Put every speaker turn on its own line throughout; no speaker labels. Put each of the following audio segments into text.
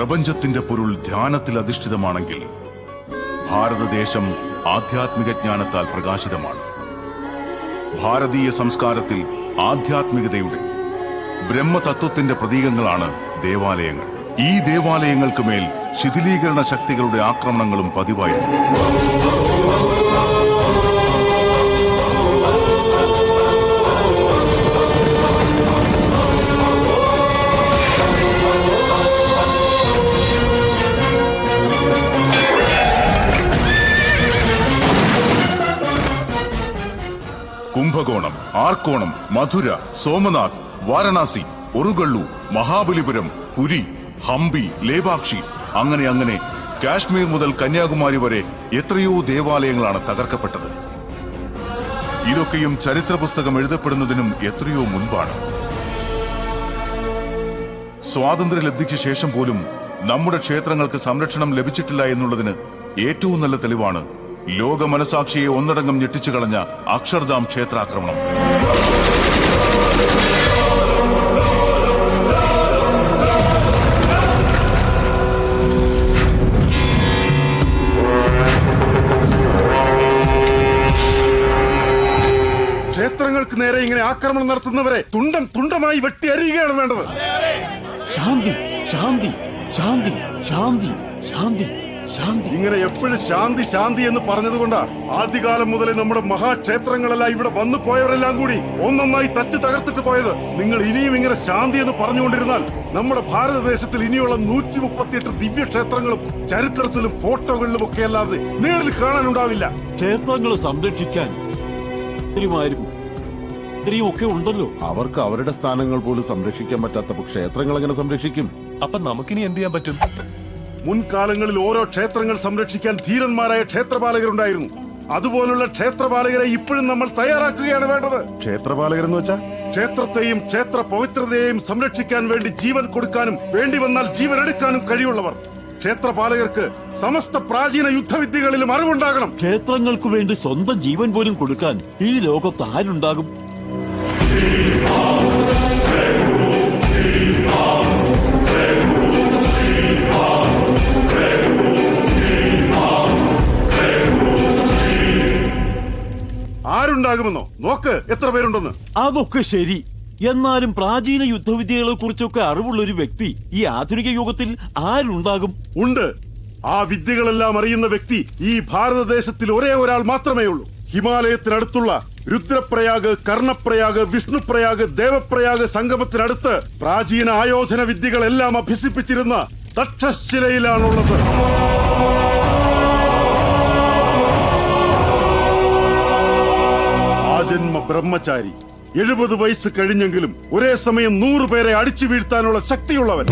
പ്രപഞ്ചത്തിന്റെ പൊരുൾ ധ്യാനത്തിൽ അധിഷ്ഠിതമാണെങ്കിൽ ഭാരതദേശം ആധ്യാത്മിക ജ്ഞാനത്താൽ പ്രകാശിതമാണ്. ഭാരതീയ സംസ്കാരത്തിൽ ആധ്യാത്മികതയുടെ ബ്രഹ്മതത്വത്തിന്റെ പ്രതീകങ്ങളാണ് ദേവാലയങ്ങൾ. ഈ ദേവാലയങ്ങൾക്ക് മേൽ ശിഥിലീകരണ ശക്തികളുടെ ആക്രമണങ്ങളും പതിവായിരുന്നു. കുംഭകോണം, ആർക്കോണം, മധുര, സോമനാഥ്, വാരണാസി, ഒറുഗള്ളു, മഹാബലിപുരം, പുരി, ഹംപി, ലേപാക്ഷി, അങ്ങനെ കാശ്മീർ മുതൽ കന്യാകുമാരി വരെ എത്രയോ ദേവാലയങ്ങളാണ് തകർക്കപ്പെട്ടത്. ഇതൊക്കെയും ചരിത്ര പുസ്തകം എഴുതപ്പെടുന്നതിനും എത്രയോ മുൻപാണ്. സ്വാതന്ത്ര്യലബ്ധിക്ക് ശേഷം പോലും നമ്മുടെ ക്ഷേത്രങ്ങൾക്ക് സംരക്ഷണം ലഭിച്ചിട്ടില്ല എന്നുള്ളതിന് ഏറ്റവും നല്ല തെളിവാണ് ലോക മനസാക്ഷിയെ ഒന്നടങ്കം ഞെട്ടിച്ചു കളഞ്ഞ അക്ഷർധാം ക്ഷേത്രാക്രമണം.
ക്ഷേത്രങ്ങൾക്ക് നേരെ ഇങ്ങനെ ആക്രമണം നടത്തുന്നവരെ തുണ്ടം തുണ്ടമായി വെട്ടി അരിയുകയാണ് വേണ്ടത്.
ശാന്തി, ശാന്തി, ശാന്തി, ശാന്തി, ശാന്തി, ശാന്തി.
ഇങ്ങനെ എപ്പോഴും ശാന്തി ശാന്തി എന്ന് പറഞ്ഞതുകൊണ്ടാ ആദ്യകാലം മുതലേ നമ്മുടെ മഹാക്ഷേത്രങ്ങളെല്ലാം ഇവിടെ വന്നു പോയവരെല്ലാം കൂടി ഒന്നൊന്നായി തച്ചു തകർത്തിട്ട് പോയത്. നിങ്ങൾ ഇനിയും ഇങ്ങനെ ശാന്തി എന്ന് പറഞ്ഞുകൊണ്ടിരുന്നാൽ നമ്മുടെ ഭാരതദേശത്തിൽ ഇനിയുള്ള 138 ദിവ്യക്ഷേത്രങ്ങളും ചരിത്രത്തിലും ഫോട്ടോകളിലും ഒക്കെ അല്ലാതെ നേരിൽ കാണാനുണ്ടാവില്ല.
ക്ഷേത്രങ്ങൾ സംരക്ഷിക്കാൻ ഒക്കെ ഉണ്ടല്ലോ.
അവർക്ക് അവരുടെ സ്ഥാനങ്ങൾ പോലും സംരക്ഷിക്കാൻ പറ്റാത്ത ക്ഷേത്രങ്ങൾ എങ്ങനെ സംരക്ഷിക്കും?
അപ്പൊ നമുക്കിനി എന്ത് ചെയ്യാൻ പറ്റും?
മുൻകാലങ്ങളിൽ ഓരോ ക്ഷേത്രങ്ങൾ സംരക്ഷിക്കാൻ ധീരന്മാരായ ക്ഷേത്രപാലകരുണ്ടായിരുന്നു. അതുപോലുള്ള ക്ഷേത്രപാലകരെ ഇപ്പോഴും നമ്മൾ തയ്യാറാക്കുകയാണ് വേണ്ടത്.
ക്ഷേത്രപാലകരെന്ന് വെച്ചാൽ
ക്ഷേത്രത്തെയും ക്ഷേത്ര പവിത്രതയെയും സംരക്ഷിക്കാൻ വേണ്ടി ജീവൻ കൊടുക്കാനും വേണ്ടി വന്നാൽ ജീവൻ എടുക്കാനും കഴിവുള്ളവർ. ക്ഷേത്രപാലകർക്ക് സമസ്ത പ്രാചീന യുദ്ധവിദ്യകളിലും അറിവുണ്ടാകണം.
ക്ഷേത്രങ്ങൾക്ക് വേണ്ടി സ്വന്തം ജീവൻ പോലും കൊടുക്കാൻ ഈ ലോകത്ത് ആരുണ്ടാകും?
ആരുണ്ടാകുമെന്നോ? നോക്ക് എത്ര പേരുണ്ടെന്ന്.
അതൊക്കെ ശരി. എന്നാലും പ്രാചീന യുദ്ധവിദ്യകളെ കുറിച്ചൊക്കെ അറിവുള്ള ഒരു വ്യക്തി ഈ ആധുനിക യുഗത്തിൽ ആരുണ്ടാകും?
ഉണ്ട്. ആ വിദ്യകളെല്ലാം അറിയുന്ന വ്യക്തി ഈ ഭാരതദേശത്തിൽ ഒരേ ഒരാൾ മാത്രമേ ഉള്ളൂ. ഹിമാലയത്തിനടുത്തുള്ള രുദ്രപ്രയാഗ്, കർണപ്രയാഗ്, വിഷ്ണുപ്രയാഗ്, ദേവപ്രയാഗ് സംഗമത്തിനടുത്ത് പ്രാചീന ആയോധന വിദ്യകളെല്ലാം അഭ്യസിപ്പിച്ചിരുന്ന തക്ഷശിലയിലാണുള്ളത്. ആജന്മ ബ്രഹ്മചാരി, 70 വയസ്സ് കഴിഞ്ഞെങ്കിലും ഒരേ സമയം 100 പേരെ അടിച്ചു വീഴ്ത്താനുള്ള ശക്തിയുള്ളവൻ.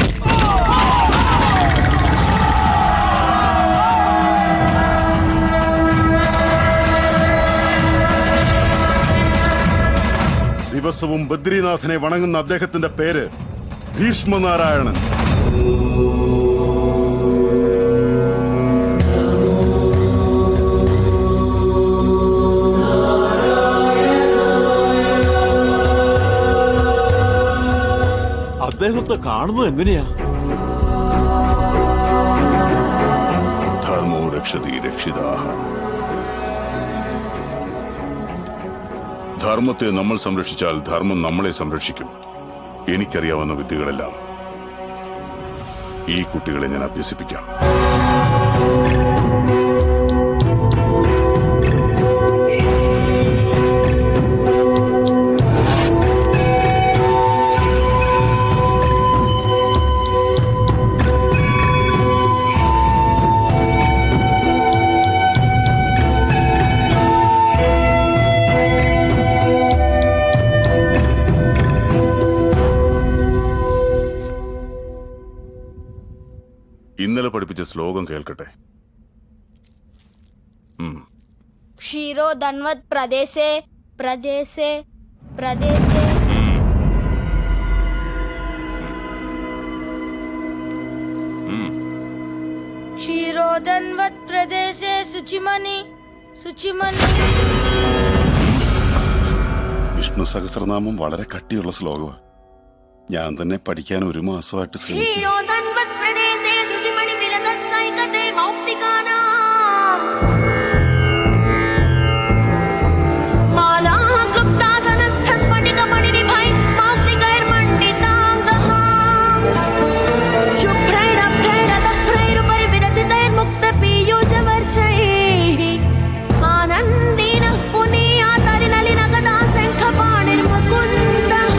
ദിവസവും ബദ്രീനാഥനെ വണങ്ങുന്ന അദ്ദേഹത്തിന്റെ പേര് ഭീഷ്മനാരായണൻ.
അദ്ദേഹത്തെ കാണുന്നത് എങ്ങനെയാ?
ധർമ്മോ രക്ഷതി രക്ഷിതാഹ. ധർമ്മത്തെ നമ്മൾ സംരക്ഷിച്ചാൽ ധർമ്മം നമ്മളെ സംരക്ഷിക്കും. എനിക്കറിയാവുന്ന വിദ്യകളെല്ലാം ഈ കുട്ടികളെ ഞാൻ അഭ്യസിപ്പിക്കാം. ഇന്നലെ പഠിപ്പിച്ച ശ്ലോകം കേൾക്കട്ടെ.
ക്ഷീരോ ധൻവത് പ്രദേശേ പ്രദേശേ പ്രദേശേ. ക്ഷീരോ ധൻവത് പ്രദേശേ ശുചിമണി ശുചിമണി.
വിഷ്ണു സഹസ്രനാമം വളരെ കട്ടിയുള്ള ശ്ലോകമാണ്. ഞാൻ തന്നെ പഠിക്കാൻ 1 മാസമായിട്ട് ശ്രമിക്കുന്നു.
मौक्तिकानां मालाक्लुप्तासनस्थस्फटिकमणिनिभै मौक्तिकैर्मण्डिताङ्गः शुभ्रैरभ्रैरतभ्रैरुपरि विरचितैर्मुक्तपीयूषवर्षैः आनन्दिनः पुनीयातरिनलिनगदा शङ्खपाणिर्मुकुन्दः.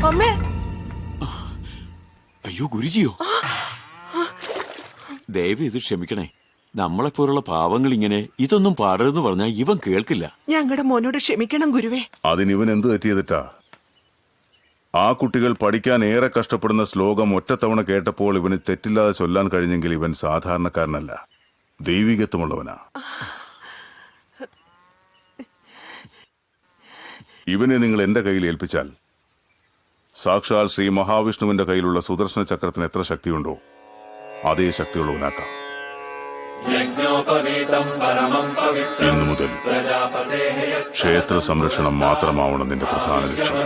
അമ്മേ,
അയ്യോ ഗുരുജിയോ, ദയവ് ഇത് ക്ഷമിക്കണേ. നമ്മളെപ്പോലുള്ള പാവങ്ങൾ ഇങ്ങനെ ഇതൊന്നും പാടരുതെന്ന് പറഞ്ഞാൽ ഇവൻ കേൾക്കില്ല.
ഞങ്ങളുടെ മോനോട് ക്ഷമിക്കണം ഗുരുവേ.
അതിനിവൻ എന്ത് തെറ്റിയതിട്ടാ? ആ കുട്ടികൾ പഠിക്കാൻ ഏറെ കഷ്ടപ്പെടുന്ന ശ്ലോകം ഒറ്റത്തവണ കേട്ടപ്പോൾ ഇവന് തെറ്റില്ലാതെ ചൊല്ലാൻ കഴിഞ്ഞെങ്കിൽ ഇവൻ സാധാരണക്കാരനല്ല, ദൈവികത്വമുള്ളവനാ. ഇവനെ നിങ്ങൾ എന്റെ കയ്യിൽ ഏൽപ്പിച്ചാൽ സാക്ഷാൽ ശ്രീ മഹാവിഷ്ണുവിന്റെ കയ്യിലുള്ള സുദർശന ചക്രത്തിന് എത്ര ശക്തിയുണ്ടോ അതേ ശക്തിയുള്ളവനാക്കാം. ഇന്നു മുതൽ ക്ഷേത്ര സംരക്ഷണം മാത്രമാവണം നിന്റെ പ്രധാന ലക്ഷ്യം.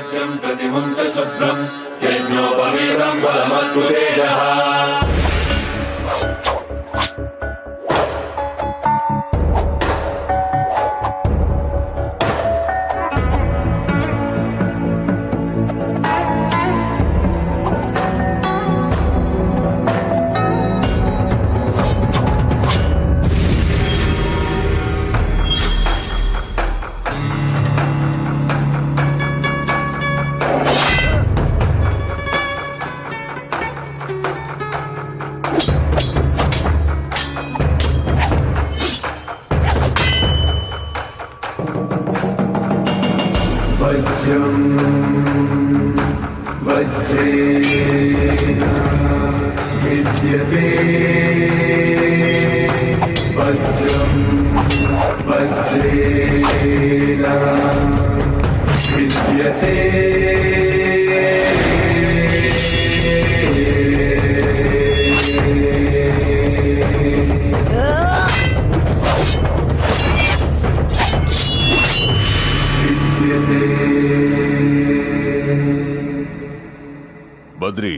ബദ്രി,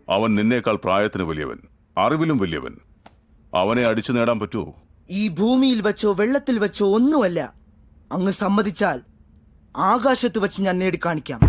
അവൻ നിന്നേക്കാൾ പ്രായത്തിന് വലിയവൻ, അറിവിലും വലിയവൻ. അവനെ അടിച്ചു നേടാൻ പറ്റുമോ?
ഈ ഭൂമിയിൽ വെച്ചോ വെള്ളത്തിൽ വെച്ചോ ഒന്നുമല്ല. അങ്ങ് സമ്മതിച്ചാൽ ആകാശത്ത് വെച്ച് ഞാൻ നേടിക്കാണിക്കാം.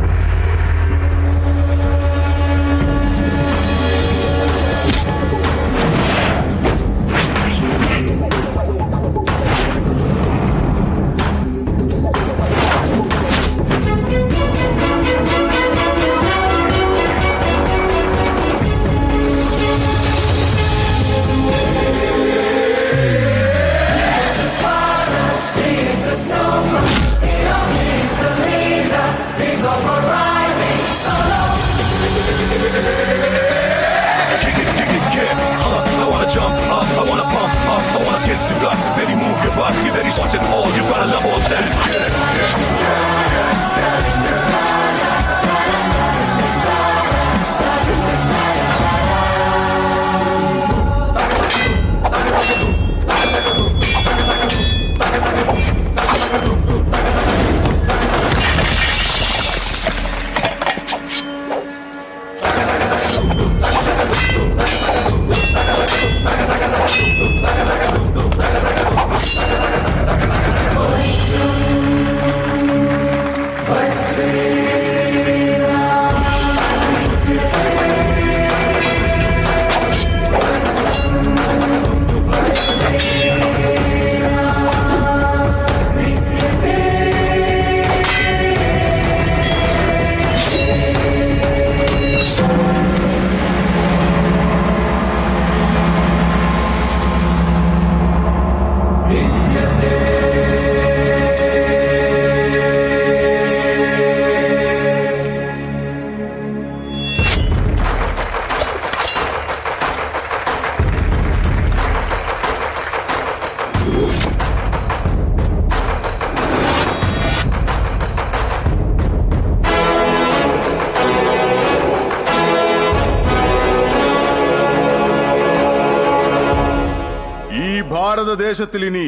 ഭാരതദേശത്തിൽ ഇനി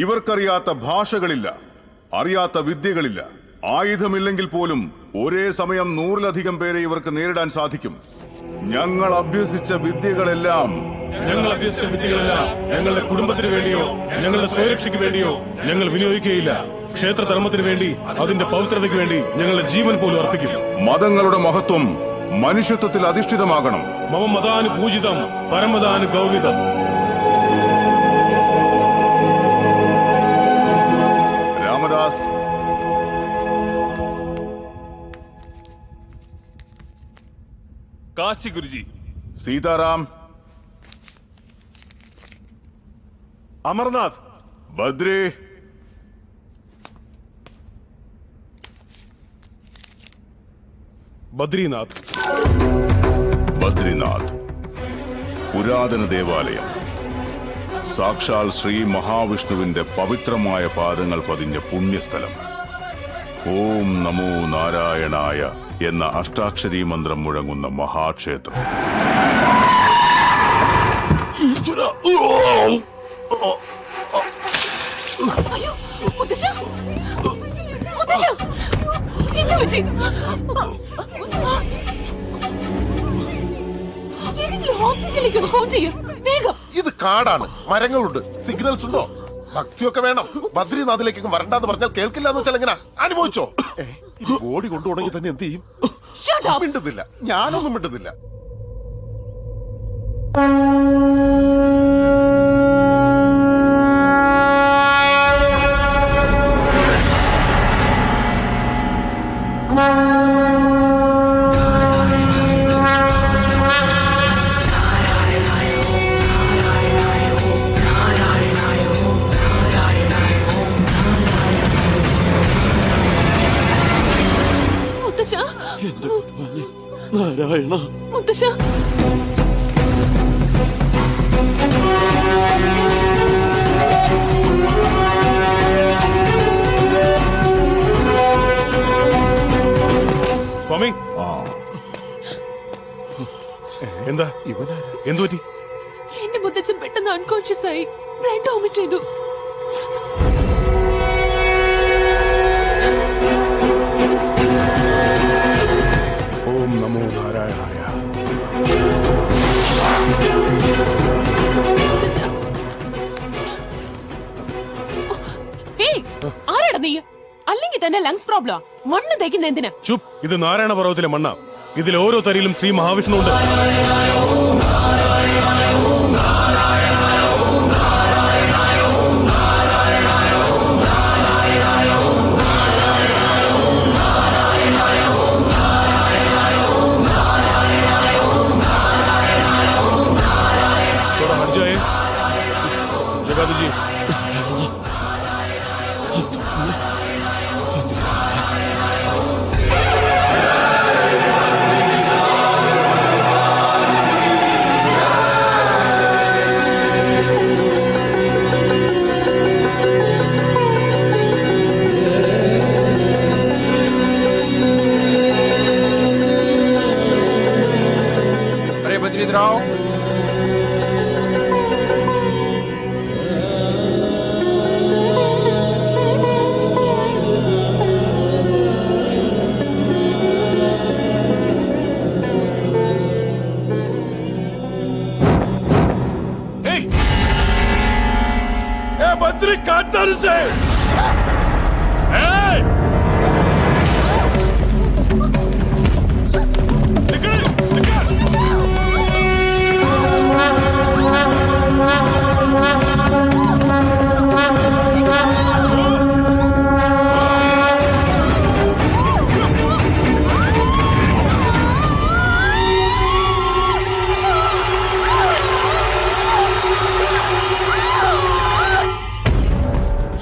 ഇവർക്കറിയാത്ത ഭാഷകളില്ല, അറിയാത്ത വിദ്യകളില്ല. ആയുധമില്ലെങ്കിൽ പോലും ഒരേ സമയം 100-ലധികം പേരെ ഇവർക്ക് നേരിടാൻ സാധിക്കും. ഞങ്ങൾ അഭ്യസിച്ച വിദ്യകളെല്ലാം
ഞങ്ങളുടെ കുടുംബത്തിന് വേണ്ടിയോ ഞങ്ങളുടെ സ്വയരക്ഷയ്ക്ക് വേണ്ടിയോ ഞങ്ങൾ വിനിയോഗിക്കുകയില്ല. ക്ഷേത്രധർമ്മത്തിന് വേണ്ടി, അതിന്റെ പവിത്രതയ്ക്ക് വേണ്ടി ഞങ്ങളുടെ ജീവൻ പോലും അർപ്പിക്കും.
മതങ്ങളുടെ മഹത്വം മനുഷ്യത്വത്തിൽ അധിഷ്ഠിതമാകണം.
മമ മതാനു പൂജിതം പരമദാനു ഗൗരിതം.
രാമദാസ്,
കാശി ഗുരുജി.
സീതാറാം,
അമർനാഥ്,
ബദ്രി,
ബദ്രിനാഥ്.
ബദ്രിനാഥ് പുരാതന ദേവാലയം. സാക്ഷാൽ ശ്രീ മഹാവിഷ്ണുവിന്റെ പവിത്രമായ പാദങ്ങൾ പതിഞ്ഞ പുണ്യസ്ഥലം. ഓം നമോ നാരായണായ എന്ന അഷ്ടാക്ഷരീ മന്ത്രം മുഴങ്ങുന്ന മഹാക്ഷേത്രം.
ഇത് കാടാണ്, മരങ്ങളുണ്ട്, സിഗ്നൽസ് ഉണ്ടോ? ഭക്തിയൊക്കെ വേണം. ബദ്രിനാഥിലേക്കൊക്കെ വരണ്ടെന്ന് പറഞ്ഞാൽ കേൾക്കില്ല എന്ന് വെച്ചാൽ എങ്ങനെ അനുഭവിച്ചോ? ബോഡി കൊണ്ടുപോകണമെങ്കിൽ തന്നെ എന്ത് ചെയ്യും? മിണ്ടുന്നില്ല, ഞാനൊന്നും മിണ്ടുന്നില്ല.
നാരായണ,
മുത്തശ്ശ,
സ്വാമി, എന്താ എന്തു പറ്റി?
എന്റെ മുത്തച്ഛൻ പെട്ടെന്ന് അൺകോൺഷ്യസ് ആയി. ബ്ലഡ് വോമിറ്റ് ചെയ്തു.
ഓം നമോ നാരായണായ.
ആരാടാ നീ? അല്ലെങ്കിൽ തന്നെ ലങ്സ് പ്രോബ്ലം. മണ്ണ് തേക്കുന്ന എന്തിനാ?
ചുപ്, ഇത് നാരായണ പർവ്വതത്തിലെ മണ്ണ. ഇതിൽ ഓരോ തരിയിലും ശ്രീ മഹാവിഷ്ണു ഉണ്ട്. ജഗാദുജി,
अरे बद्रीराव,
बद्री काटन से निकल निकल।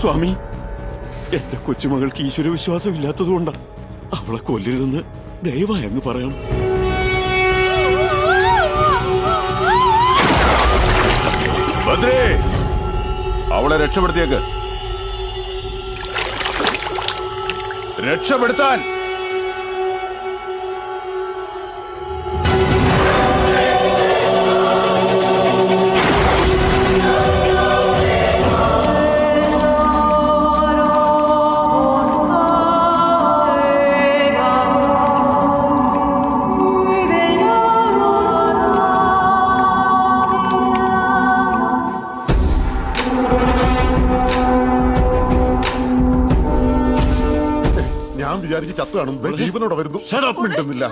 സ്വാമി, എന്റെ കൊച്ചുമകൾക്ക് ഈശ്വരവിശ്വാസം ഇല്ലാത്തതുകൊണ്ടാ. അവളെ കൊല്ലരുതെന്ന് ദയവായി അങ്ങ് പറയണം.
ബദ്രേ, അവളെ രക്ഷപ്പെടുത്തിയേക്ക്. രക്ഷപ്പെടുത്താൻ.
ഞാൻ വിചാരിച്ച് ചത്തു കാണുന്നത് ജീവനോടെ വരുന്നു. മിണ്ടുന്നില്ല.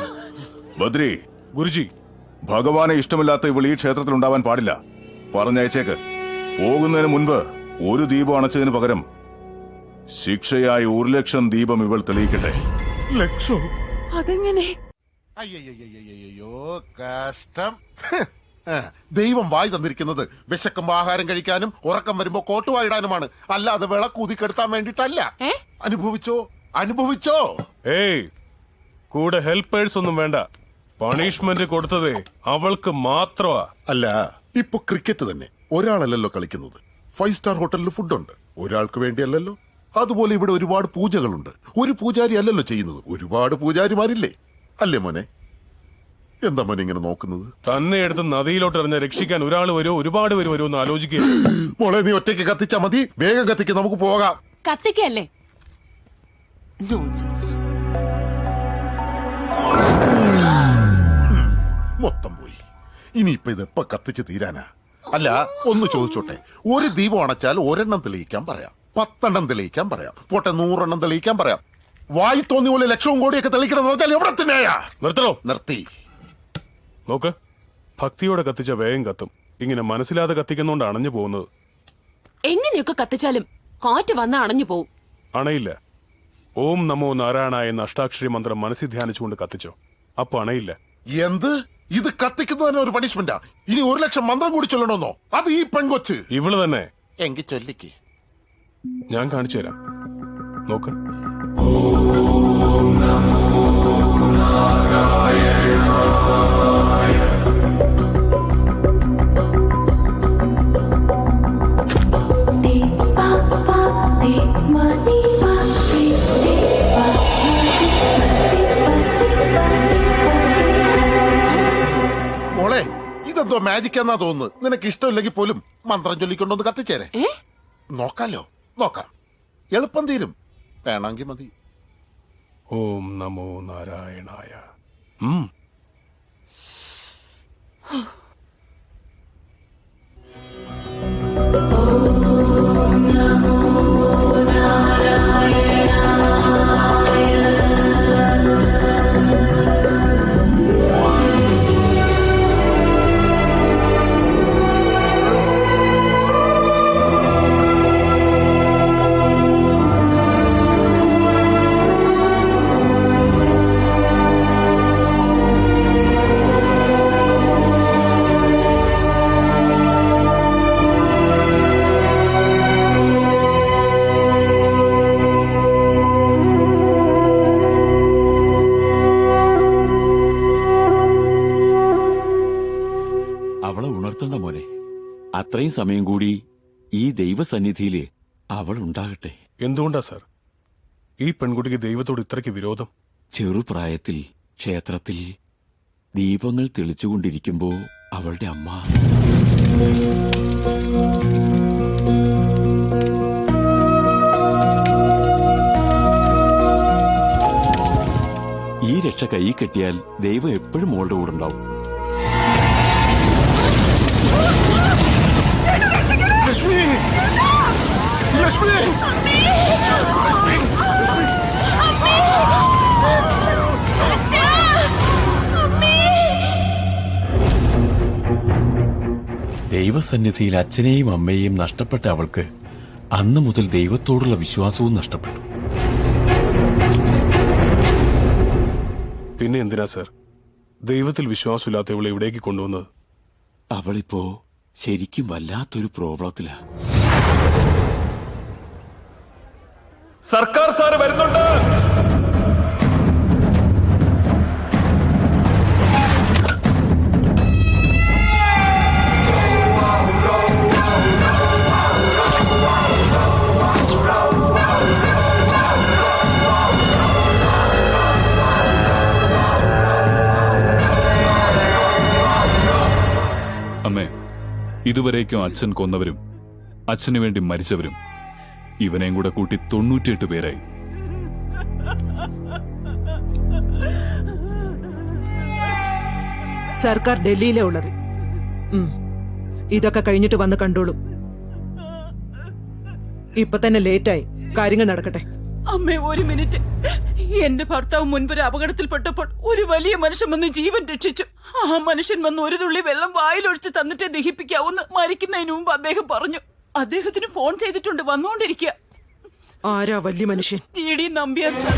ബദ്രി,
ഗുരുജി,
ഭഗവാനെ ഇഷ്ടമില്ലാത്ത ഇവൾ ഈ ക്ഷേത്രത്തിൽ ഉണ്ടാവാൻ പാടില്ല. പറഞ്ഞയച്ചേക്ക്. പോകുന്നതിന് മുൻപ് ഒരു ദീപം അണച്ചതിന് പകരം ശിക്ഷയായി 1 ലക്ഷം ദീപം ഇവൾ തെളിയിക്കട്ടെ.
ലക്ഷോ?
അതെങ്ങനെ?
അയ്യോ കഷ്ടം. ദൈവം വായി തന്നിരിക്കുന്നത് വിശക്കുമ്പോ ആഹാരം കഴിക്കാനും ഉറക്കം വരുമ്പോ കോട്ടുവായിടാനുമാണ്, അല്ലാതെ വിളക്കൂതിക്കെടുത്താൻ വേണ്ടിട്ടല്ല. അനുഭവിച്ചോ, അനുഭവിച്ചോ.
ഏയ്, കൂടെ ഹെൽപ്പേഴ്സ് ഒന്നും വേണ്ട. പണിഷ്മെന്റ് കൊടുത്തതേ അവൾക്ക് മാത്രമാ.
അല്ല, ഇപ്പൊ ക്രിക്കറ്റ് തന്നെ ഒരാളല്ലല്ലോ കളിക്കുന്നത്. 5 സ്റ്റാർ ഹോട്ടലിൽ ഫുഡുണ്ട്, ഒരാൾക്ക് വേണ്ടിയല്ലല്ലോ. അതുപോലെ ഇവിടെ ഒരുപാട് പൂജകളുണ്ട്, ഒരു പൂജാരി അല്ലല്ലോ ചെയ്യുന്നത്, ഒരുപാട് പൂജാരിമാരില്ലേ? അല്ലേ മോനെ? എന്താ മോനെ ഇങ്ങനെ നോക്കുന്നത്?
തന്നെ എടുത്ത് നദിയിലോട്ട് എറിഞ്ഞ രക്ഷിക്കാൻ ഒരാൾ വരുമോ ഒരുപാട് പേര് വരുമോ എന്ന് ആലോചിക്കുക.
മോളെ, നീ ഒറ്റയ്ക്ക് കത്തിച്ചാ മതി. വേഗം കത്തിക്ക്, നമുക്ക് പോകാം.
കത്തിക്കല്ലേ?
മൊത്തം പോയി. ഇനിയിപ്പൊ ഇതെപ്പ കത്തിച്ച് തീരാനാ? അല്ല, ഒന്ന് ചോദിച്ചോട്ടെ, ഒരു ദീപം അണച്ചാൽ 1 എണ്ണം തെളിയിക്കാൻ പറയാം, 10 എണ്ണം തെളിയിക്കാൻ പറയാം, പോട്ടെ 100 എണ്ണം തെളിയിക്കാൻ പറയാം. വായി തോന്നിയ പോലെ ലക്ഷവും കോടിയൊക്കെ തെളിയിക്കണം എന്ന് പറഞ്ഞാൽ എവിടെ തന്നെയാ?
നിർത്തണോ?
നിർത്തി.
നോക്ക്, ഭക്തിയോടെ കത്തിച്ച വേഗം കത്തും. ഇങ്ങനെ മനസ്സിലാതെ കത്തിക്കുന്നോണ്ട് അണഞ്ഞു പോകുന്നത്.
എങ്ങനെയൊക്കെ കത്തിച്ചാലും കാറ്റ് വന്ന് അണഞ്ഞു പോവും.
അണയില്ല. ഓം നമോ നാരായണായ എന്ന അഷ്ടാക്ഷരി മന്ത്രം മനസ്സിൽ ധ്യാനിച്ചുകൊണ്ട് കത്തിച്ചോ, അപ്പൊ അണയില്ല.
എന്ത്? ഇത് കത്തിക്കുന്നതിന് ഒരു പണിഷ്മെന്റാ? ഇനി 1 ലക്ഷം മന്ത്രം കൂടി ചൊല്ലണമെന്നോ? അത് ഈ പെൺകൊച്ച്.
ഇവള് തന്നെ.
എങ്കിൽ ചൊല്ലിക്ക്.
ഞാൻ കാണിച്ചു തരാം. നോക്ക്.
മോളെ, ഇതെന്തോ മാജിക് എന്നാ തോന്നുന്നു. നിനക്ക് ഇഷ്ടമില്ലെങ്കിൽ പോലും മന്ത്രം ചൊല്ലിക്കൊണ്ടൊന്ന് കത്തിച്ചേരെ. നോക്കാലോ, നോക്കാം. എളുപ്പം തീരും. വേണമെങ്കിൽ മതി.
ഓം നമോ നാരായണായ.
അവളെ ഉണർത്തണ്ട മോനെ. അത്രയും സമയം കൂടി ഈ ദൈവസന്നിധിയില് അവൾ ഉണ്ടാകട്ടെ.
എന്തുകൊണ്ടാ സാർ ഈ പെൺകുട്ടിക്ക് ദൈവത്തോട് ഇത്രയ്ക്ക് വിരോധം?
ചെറുപ്രായത്തിൽ ക്ഷേത്രത്തിൽ ദീപങ്ങൾ തെളിച്ചുകൊണ്ടിരിക്കുമ്പോ അവളുടെ അമ്മ ഈ രക്ഷ കൈ കെട്ടിയാൽ ദൈവം എപ്പോഴും മോളുടെ കൂടെ ഉണ്ടാവും.
ലക്ഷ്മി! ലക്ഷ്മി!
ദൈവസന്നിധിയിൽ അച്ഛനെയും അമ്മയെയും നഷ്ടപ്പെട്ട അവൾക്ക് അന്ന് മുതൽ ദൈവത്തോടുള്ള വിശ്വാസവും നഷ്ടപ്പെട്ടു.
പിന്നെ എന്തിനാ സർ ദൈവത്തിൽ വിശ്വാസമില്ലാത്ത ഇവളെ ഇവിടേക്ക് കൊണ്ടുവന്നത്?
അവളിപ്പോ ശരിക്കും വല്ലാത്തൊരു പ്രോബ്ലത്തിലാ.
സർക്കാർ സാറ് വരുന്നുണ്ട്.
അമ്മേ, ഇതുവരേക്കും അച്ഛൻ കൊന്നവരും അച്ഛനു വേണ്ടി മരിച്ചവരും ഇവനെയും കൂടെ കൂട്ടി 98 പേരായി.
സർക്കാർ ഡൽഹിയിലെ ഉള്ളത്. ഇതൊക്കെ കഴിഞ്ഞിട്ട് വന്ന് കണ്ടോളൂ. ഇപ്പൊ തന്നെ ലേറ്റായി, കാര്യങ്ങൾ നടക്കട്ടെ.
അമ്മേ, 1 മിനിറ്റ്.
എന്റെ ഭർത്താവ് മുൻപൊരു അപകടത്തിൽപ്പെട്ടപ്പോൾ ഒരു വലിയ മനുഷ്യൻ വന്ന് ജീവൻ രക്ഷിച്ചു. ആ മനുഷ്യൻ വന്ന് ഒരു തുള്ളി വെള്ളം വായിലൊഴിച്ച് തന്നിട്ടേ ദഹിപ്പിക്കാവൂന്ന് മരിക്കുന്നതിന് മുമ്പ് അദ്ദേഹം പറഞ്ഞു. അദ്ദേഹത്തിന് ഫോൺ ചെയ്തിട്ടുണ്ട്, വന്നുകൊണ്ടിരിക്കുക. ആരാ വലിയ മനുഷ്യൻ? ടി.ഡി. നമ്പ്യാർ സാർ.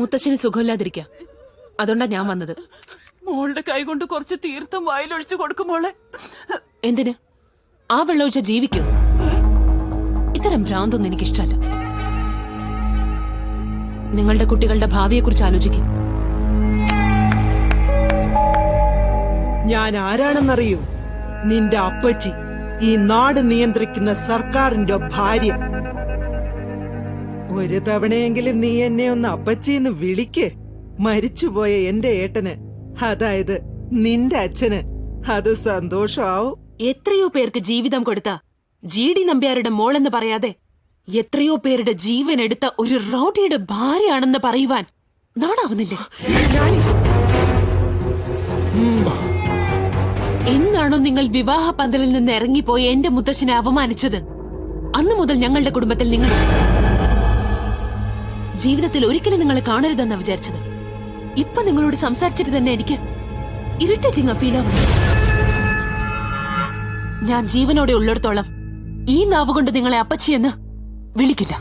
മുത്തശ്ശന് സുഖമില്ലാതിരിക്ക, അതുകൊണ്ടാ ഞാൻ വന്നത്.
മോളുടെ കൈ കൊണ്ട് കുറച്ച് തീർത്ഥം വായിലൊഴിച്ചു കൊടുക്കുമോളെ.
എന്തിന്? ആ വെള്ളം ഒഴിച്ച ജീവിക്കോ? ഇത്തരം ഭ്രാന്തൊന്നും എനിക്കിഷ്ടല്ല. നിങ്ങളുടെ കുട്ടികളുടെ ഭാവിയെ കുറിച്ച് ആലോചിക്കും.
ഞാൻ ആരാണെന്നറിയൂ? നിന്റെ അപ്പച്ചി, ഈ നാട് നിയന്ത്രിക്കുന്ന സർക്കാരിന്റെ ഭാര്യ. ഒരു തവണയെങ്കിലും നീ എന്നെ ഒന്ന് അപ്പച്ചിന്ന് വിളിക്ക്. മരിച്ചുപോയ എന്റെ ഏട്ടന്, അതായത് നിന്റെ അച്ഛന് അത് സന്തോഷാവും.
എത്രയോ പേർക്ക് ജീവിതം കൊടുത്ത ജി.ഡി. നമ്പ്യാരുടെ മോളെന്ന് പറയാതെ എത്രയോ പേരുടെ ജീവൻ എടുത്ത ഒരു റൗഡിയുടെ ഭാര്യയാണെന്ന് പറയുവാൻ നാടാവുന്നില്ലേ? എന്നാണോ നിങ്ങൾ വിവാഹ പന്തലിൽ നിന്ന് ഇറങ്ങിപ്പോയി എന്റെ മുത്തച്ഛനെ അപമാനിച്ചത്, അന്നു മുതൽ ഞങ്ങളുടെ കുടുംബത്തിൽ നിങ്ങൾ ജീവിതത്തിൽ ഒരിക്കലും നിങ്ങളെ കാണരുതെന്നാ വിചാരിച്ചത്. ഇപ്പൊ നിങ്ങളോട് സംസാരിച്ചിട്ട് തന്നെ എനിക്ക് ഇറിറ്റേറ്റിംഗ് ഫീൽ ആവുന്നു. ഞാൻ ജീവനോടെ ഉള്ളിടത്തോളം ഈ നാവ് കൊണ്ട് നിങ്ങളെ അപ്പച്ചിയെന്ന് വിളിക്കില്ല.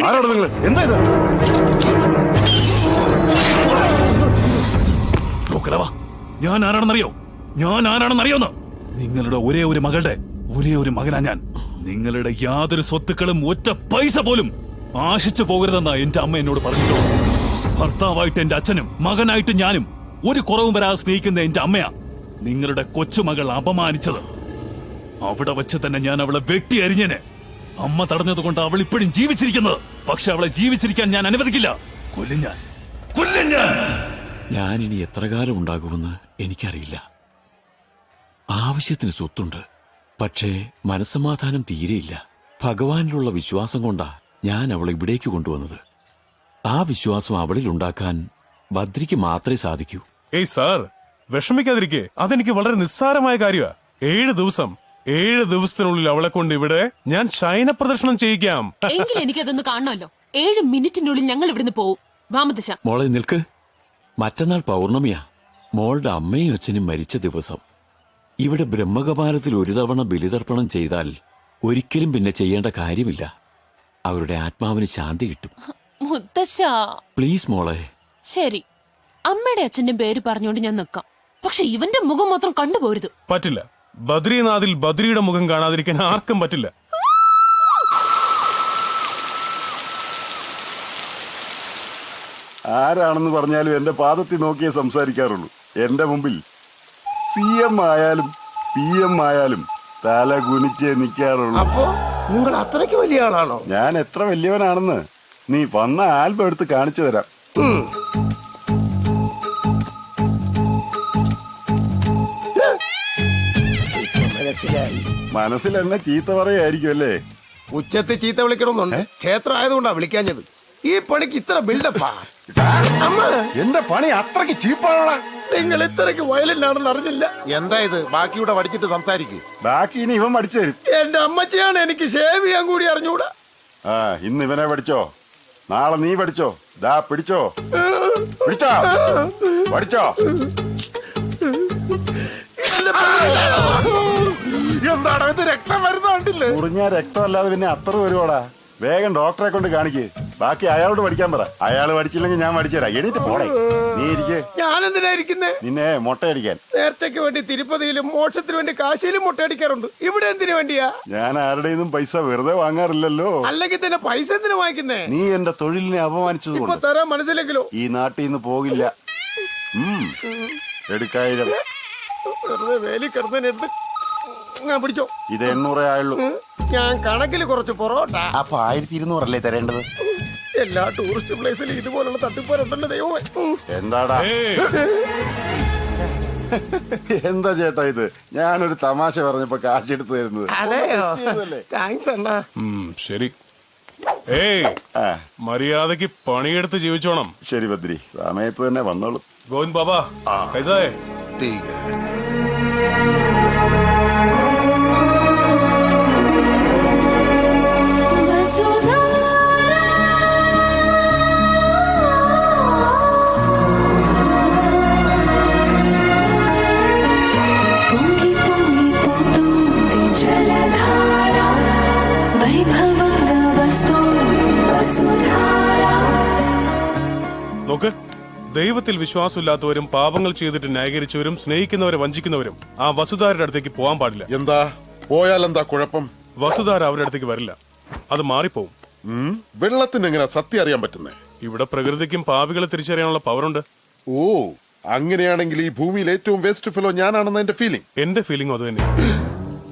ആരാണ് നിങ്ങൾ? എന്താ ഇത്?
ഞാൻ ആരാണെന്നറിയോ? നിങ്ങളുടെ ഒരേ ഒരു മകളുടെ ഒരേ ഒരു മകനാ ഞാൻ. നിങ്ങളുടെ യാതൊരു സ്വത്തുക്കളും ഒറ്റ പൈസ പോലും ആശിച്ചു പോകരുതെന്നാ എന്റെ അമ്മ എന്നോട് പറഞ്ഞിട്ടുള്ളൂ. ഭർത്താവായിട്ട് എന്റെ അച്ഛനും മകനായിട്ട് ഞാനും ഒരു കുറവും വരാതെ സ്നേഹിക്കുന്ന എന്റെ അമ്മയാ നിങ്ങളുടെ കൊച്ചുമകൾ അപമാനിച്ചത്. അവിടെ വെച്ച് തന്നെ ഞാൻ അവളെ വെട്ടി അരിഞ്ഞേനെ. അമ്മ തടഞ്ഞതുകൊണ്ട് അവൾ ഇപ്പോഴും ജീവിച്ചിരിക്കുന്നത്. പക്ഷെ അവളെ ജീവിച്ചിരിക്കാൻ ഞാൻ അനുവദിക്കില്ല. കൊല്ലും ഞാൻ.
ഞാനിനി എത്ര കാലം ഉണ്ടാകുമെന്ന് എനിക്കറിയില്ല. ആവശ്യത്തിന് സ്വത്തുണ്ട്, പക്ഷേ മനസ്സമാധാനം തീരെയില്ല. ഭഗവാനിലുള്ള വിശ്വാസം കൊണ്ടാ ഞാൻ അവളെ ഇവിടേക്ക് കൊണ്ടുവന്നത്. ആ വിശ്വാസം അവളിൽ ഉണ്ടാക്കാൻ ബദ്രിക്ക് മാത്രമേ സാധിക്കൂ.
ഏയ് സാർ, വിഷമിക്കാതിരിക്കെ. അതെനിക്ക് വളരെ നിസ്സാരമായ കാര്യമാണ്. 7 ദിവസത്തിനുള്ളിൽ അവളെ കൊണ്ട് ഇവിടെ ഞാൻ ശയന പ്രദർശനം ചെയ്യിക്കാം.
എങ്കിൽ എനിക്കതൊന്ന് കാണണമല്ലോ. 7 മിനിറ്റിനുള്ളിൽ ഞങ്ങൾ ഇവിടുന്ന് പോവും. വാമദശ
മോളെ നിൽക്ക്. മറ്റന്നാൾ പൗർണമിയാ. മോളുടെ അമ്മയും അച്ഛനും മരിച്ച ദിവസം. ഇവിടെ ബ്രഹ്മകപാലത്തിൽ ഒരു തവണ ബലിതർപ്പണം ചെയ്താൽ ഒരിക്കലും പിന്നെ ചെയ്യേണ്ട കാര്യമില്ല. അവരുടെ ആത്മാവിന് ശാന്തി കിട്ടും.
മുത്തശ്ശ
പ്ലീസ് മോളെ.
ശരി, അമ്മയുടെ അച്ഛന്റെ പേര് പറഞ്ഞുകൊണ്ട് ഞാൻ നിൽക്കാം. പക്ഷെ ഇവന്റെ മുഖം മാത്രം കണ്ടുപോരുത്.
പറ്റില്ല. ബദ്രീനാഥിൽ ബദ്രിയുടെ മുഖം കാണാതിരിക്കാൻ ആർക്കും പറ്റില്ല.
ആരാണെന്ന് പറഞ്ഞാലും എന്റെ പാദത്തിൽ നോക്കിയേ സംസാരിക്കാറുള്ളൂ. എന്റെ മുമ്പിൽ CM ആയാലും PM ആയാലും തല കുനിച്ചേ നിൽക്കാറുള്ളൂ.
അപ്പോ നിങ്ങൾ അത്രയ്ക്ക് വലിയ ആളാണോ?
ഞാൻ എത്ര വലിയവനാണെന്ന് നീ വന്ന ആൽബം എടുത്ത് കാണിച്ചു തരാം. മനസ്സിൽ എന്നെ ചീത്ത പറയായിരിക്കും അല്ലേ?
ഉച്ചത്തിൽ ചീത്ത വിളിക്കണമെന്നുണ്ട്. ക്ഷേത്രം ആയതുകൊണ്ടാ വിളിക്കാഞ്ഞത്. ഈ പണിക്ക് ഇത്ര ബിൽഡപ്പാ?
എന്റെ പണി അത്രയ്ക്ക് ചീപ്പാണോടാ?
നിങ്ങൾ ഇത്രയ്ക്ക് വയലന്റ് ആണെന്ന് അറിഞ്ഞില്ല. എന്താ ഇത്? ബാക്കിയൂടെ പഠിച്ചിട്ട് സംസാരിക്കും.
ബാക്കി ഇനി ഇവൻ പഠിച്ചു തരും.
എന്റെ അമ്മച്ചിയാണ് എനിക്ക് ഷേവ് ചെയ്യാൻ കൂടി അറിഞ്ഞൂടാ.
ഇന്ന് ഇവനെ പഠിച്ചോ, നാളെ നീ പഠിച്ചോ. ദാ പിടിച്ചോ, പിടിച്ചോ, പഠിച്ചോ.
എന്താണോ ഇത്? രക്തം വരുന്നുണ്ടില്ലേ?
മുറിഞ്ഞ രക്തമല്ലാതെ പിന്നെ അത്ര വരുവാടാ. വേഗം ഡോക്ടറെ കൊണ്ട് കാണിക്ക്. ബാക്കി അയാളോട് പഠിക്കാൻ പറ. അയാൾ പഠിച്ചില്ലെങ്കിൽ ഞാൻ പഠിച്ചുതരാം. എണീറ്റ് പോണേ. നീ ഇരിക്കേ.
ഞാനെന്തിനാ ഇരിക്കുന്നേ?
നിന്നെ മുട്ടയടിക്കാൻ.
നേർച്ചയ്ക്ക് വേണ്ടി തിരുപ്പതിയിലും മോക്ഷത്തിന് വേണ്ടി കാശിയിലും മുട്ടയടിക്കാറുണ്ട്. ഇവിടെ എന്തിനു വേണ്ടിയാ?
ഞാൻ ആരുടെയും പൈസ വെറുതെ വാങ്ങാറില്ലല്ലോ.
അല്ലെങ്കിൽ തന്നെ പൈസ എന്തിനു വാങ്ങിക്കുന്നേ?
നീ എന്റെ തൊഴിലിനെ അപമാനിച്ചത്
ഇപ്പൊ തരാൻ മനസ്സിലെങ്കിലോ?
ഈ നാട്ടിൽ നിന്ന് പോകില്ല. എടുക്കായിരം.
വെറുതെ വേലി കിടന്നതിനെടുത്ത് ഞാൻ പിടിച്ചോ.
ഇത് 800 ആയുള്ളൂ.
ഞാൻ കണക്കിൽ കുറച്ച് പൊറോട്ട.
അപ്പൊ 1200 അല്ലേ തരേണ്ടത്?
എല്ലാ ടൂറിസ്റ്റ് പ്ലേസിലും ഇതുപോലുള്ള തട്ടിപ്പാരുണ്ടല്ലോ ദൈവമേ.
എന്താടാ എന്താ ചേട്ടാ ഇത്? ഞാനൊരു തമാശ പറഞ്ഞപ്പോ കാശ് എടുത്തു തരുന്നത്.
താങ്ക്സ് അണ്ണാ.
ശരി. മര്യാദക്ക് പണിയെടുത്ത് ജീവിച്ചോണം.
ശരി ബദ്രി, സമയത്ത് തന്നെ വന്നോളൂ.
ഗോവിന്ദ് ബാബാ കൈസായേ? നോക്ക്, ദൈവത്തിൽ വിശ്വാസമില്ലാത്തവരും പാപങ്ങൾ ചെയ്തിട്ട് ന്യായീകരിച്ചവരും സ്നേഹിക്കുന്നവരെ വഞ്ചിക്കുന്നവരും ആ വസുധാരുടെ അടുത്തേക്ക് പോകാൻ പാടില്ല.
എന്താ പോയാൽ എന്താ കുഴപ്പം?
വസുധാര അവരുടെ അടുത്തേക്ക് വരില്ല, അത് മാറിപ്പോവും.
വെള്ളത്തിന് എങ്ങനെ സത്യം അറിയാൻ പറ്റുന്നേ?
ഇവിടെ പ്രകൃതിക്കും പാപികളെ തിരിച്ചറിയാനുള്ള പവറുണ്ട്.
ഓ, അങ്ങനെയാണെങ്കിൽ ഈ ഭൂമിയിൽ ഏറ്റവും വേസ്റ്റ് ഫെലോ ഞാനാണെന്ന് എന്റെ ഫീലിംഗ്.
എന്റെ ഫീലിംഗ് അത് തന്നെ.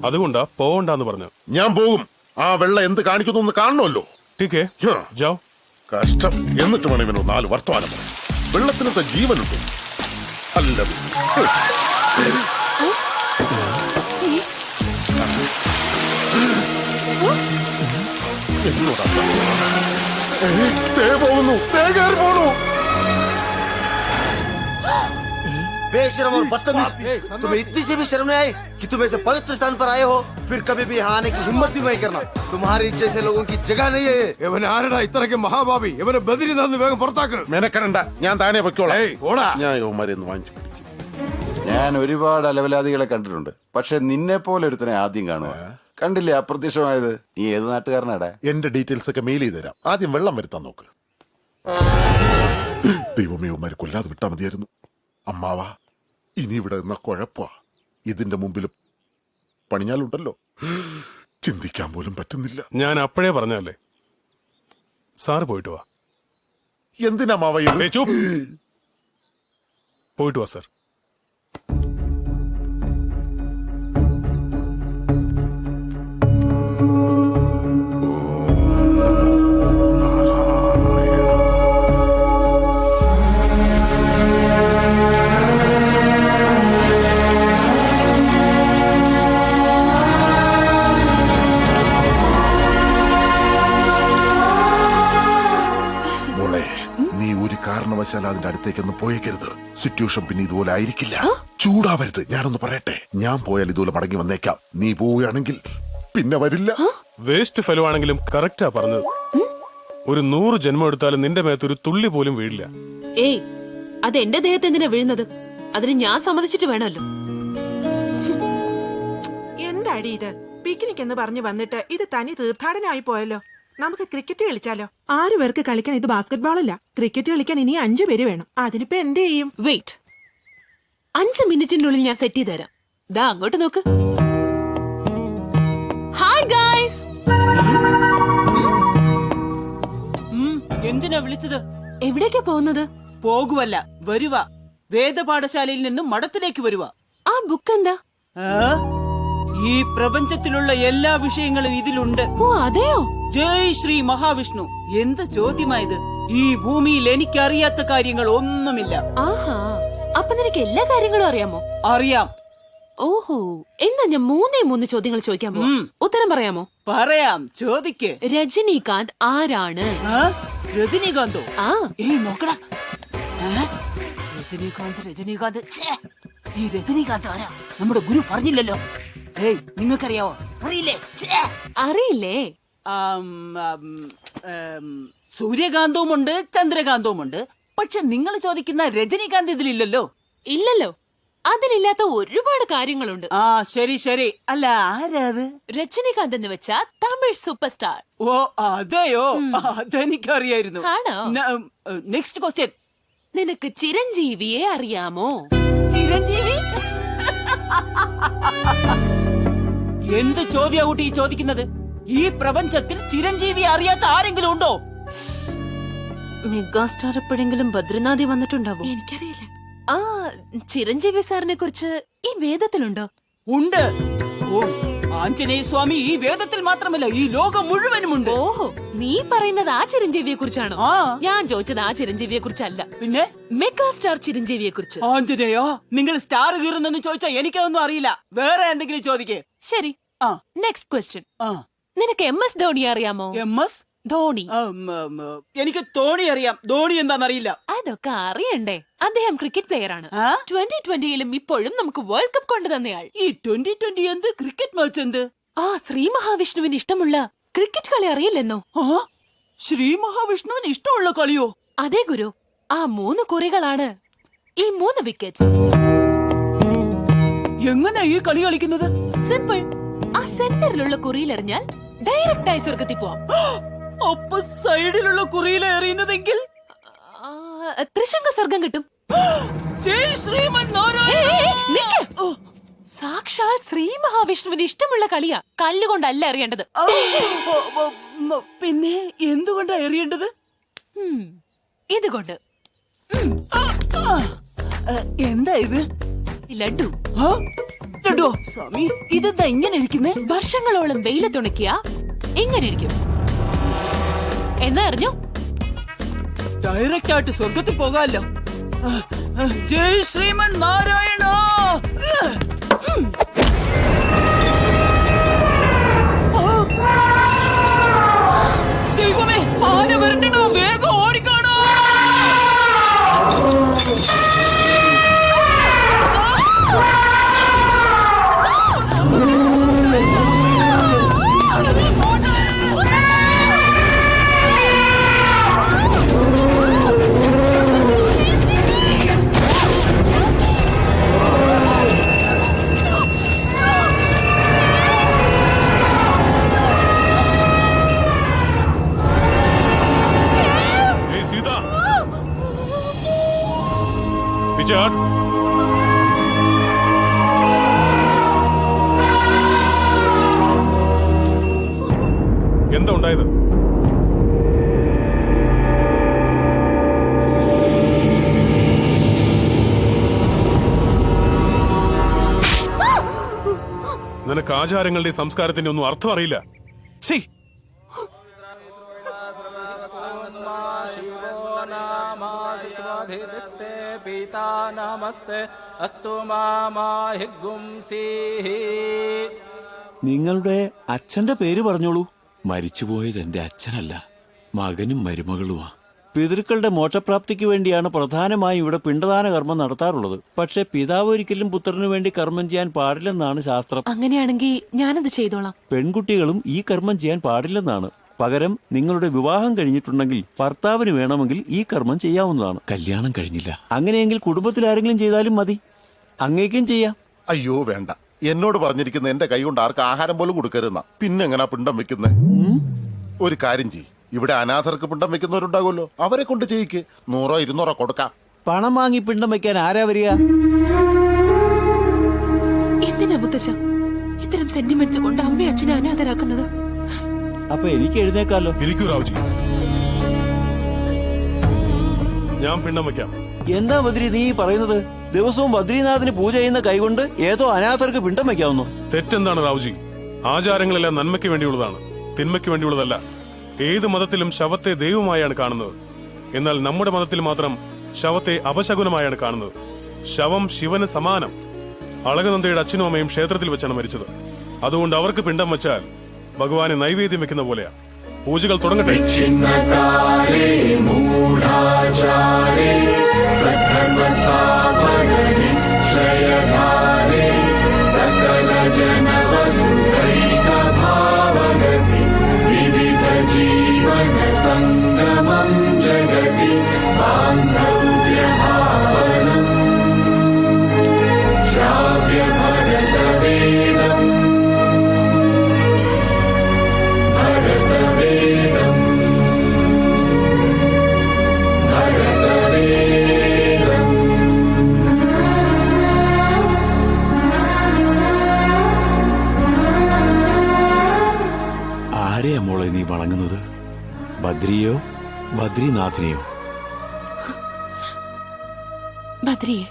അതുകൊണ്ടാ പോവണ്ടെന്ന് പറഞ്ഞു.
ഞാൻ പോകും. ആ വെള്ളം എന്ത് കാണിക്കുന്നു കാണണമല്ലോ.
ജാओ.
കഷ്ടം. എന്നിട്ട് വേണം ഇവനോ 4 വർത്തമാനം. വെള്ളത്തിനത്തെ ജീവനുണ്ട്. അല്ല എന്നോടാ പോകുന്നു. പോണു.
बेशरम और बदतमीज, तुम्हें इतनी सी भी शर्म नहीं आई कि तुम ऐसे पवित्र स्थान पर आए हो, फिर कभी भी यहाँ आने की हिम्मत भी नहीं करना. तुम्हारे जैसे लोगों की जगह नहीं है.
ഇവൻ ആരടാ ഇത്രയ്ക്ക് മഹാഭാവി? ഇവനെ ബദരിനാഥ് വേഗം പുറത്താക്ക്.
മെനക്കരണ്ട, ഞാൻ താനെ പൊയ്ക്കോളാം. ഞാൻ യോമാരെന്ന് വാങ്ങിച്ചു പിടിക്കും.
ഞാൻ ഒരുപാട് അലവലാദികളെ കണ്ടിട്ടുണ്ട്, പക്ഷെ നിന്നെ പോലെ ഒരുത്തനെ ആദ്യം കാണുക. കണ്ടില്ലേ അപ്രത്യക്ഷമായത്? നീ ഏത് നാട്ടുകാരനാടാ?
എന്റെ ഡീറ്റെയിൽസ് ഒക്കെ മെയിൽ ചെയ്ത് തരാം. ആദ്യം വെള്ളം വരുത്താൻ നോക്ക്. ദൈവമേ, യോമാരെ കൊല്ലാതെ വിട്ടാ മതിയായിരുന്നു. അമ്മാവാ, ഇനി ഇവിടെ നിന്ന കുഴപ്പാ. ഇതിന്റെ മുമ്പിൽ പണിഞ്ഞാലുണ്ടല്ലോ, ചിന്തിക്കാൻ പോലും പറ്റുന്നില്ല.
ഞാൻ അപ്പോഴേ പറഞ്ഞല്ലേ, സാറ് പോയിട്ട് വാ.
എന്തിനാ മാവ
പോയിട്ട് വാ സാർ.
കാരണവശാൽ അതിന്റെ അടുത്തേക്കൊന്നും പോയേക്കരുത്. സിറ്റുവേഷൻ പിന്നെ ഇതുപോലെ ആയിരിക്കില്ല. ചൂടാവരുത്. ഞാനൊന്ന് പറയട്ടെ, ഞാൻ പോയാൽ ഇതുപോലെ മടങ്ങി വന്നേക്കാം. നീ പോവുകയാണെങ്കിൽ പിന്നെ വരില്ല.
വേസ്റ്റ് ഫെലോ ആണെങ്കിലും കറക്റ്റാ പറഞ്ഞത്. ഒരു 100 ജന്മം എടുത്താലും നിന്റെ മേത്തൊരു തുള്ളി പോലും വീഴില്ല.
ഏയ്, അത് എന്റെ ദേഹത്ത് എന്തിനാ വീഴുന്നത്? അതിന് ഞാൻ സമ്മതിച്ചിട്ട് വേണമല്ലോ.
എന്താടി ഇത്? പിക്നിക് എന്ന് പറഞ്ഞു വന്നിട്ട് ഇത് തനി തീർത്ഥാടനമായി പോയല്ലോ. നമുക്ക് ക്രിക്കറ്റ് കളിച്ചാലോ? 6 പേർക്ക് കളിക്കാൻ ഇത് ബാസ്കറ്റ് അല്ല. ക്രിക്കറ്റ് കളിക്കാൻ ഇനി 5 പേര് വേണം. അതിനിപ്പോ എന്ത് ചെയ്യും?
വെയിറ്റ്, 5 മിനിറ്റിനുള്ളിൽ ഞാൻ സെറ്റ് ചെയ്ത് തരാം. ദാ അങ്ങോട്ട് നോക്ക്. Hi guys.
എന്തിനാ വിളിച്ചത്?
എവിടേക്കാ പോകുന്നത്?
പോകുവല്ല, വരുക. വേദപാഠശാലയിൽ നിന്നും മഠത്തിലേക്ക് വരുക.
ആ ബുക്ക് എന്താ?
ഈ പ്രപഞ്ചത്തിലുള്ള എല്ലാ വിഷയങ്ങളും ഇതിലുണ്ട്.
ഓ അതെയോ?
ജയ് ശ്രീ മഹാവിഷ്ണു. എന്ത് ചോദ്യമായത്? ഈ ഭൂമിയിൽ എനിക്കറിയാത്ത കാര്യങ്ങൾ ഒന്നുമില്ല.
ആഹാ, അപ്പൊ നിനക്ക് എല്ലാ കാര്യങ്ങളും അറിയാമോ?
അറിയാം.
ഓഹോ, എന്നാ ഞാൻ 3 ചോദ്യങ്ങൾ ചോദിക്കാൻ പോവാം. ഉത്തരം പറയാമോ?
പറയാം, ചോദിക്ക്.
രജനീകാന്ത് ആരാണ്?
രജനീകാന്തോ?
ആ,
നോക്കടാ. രജനീകാന്ത്. ഈ രജനീകാന്ത് ആരാ? നമ്മുടെ ഗുരു പറഞ്ഞില്ലല്ലോ. ഏയ്, നിങ്ങൾക്കറിയാവോ?
അറിയില്ലേ?
സൂര്യകാന്തവുമുണ്ട്, ചന്ദ്രകാന്തവുമുണ്ട്. പക്ഷെ നിങ്ങൾ ചോദിക്കുന്ന രജനീകാന്ത് ഇതിലില്ലല്ലോ.
ഇല്ലല്ലോ. അതിലില്ലാത്ത ഒരുപാട് കാര്യങ്ങളുണ്ട്.
ആ ശരി ശരി. അല്ല ആരാത്?
രജനികാന്ത് എന്ന് വെച്ചാ തമിഴ് സൂപ്പർ സ്റ്റാർ.
ഓ അതെയോ, അതെനിക്കറിയായിരുന്നു.
ആണോ?
Next question.
നിനക്ക് ചിരഞ്ജീവിയെ അറിയാമോ?
ചിരഞ്ജീവി? എന്ത് ചോദ്യാ കുട്ടി ചോദിക്കുന്നത്? ഈ പ്രപഞ്ചത്തിൽ ചിരഞ്ജീവി അറിയാത്ത ആരെങ്കിലും ഉണ്ടോ?
മെഗാസ്റ്റാർ എപ്പോഴെങ്കിലും ബദ്രിനാഥി വന്നിട്ടുണ്ടാവോ?
എനിക്കറിയില്ല.
ആ ചിരഞ്ജീവി സാറിനെ കുറിച്ച് ഈ വേദത്തിലുണ്ടോ?
ഉണ്ട്. ഓ ആഞ്ജനേയ സ്വാമി ഈ വേദത്തിൽ മാത്രമല്ല ഈ ലോകം മുഴുവനുമുണ്ട്.
ഓഹോ, നീ പറയുന്നത് ആ ചിരഞ്ജീവിയെ കുറിച്ചാണോ? ഞാൻ ചോദിച്ചത് ആ ചിരഞ്ജീവിയെ കുറിച്ചല്ല.
പിന്നെ
മെഗാസ്റ്റാർ ചിരഞ്ജീവിയെ കുറിച്ച്.
ആഞ്ജനേയോ, നിങ്ങൾ സ്റ്റാർ കീറുന്നെന്ന് ചോദിച്ചാ എനിക്കതൊന്നും അറിയില്ല. വേറെ എന്തെങ്കിലും ചോദിക്കേ.
ശരി, നെക്സ്റ്റ് ക്വസ്റ്റ്യൻ. നിനക്ക് MS ധോണി അറിയാമോ?
MS
ധോണി.
എനിക്ക് ധോണി അറിയാം, ധോണി എന്താണെന്നറിയില്ല.
അതൊക്കെ അറിയണ്ടേ? അദ്ദേഹം ക്രിക്കറ്റ് പ്ലെയർ ആണ്. 2020-ലും ഇപ്പോഴും നമുക്ക് വേൾഡ് കപ്പ് കൊണ്ടുതന്നയാൾ.
ഈ 2020 എന്ത് ക്രിക്കറ്റ് മാച്ച് എന്ത്?
ആ ശ്രീ മഹാവിഷ്ണുവിന് ഇഷ്ടമുള്ള ക്രിക്കറ്റ് കളി അറിയില്ലെന്നോ?
ശ്രീ മഹാവിഷ്ണുവിന് ഇഷ്ടമുള്ള കളിയോ?
അതെ ഗുരു, ആ 3 കുറികളാണ് ഈ 3 വിക്കറ്റ്സ്.
എങ്ങനെ ഈ കളി കളിക്കുന്നത്?
സിമ്പിൾ. ആ സെന്ററിലുള്ള കുറിയിലെറിഞ്ഞാൽ ഡയറക്റ്റ് ആയി സ്വർഗത്തിൽ പോവാം.
അപ്പൊ സൈഡിലുള്ള കുറിയിൽ എറിയുന്നതെങ്കിൽ
ത്രിശങ്ക സ്വർഗം കിട്ടും.
ജയ് ശ്രീമൻ നാരായണ.
സാക്ഷാൽ ശ്രീ മഹാവിഷ്ണുവിന് ഇഷ്ടമുള്ള കളിയാ. കല്ലുകൊണ്ടല്ല എറിയേണ്ടത്.
പിന്നെ എന്തുകൊണ്ടാ എറിയേണ്ടത്?
ഇതുകൊണ്ട്.
എന്താ ഇത്?
ലഡു.
ലഡു സ്വാമി, ഇതെന്താ ഇങ്ങനെ ഇരിക്കുന്നേ?
വർഷങ്ങളോളം വെയിലത്തുണക്കിയ എങ്ങനെ ഇരിക്കും എന്നാ അറിഞ്ഞോ?
ഡയറക്റ്റ് ആയിട്ട് സ്വർഗത്തിൽ പോകാമല്ലോ. ജയ് ശ്രീമൻ നാരായണ. ദൈവമേ, ആന വരണ്ടോ, വേഗം ഓടിക്കാണോ.
എന്താ ഉണ്ടായത്? നിനക്ക് ആചാരങ്ങളുടെ സംസ്കാരത്തിന്റെ ഒന്നും അർത്ഥം അറിയില്ല.
നിങ്ങളുടെ അച്ഛന്റെ പേര് പറഞ്ഞോളൂ. മരിച്ചുപോയത് എന്റെ അച്ഛനല്ല, മകനും മരുമകളുമാ. പിതൃക്കളുടെ മോക്ഷപ്രാപ്തിക്ക് വേണ്ടിയാണ് പ്രധാനമായും ഇവിടെ പിണ്ടദാന കർമ്മം നടത്താറുള്ളത്. പക്ഷെ പിതാവ് ഒരിക്കലും പുത്രനു വേണ്ടി കർമ്മം ചെയ്യാൻ പാടില്ലെന്നാണ് ശാസ്ത്രം.
അങ്ങനെയാണെങ്കിൽ ഞാനത് ചെയ്തോളാം.
പെൺകുട്ടികളും ഈ കർമ്മം ചെയ്യാൻ പാടില്ലെന്നാണ്. പകരം നിങ്ങളുടെ വിവാഹം കഴിഞ്ഞിട്ടുണ്ടെങ്കിൽ ഭർത്താവിന് വേണമെങ്കിൽ ഈ കർമ്മം ചെയ്യാവുന്നതാണ്. കല്യാണം കഴിഞ്ഞില്ല, അങ്ങനെയെങ്കിൽ കുടുംബത്തിൽ ആരെങ്കിലും ചെയ്താലും മതി. അങ്ങേക്കും ചെയ്യാം.
അയ്യോ വേണ്ട, എന്നോട് പറഞ്ഞിരിക്കുന്ന എന്റെ കൈ കൊണ്ട് ആർക്ക് ആഹാരം പോലും കൊടുക്കരുന്ന. പിന്നെ എങ്ങനാ പിണ്ടം വെക്കുന്നത്? ഒരു കാര്യം ചെയ്യ്, ഇവിടെ അനാഥർക്ക് പിണ്ടം വെക്കുന്നവരുണ്ടാകുമല്ലോ, അവരെ കൊണ്ട് ചെയ്യിക്ക്. 100-200 കൊടുക്കാം.
പണം വാങ്ങി പിണ്ടം വെക്കാൻ ആരാ വരിക?
എന്തിനാ മുത്തശ്ശ ഇത്തരം സെന്റിമെന്റ്സ് കൊണ്ട് അമ്മയും അച്ഛനെ അനാഥരാക്കുന്നത്?
അപ്പൊ എനിക്ക് എഴുന്നേക്കാലോ?
ഇരിക്കൂ റാവുജി, ഞാൻ പിണ്ടം വെക്കാം.
എന്താ ബദ്രി നീ പറയുന്നത്? ദിവസവും ബദ്രീനാഥിന് പൂജ ചെയ്യുന്ന കൈകൊണ്ട് ഏതോ അനാഥർക്ക് പിണ്ടം വെക്കാവുന്നു.
തെറ്റെന്താണ് റാവുജി? ആചാരങ്ങളെല്ലാം നന്മയ്ക്ക് വേണ്ടിയുള്ളതാണ്, തിന്മയ്ക്ക് വേണ്ടിയുള്ളതല്ല. ഏത് മതത്തിലും ശവത്തെ ദൈവമായാണ് കാണുന്നത്. എന്നാൽ നമ്മുടെ മതത്തിൽ മാത്രം ശവത്തെ അപശകുനമായാണ് കാണുന്നത്. ശവം ശിവന് സമാനം. അളകനന്ദയുടെ അച്ഛനും അമ്മയും ക്ഷേത്രത്തിൽ വെച്ചാണ് മരിച്ചത്. അതുകൊണ്ട് അവർക്ക് പിണ്ടം വെച്ചാൽ ഭഗവാനെ നൈവേദ്യം വെക്കുന്ന പോലെയാ. പൂജകൾ തുടങ്ങട്ടെ.
ബദ്രിയോ ബദ്രിനാഥിനെയോ?
ബദ്രിയെ.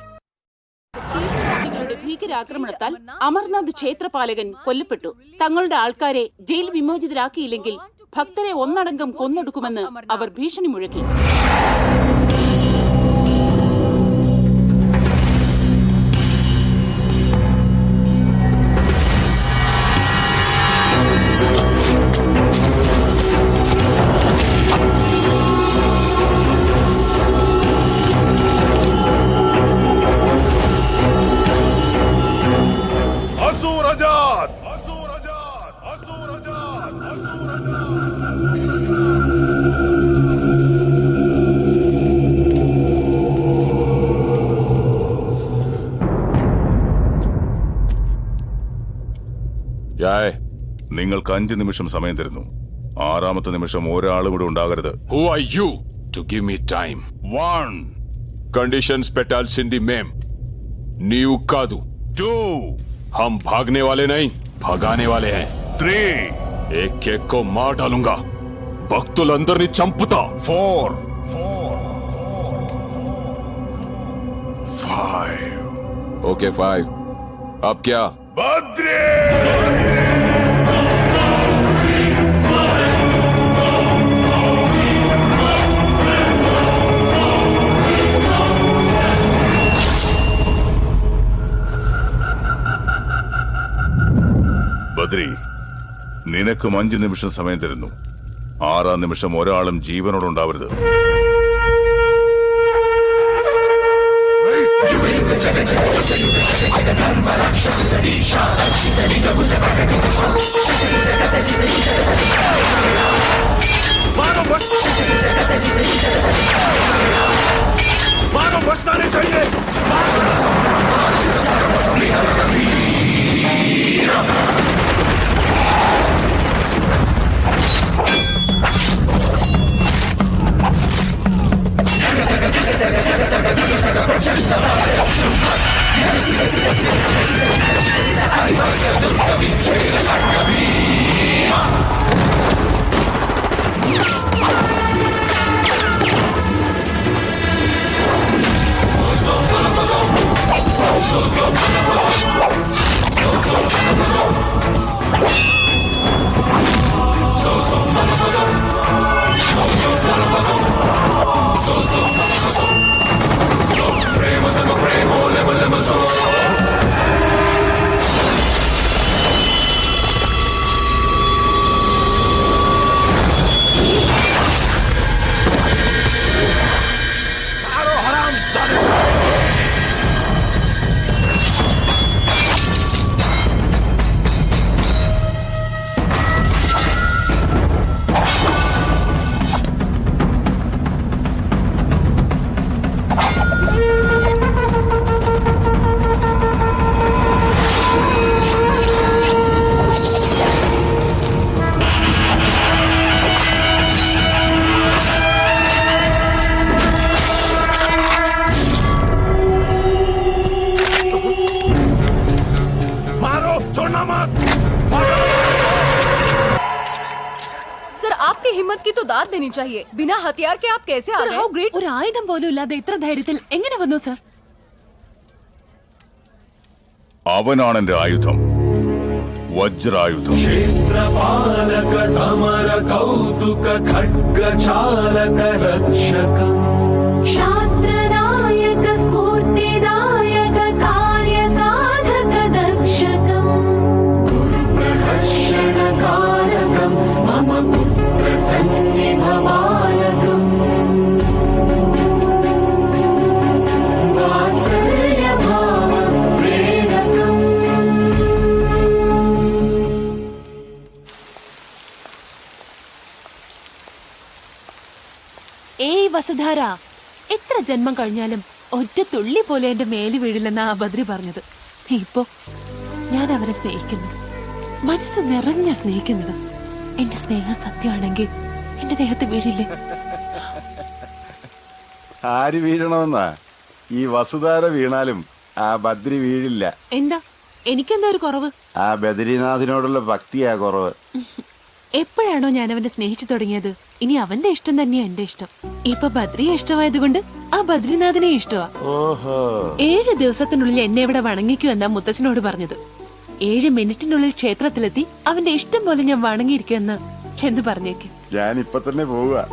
ഭീകരാക്രമണത്താൽ അമർനാഥ് ക്ഷേത്രപാലകൻ കൊല്ലപ്പെട്ടു. തങ്ങളുടെ ആൾക്കാരെ ജയിൽ വിമോചിതരാക്കിയില്ലെങ്കിൽ ഭക്തരെ ഒന്നടങ്കം കൊന്നൊടുക്കുമെന്ന് അവർ ഭീഷണി മുഴക്കി.
നിങ്ങൾക്ക് 5 നിമിഷം സമയം തരുന്നു. 6ാമത്തെ നിമിഷം ഒരാളും ഇവിടെ ഉണ്ടാകരുത്.
Who are you to give me time?
1
Conditions पेटाल सिंधी मैम. नीव कादू.
2
हम भागने वाले नहीं, भगाने वाले हैं.
3
एक एक को मार डालूंगा. भक्तुलंदरनी चंपुता.
4 5
ओके 5. अब क्या?
बद्री! ബദ്രി, നിനക്കും 5 നിമിഷം സമയം തരുന്നു. 6ാം നിമിഷം ഒരാളും ജീവനോടുണ്ടാവരുത്.
देनी चाहिए. बिना हथियार के आप कैसे आ गए? How great! ഒരു ആയുധം പോലും ഇല്ലാതെ ഇത്ര ധൈര്യത്തിൽ എങ്ങനെ വന്നു സർ?
അവനാണ് എന്റെ ആയുധം, വജ്രായുധം.
ക്ഷേത്രപാലക സമര കൗതുക ഖഡ്ഗചാലക രക്ഷകം
ക്ഷാത്രനായക സ്ഫൂർത്തിദായക കാര്യസാധക ദക്ഷകം
പ്രഹർഷണകാരകം മമ സന്നിഭവാലകം വാത്സല്യഭാവ പ്രേരകം.
ഏയ് വസുധാര, എത്ര ജന്മം കഴിഞ്ഞാലും ഒറ്റ തുള്ളി പോലെ എന്റെ മേലി വീഴില്ലെന്നാ ആ ബദ്രി പറഞ്ഞത്. ഇപ്പോ ഞാൻ അവനെ സ്നേഹിക്കുന്നു, മനസ്സ് നിറഞ്ഞ സ്നേഹിക്കുന്നത്. എന്റെ സ്നേഹം സത്യമാണെങ്കിൽ എന്റെ ദേഹത്ത് വീഴില്ലേ?
ആര് വീഴണമെന്നാ? ഈ വസുധാര വീണാലും ആ ബദ്രി വീഴില്ല.
എന്താ, എനിക്കെന്താ ഒരു കുറവ്?
ആ ബദ്രിനാഥിനോടുള്ള ഭക്തിയാ കുറവ്.
എപ്പോഴാണോ ഞാൻ അവനെ സ്നേഹിച്ചു തുടങ്ങിയത് ഇനി അവന്റെ ഇഷ്ടം തന്നെയാ എന്റെ ഇഷ്ടം. ഇപ്പൊ ബദ്രിയെ ഇഷ്ടമായതുകൊണ്ട് ആ ബദ്രിനാഥിനെ ഇഷ്ടമാ. 7 ദിവസത്തിനുള്ളിൽ എന്നെ ഇവിടെ വണങ്ങിക്കൂ എന്നാ മുത്തച്ഛനോട് പറഞ്ഞത്. 7 മിനിറ്റിനുള്ളിൽ ക്ഷേത്രത്തിലെത്തി അവന്റെ ഇഷ്ടം പോലെ ഞാൻ വണങ്ങിയിരിക്കുമെന്ന് ചെന്ന് പറഞ്ഞേക്ക്.
ഞാൻ ഇപ്പൊ തന്നെ പോവുക.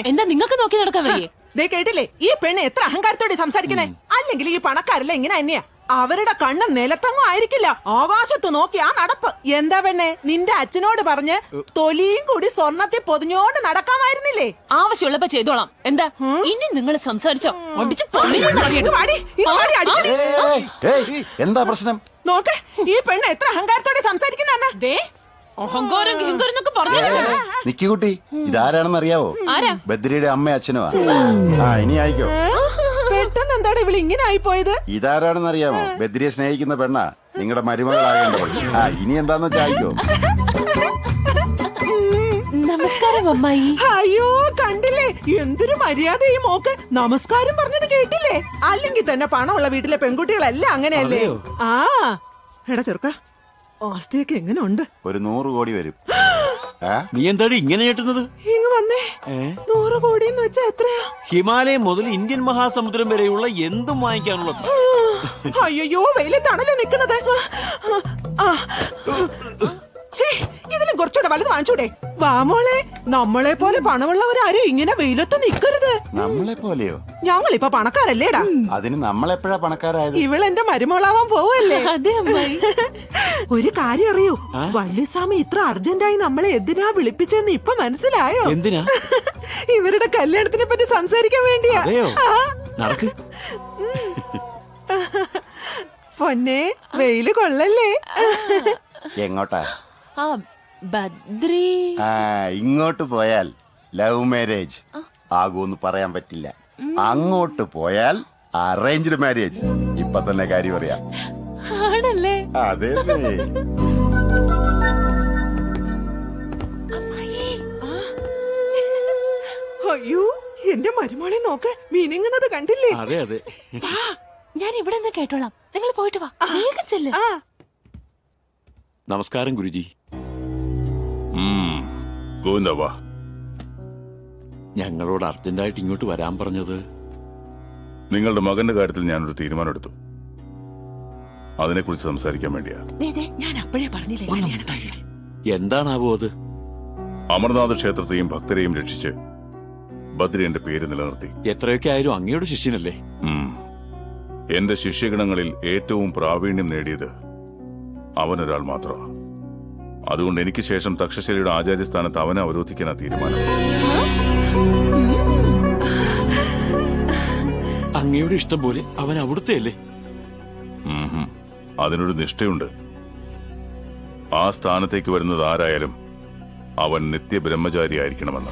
എന്താ നിങ്ങൾക്ക് നോക്കി നടക്കാൻ വയ്യേ?
ദേ കേട്ടില്ലേ, ഈ പെണ്ണ് എത്ര അഹങ്കാരത്തോടെ സംസാരിക്കുന്നേ. അല്ലെങ്കിൽ ഈ പണക്കാരല്ല ഇങ്ങനെ തന്നെയാ. അവരുടെ കണ്ണ് നിലത്തങ്ങും ആയിരിക്കില്ല, ആകാശത്ത് നോക്കി ആ നടപ്പ്. എന്താ പെണ്ണെ, നിന്റെ അച്ഛനോട് പറഞ്ഞ് തൊലിയും കൂടി സ്വർണത്തിൽ പൊതിഞ്ഞോണ്ട് നടക്കാമായിരുന്നില്ലേ?
ആവശ്യമുള്ളപ്പോ ചെയ്തോളാം. എന്താ ഇനി നിങ്ങൾ സംസാരിച്ചോ?
എന്താ പ്രശ്നം?
നോക്ക്, ഈ പെണ്ണ് എത്ര അഹങ്കാരത്തോടെ സംസാരിക്കുന്ന.
അഹങ്കാരം എന്നൊക്കെ പറഞ്ഞു.
നിക്കുകുട്ടി, ഇതാരാണെന്ന് അറിയാവോ? ബദ്രിയുടെ അമ്മ അച്ഛനുമാ. ഇനി ആയിക്കോ.
പെട്ടെന്ന് എന്താണ് ഇവിടെ ഇങ്ങനെ ആയിപ്പോയത്?
ഇതാരാണെന്ന് അറിയാമോ? ബദ്രിയെ സ്നേഹിക്കുന്ന പെണ്ണാ നിങ്ങളുടെ മരുമകളാകേണ്ടത്. ഇനി എന്താന്ന് വെച്ചാ ആയിക്കോ.
നമസ്കാരം അമ്മായി.
അയ്യോ കണ്ടില്ലേ, എന്തൊരു മര്യാദ ഈ മോക്ക്. നമസ്കാരം പറഞ്ഞത് കേട്ടില്ലേ? അല്ലെങ്കിൽ തന്നെ പണമുള്ള വീട്ടിലെ പെൺകുട്ടികളെല്ലാം അങ്ങനെയല്ലേ? എടാ ചെറുക്ക, ആസ്തിയൊക്കെ എങ്ങനെ ഉണ്ട്?
ഒരു 100 കോടി വരും.
നീ എന്താണ് ഇങ്ങനെ കേട്ടുന്നത്?
ഇങ്ങ് വന്നേ. 100 കോടി എന്ന് വെച്ചാ എത്രയാ?
ഹിമാലയം മുതൽ ഇന്ത്യൻ മഹാസമുദ്രം വരെയുള്ള എന്തും വാങ്ങിക്കാനുള്ളത്.
അയ്യോ, വെയിലത്താണല്ലോ നിക്കുന്നത്. ഇതിലും കുറച്ചുകൂടെ വലുത് വാങ്ങിച്ചൂടെ? വാമോളെ, നമ്മളെ പോലെ പണമുള്ളവരാരും ഇങ്ങനെ വെയിലത്ത് നിക്കരുത്.
നമ്മളെ പോലെയോ?
ഞങ്ങളിപ്പൊ പണക്കാരല്ലേടാ.
അതിന് നമ്മളെപ്പോഴാ പണക്കാരായത്?
ഇവളെന്റെ മരുമോളാവാൻ പോവല്ലേ? ഒരു കാര്യം അറിയൂ, വള്ളിസ്വാമി ഇത്ര അർജന്റായി നമ്മളെ എന്തിനാ വിളിപ്പിച്ചെന്ന് ഇപ്പൊ മനസ്സിലായോ?
എന്തിനാ?
ഇവരുടെ കല്യാണത്തിനെ പറ്റി സംസാരിക്കാൻ വേണ്ടിയാ.
നടക്ക്
പൊന്നെ, വെയില് കൊള്ളല്ലേ?
എങ്ങോട്ടാ?
ബദ്രി
ഇങ്ങോട്ട് പോയാൽ ലവ് മാരേജ് ആകൂന്ന് പറയാൻ പറ്റില്ല. അങ്ങോട്ട് പോയാൽ അറേഞ്ച്ഡ് മാരേജ്. ഇപ്പൊ തന്നെ കാര്യം അറിയാം.
ആണല്ലേ?
അതെ.
അയ്യോ, എന്റെ മരുമോളെ നോക്ക്, മീനിങ്ങുന്നത് കണ്ടില്ലേ?
അതെ അതെ.
ഞാൻ ഇവിടെ നിന്ന് കേട്ടോളാം, നിങ്ങൾ പോയിട്ട് വാ. വേഗം ചെല്ല്.
നമസ്കാരം ഗുരുജി. ഞങ്ങളോട് അർജന്റായിട്ട് ഇങ്ങോട്ട് വരാൻ പറഞ്ഞത്?
നിങ്ങളുടെ മകന്റെ കാര്യത്തിൽ ഞാനൊരു തീരുമാനമെടുത്തു. അതിനെക്കുറിച്ച് സംസാരിക്കാൻ വേണ്ടിയാ.
ഞാൻ അപ്പോഴേ പറഞ്ഞില്ലേ.
എന്താണാവോ അത്?
അമർനാഥ് ക്ഷേത്രത്തെയും ഭക്തരെയും രക്ഷിച്ച് ബദ്രി എന്റെ പേര് നിലനിർത്തി.
എത്രയൊക്കെ ആയാലും അങ്ങയുടെ ശിഷ്യനല്ലേ?
എന്റെ ശിഷ്യഗണങ്ങളിൽ ഏറ്റവും പ്രാവീണ്യം നേടിയത് അവനൊരാൾ മാത്രമാണ്. അതുകൊണ്ട് എനിക്ക് ശേഷം തക്ഷശിലയുടെ ആചാര്യസ്ഥാനത്ത് അവനെ അവരോധിക്കാനാ തീരുമാനം.
അങ്ങയുടെ ഇഷ്ടം പോലെ അവൻ അവിടുത്തെ അല്ലേ?
അതിനൊരു നിഷ്ഠയുണ്ട്. ആ സ്ഥാനത്തേക്ക് വരുന്നത് ആരായാലും അവൻ നിത്യബ്രഹ്മചാരി ആയിരിക്കണമെന്ന്.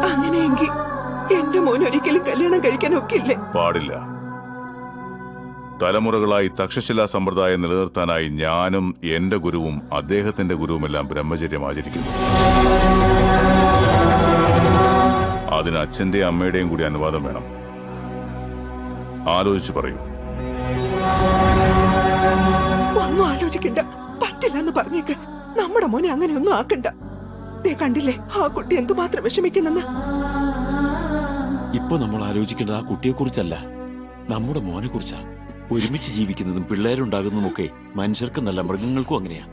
അങ്ങനെയെങ്കിൽ എന്റെ മോൻ ഒരിക്കലും കല്യാണം കഴിക്കാൻ ഒക്കില്ലേ?
പാടില്ല. തലമുറകളായി തക്ഷശില സമ്പ്രദായം നിലനിർത്താനായി ഞാനും എന്റെ ഗുരുവും അദ്ദേഹത്തിന്റെ ഗുരുവുമെല്ലാം ബ്രഹ്മചര്യം ആചരിക്കുന്നു. അതിന് അച്ഛന്റെയും അമ്മയുടെയും കൂടി അനുവാദം വേണം. ആലോചിച്ചു പറയൂ.
ഒന്നും ആലോചിക്കണ്ട, പറ്റില്ലെന്ന് പറഞ്ഞേക്ക്. നമ്മുടെ മോനെ അങ്ങനെയൊന്നും ആക്കണ്ട. കണ്ടില്ലേ ആ കുട്ടി എന്തുമാത്രം വിഷമിക്കുന്നെന്ന്.
ഇപ്പൊ നമ്മൾ ആലോചിക്കേണ്ടത് ആ കുട്ടിയെക്കുറിച്ചല്ല, നമ്മുടെ മോനെ കുറിച്ചാ. ഒരുമിച്ച് ജീവിക്കുന്നതും പിള്ളേരുണ്ടാകുന്നതും ഒക്കെ മനുഷ്യർക്ക് നല്ല, മൃഗങ്ങൾക്കും അങ്ങനെയാ.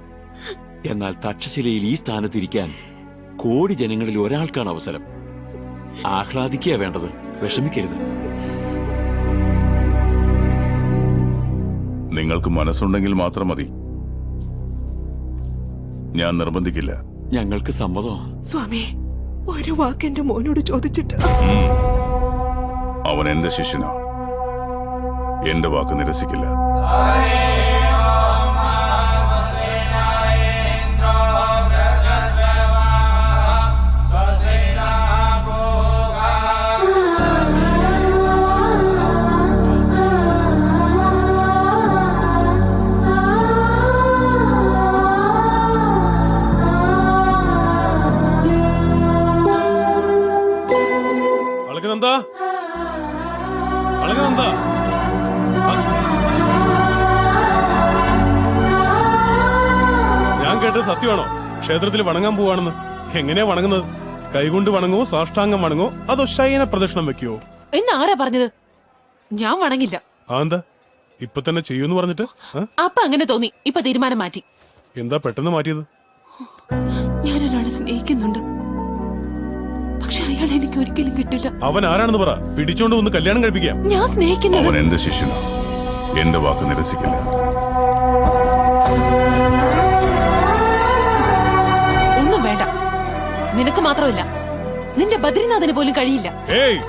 എന്നാൽ തക്ഷശിലയിൽ ഈ സ്ഥാനത്തിരിക്കാൻ കോടി ജനങ്ങളിൽ ഒരാൾക്കാണ് അവസരം. ആഹ്ലാദിക്കുക വേണ്ടത്, വിഷമിക്കരുത്.
നിങ്ങൾക്ക് മനസ്സുണ്ടെങ്കിൽ മാത്രം മതി. ഞാൻ നിർബന്ധിക്കില്ല.
ഞങ്ങൾക്ക് സമ്മതം.
സ്വാമി, ഒരു വാക്ക് എന്റെ മോനോട് ചോദിച്ചിട്ട്.
അവൻ എന്റെ ശിഷ്യനാ. എന്റെ വാക്ക് നിരസിക്കില്ല.
ഞാൻ കേട്ടത് സത്യമാണോ? ക്ഷേത്രത്തിൽ വണങ്ങാൻ പോവാണെന്ന്. എങ്ങനെയാ വണങ്ങുന്നത്? കൈകൊണ്ട് വണങ്ങോ, സാഷ്ടാംഗം വണങ്ങോ, അതോ ശയന പ്രദക്ഷിണം വെക്കോ?
എന്നാരാ പറഞ്ഞത്? ഞാൻ വണങ്ങില്ല.
എന്താ ഇപ്പൊ തന്നെ ചെയ്യൂന്ന് പറഞ്ഞിട്ട്?
അപ്പൊ അങ്ങനെ തോന്നി, ഇപ്പൊ തീരുമാനം മാറ്റി.
എന്താ പെട്ടെന്ന് മാറ്റിയത്?
ഞാനൊരാളെ സ്നേഹിക്കുന്നുണ്ട്, പക്ഷെ അയാൾ എനിക്ക് ഒരിക്കലും കിട്ടില്ല.
അവൻ ആരാണെന്ന് പറ, പിടിച്ചോണ്ട് ഒന്ന് കല്യാണം കഴിപ്പിക്കാം.
ഞാൻ സ്നേഹിക്കുന്നത്.
അവൻ എന്റെ ശിഷ്യനാ. എന്റെ വാക്ക് നിരസിക്കില്ല.
ഒന്നും വേണ്ട. നിനക്ക് മാത്രമല്ല, നിന്റെ ബദ്രിനാഥന് പോലും കഴിയില്ല.
ഏയ്,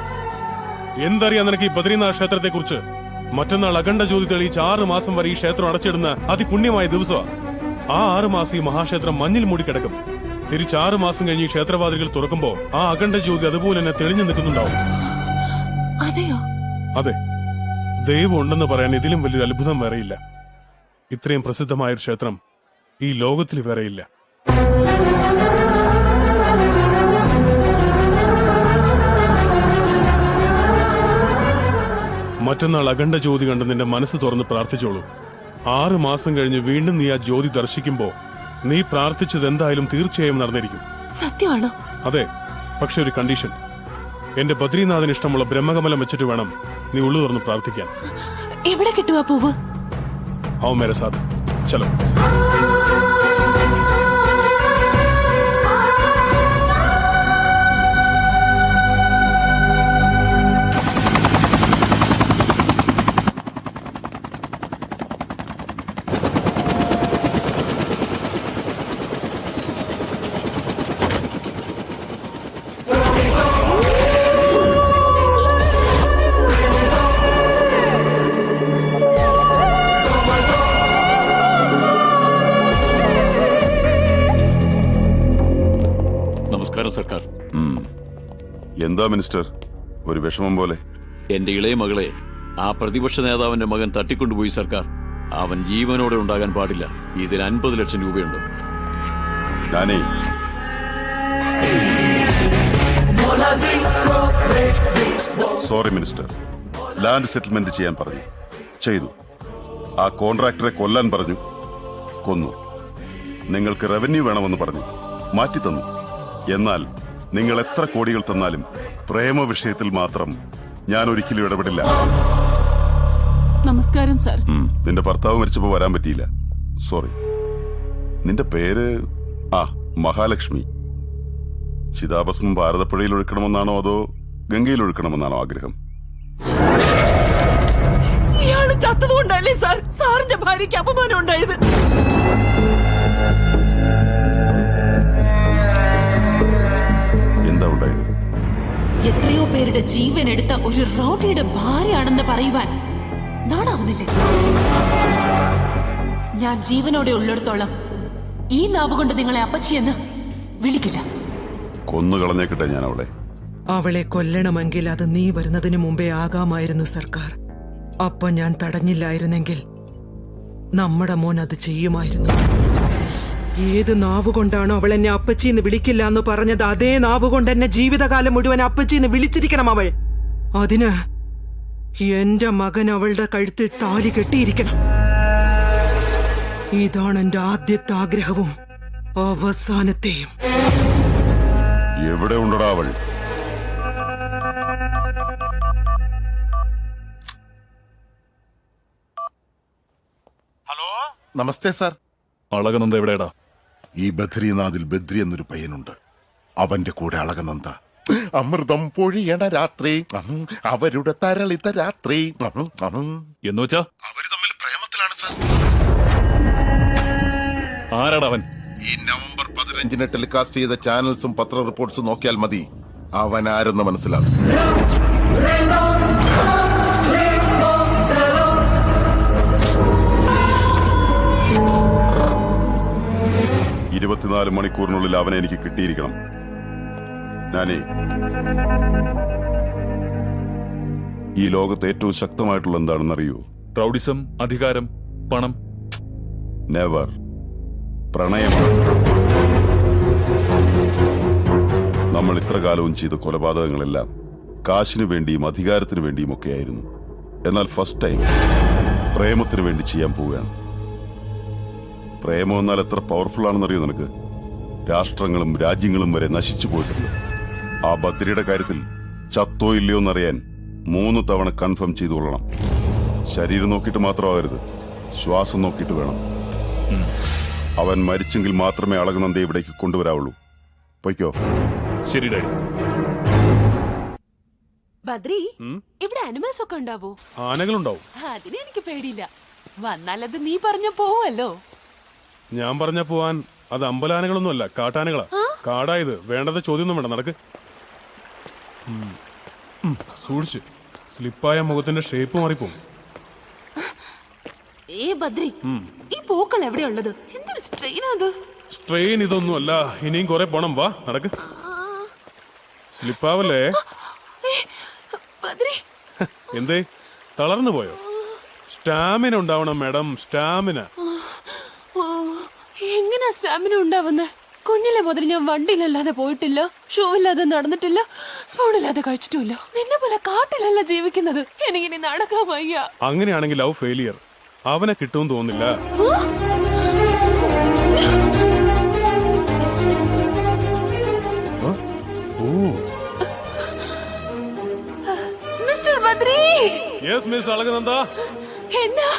എന്തറിയാ നിനക്ക് ഈ ബദ്രിനാഥ് ക്ഷേത്രത്തെ കുറിച്ച്? മറ്റന്നാൾ അഖണ്ഡ ജ്യോതി തെളിയിച്ച് 6 മാസം വരെ ഈ ക്ഷേത്രം അടച്ചിടുന്ന അതിപുണ്യമായ ദിവസമാണ്. ആ 6 മാസം ഈ മഹാക്ഷേത്രം മഞ്ഞിൽ മൂടിക്കിടക്കും. തിരിച്ച് 6 മാസം കഴിഞ്ഞ് ഈ ക്ഷേത്രവാതിലുകൾ തുറക്കുമ്പോ ആ അഖണ്ഡ ജ്യോതി അതുപോലെ തന്നെ തെളിഞ്ഞു നിൽക്കുന്നുണ്ടാവും.
അതെയോ?
അതെ, ദൈവം ഉണ്ടെന്ന് പറയാൻ ഇതിലും വലിയൊരു അത്ഭുതം വേറെയില്ല. ഇത്രയും പ്രസിദ്ധമായൊരു ക്ഷേത്രം ഈ ലോകത്തിൽ വേറെയില്ല. മറ്റന്നാൾ അഖണ്ഡ ജ്യോതി കണ്ട് നിന്റെ മനസ്സ് തുറന്ന് പ്രാർത്ഥിച്ചോളൂ. 6 മാസം കഴിഞ്ഞ് വീണ്ടും നീ ആ ജ്യോതി ദർശിക്കുമ്പോ നീ പ്രാർത്ഥിച്ചത് എന്തായാലും തീർച്ചയായും നടന്നിരിക്കും.
സത്യമാണോ?
അതെ, പക്ഷെ ഒരു കണ്ടീഷൻ. എന്റെ ബദ്രീനാഥന് ഇഷ്ടമുള്ള ബ്രഹ്മകമലം വെച്ചിട്ട് വേണം നീ ഉള്ളു തുറന്ന് പ്രാർത്ഥിക്കാൻ.
എവിടെ കിട്ടുക പൂവ്?
आओ मेरे साथ, चलो.
സർക്കാർ.
എന്താ മിനിസ്റ്റർ, ഒരു വിഷമം പോലെ?
എന്റെ ഇളയ മകളെ ആ പ്രതിപക്ഷ നേതാവിന്റെ മകൻ തട്ടിക്കൊണ്ടുപോയി സർക്കാർ. അവൻ ജീവനോടെ ഉണ്ടാകാൻ പാടില്ല. ഇതിൽ 50 ലക്ഷം രൂപയുണ്ട്.
ഞാനേ സോറി മിനിസ്റ്റർ, ലാൻഡ് സെറ്റിൽമെന്റ് ചെയ്യാൻ പറഞ്ഞു, ചെയ്തു. ആ കോൺട്രാക്ടറെ കൊല്ലാൻ പറഞ്ഞു, കൊന്നു. നിങ്ങൾക്ക് റവന്യൂ വേണമെന്ന് പറഞ്ഞു, മാറ്റി തന്നു. എന്നാൽ നിങ്ങൾ എത്ര കോടികൾ തന്നാലും പ്രേമ വിഷയത്തിൽ മാത്രം ഞാൻ ഒരിക്കലും ഇടപെടില്ല.
നമസ്കാരം സാർ.
നിന്റെ ഭർത്താവ് മരിച്ചപ്പോ വരാൻ പറ്റിയില്ല, സോറി. നിന്റെ പേര് മഹാലക്ഷ്മി. ചിതാഭസ്മം ഭാരതപ്പുഴയിൽ ഒഴുക്കണമെന്നാണോ അതോ ഗംഗയിൽ ഒഴുക്കണമെന്നാണോ ആഗ്രഹം?
ഇയാള് ചത്തതുകൊണ്ടല്ലേ സാർ സാറിന്റെ ഭാര്യയ്ക്ക് അപമാനം ഉണ്ടായത്?
എന്താ ഉണ്ടായത്?
എത്രയോ പേരുടെ ജീവൻ എടുത്ത ഒരു റൗഡിയുടെ ഭാര്യയാണെന്ന് പറയുവാൻ നാടാവുന്നില്ലേ? ഞാൻ ജീവനോടെ ഉള്ളിടത്തോളം ഈ നാവ് കൊണ്ട് നിങ്ങളെ അപ്പച്ചിയെന്ന് വിളിക്കില്ല.
കൊന്നുകളഞ്ഞേക്കട്ടെ ഞാൻ അവളെ.
അവളെ കൊല്ലണമെങ്കിൽ അത് നീ വരുന്നതിന് മുമ്പേ ആകാമായിരുന്നു സർക്കാർ. അപ്പൊ ഞാൻ തടഞ്ഞില്ലായിരുന്നെങ്കിൽ നമ്മുടെ മോൻ അത് ചെയ്യുമായിരുന്നു. ഏത് നാവുകൊണ്ടാണോ അവൾ എന്നെ അപ്പച്ചിന്ന് വിളിക്കില്ല എന്ന് പറഞ്ഞത്, അതേ നാവുകൊണ്ട് എന്നെ ജീവിതകാലം മുഴുവൻ അപ്പച്ചിന്ന് വിളിച്ചിരിക്കണം അവൾ. അതിന് എന്റെ മകൻ അവളുടെ കഴുത്തിൽ താലി കെട്ടിയിരിക്കണം. ഇതാണ് എന്റെ ആദ്യത്തെ ആഗ്രഹവും അവസാനത്തെയും.
എവിടെ ഉണ്ടടാ അവൾ?
നമസ്തേ സാർ.
അളകനന്ദ എവിടെയാടാ?
ഈ ബദ്രീനാഥിൽ ബദ്രി എന്നൊരു പയ്യനുണ്ട്. അവന്റെ കൂടെ അളകനന്ദ. അമൃതം പൊഴിയണ രാത്രി, അവരുടെ തരളിത്ത രാത്രി
എന്നുവെച്ചാ
അവര് തമ്മിൽ പ്രേമത്തിലാണ് സാർ.
ആരാടാ അവൻ?
ഈ നവംബർ 15 ടെലികാസ്റ്റ് ചെയ്ത ചാനൽസും പത്ര റിപ്പോർട്ട്സും നോക്കിയാൽ മതി അവൻ ആരെന്ന് മനസ്സിലാകും.
24 മണിക്കൂറിനുള്ളിൽ അവനെ എനിക്ക് കിട്ടിയിരിക്കണം. ഞാനേ ഈ ലോകത്ത് ഏറ്റവും ശക്തമായിട്ടുള്ള എന്താണെന്ന് അറിയൂ?
റൗഡിസം, അധികാരം, പണം?
നെവർ. പ്രണയം. നമ്മൾ ഇത്ര കാലവും ചെയ്ത കൊലപാതകങ്ങളെല്ലാം കാശിനു വേണ്ടിയും അധികാരത്തിനു വേണ്ടിയും ഒക്കെ ആയിരുന്നു. എന്നാൽ ഫസ്റ്റ് ടൈം പ്രേമത്തിന് വേണ്ടി ചെയ്യാൻ പോവുകയാണ്. പ്രേമം എന്നാൽ എത്ര പവർഫുൾ ആണെന്നറിയോ നിനക്ക്? രാഷ്ട്രങ്ങളും രാജ്യങ്ങളും വരെ നശിച്ചു പോയിട്ടുണ്ട്. ആ ബദ്രിയുടെ കാര്യത്തിൽ ചത്തോ ഇല്ലയോ എന്നറിയാൻ 3 തവണ കൺഫേം ചെയ്തു കൊള്ളണം. ശരീരം നോക്കിയിട്ട് മാത്രമാവരുത്, ശ്വാസം നോക്കിയിട്ട് വേണം. അവൻ മരിച്ചെങ്കിൽ മാത്രമേ അളകനന്ദയെ ഇവിടേക്ക് കൊണ്ടുവരാവുള്ളൂ. പൊയ്ക്കോ.
ശരി ഡാഡി.
ബദ്രി, ഇവിടെ അനിമൽസ് ഒക്കെ ഉണ്ടാവോ?
ആനകളുണ്ടാവും.
അതിന് എനിക്ക് പേടിയില്ല. വന്നാലത് നീ പറഞ്ഞ പോവല്ലോ.
ഞാൻ പറഞ്ഞ പോവാൻ അത് അമ്പലാനകളൊന്നുമല്ല, കാട്ടാനകളാ. കാടായത്. വേണ്ടത് ചോദ്യമൊന്നും വേണ്ട, നടക്ക്. സൂക്ഷിച്ച്, സ്ലിപ്പായ മുഖത്തിന്റെ ഷേപ്പ് മാറിപ്പോവും.
ഏ ബദ്രി, ഈ പൂക്കൾ എവിടെയുള്ളത്? എന്തൊരു സ്ട്രെയിൻ അത്.
സ്ട്രെയിൻ ഇതൊന്നുമല്ല, ഇനിയും കുറെ പോണം. വാ, നടക്ക്. സ്ലിപ്പാവല്ലേ?
ബദ്രി,
എന്തേ തളർന്നു പോയോ? സ്റ്റാമിന ഉണ്ടാവണം മാഡം, സ്റ്റാമിന.
എങ്ങനാ സ്റ്റാമിന ഉണ്ടാവുന്നത്? കുഞ്ഞിലെ മുതൽ ഞാൻ വണ്ടിയിലല്ലാതെ പോയിട്ടില്ല, ഷൂ ഇല്ലാതെ നടന്നിട്ടില്ല, സ്പൂണില്ലാതെ കഴിച്ചിട്ടില്ല. നിന്നെ പോലെ കാട്ടിലല്ല ജീവിക്കുന്നത്. എനിക്കിനി നടക്കാൻ വയ്യ.
അങ്ങനെയാണെങ്കിൽ ലവ് ഫെയിലിയർ. അവനെ കിട്ടുമെന്ന് തോന്നില്ല.
Mister Badri.
Yes miss Alakananda.
എന്താ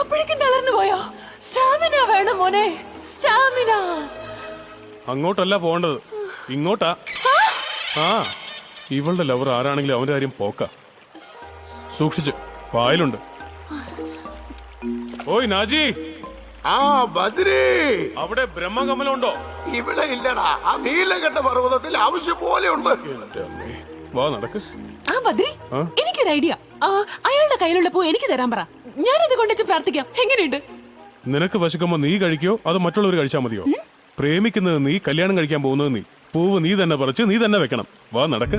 അപ്പോഴേക്കും തളർന്നു പോയോ? സ്റ്റാമിന വേണം മോനെ, സ്റ്റാമിന.
അങ്ങോട്ടല്ല പോകേണ്ടത്, ഇങ്ങോട്ടാ. ആ, ഇവളുടെ ലവർ ആരാണെങ്കിലും അവന്റെ കാര്യം പോക്ക. സൂക്ഷിച്ച്, പായലുണ്ട്. ഓയ് നാജി.
ആ ബദ്രി,
അവിടെ ബ്രഹ്മകമലം ഉണ്ടോ?
ഇവിടെ ഇല്ലടാ. ആ നീലകണ്ഠ പർവ്വതത്തിൽ ആവശ്യം പോലെ ഉണ്ട്.
വാ, നടക്ക്.
ആ ബദ്രി, എനിക്കൊരു ഐഡിയ. അയാളുടെ കയ്യിലുള്ള പൂ എനിക്ക് തരാൻ പറ. ഞാനിത് കൊണ്ടുവച്ച് പ്രാർത്ഥിക്കാം. എങ്ങനെയുണ്ട്?
നിനക്ക് വിശക്കുമ്പോ നീ കഴിക്കോ അതോ മറ്റുള്ളവർ കഴിച്ചാൽ മതിയോ? പ്രേമിക്കുന്നത് നീ, കല്യാണം കഴിക്കാൻ പോകുന്നത് നീ. പൂവ് നീ തന്നെ പറിച്ച് നീ തന്നെ വെക്കണം. വാ, നടക്ക്.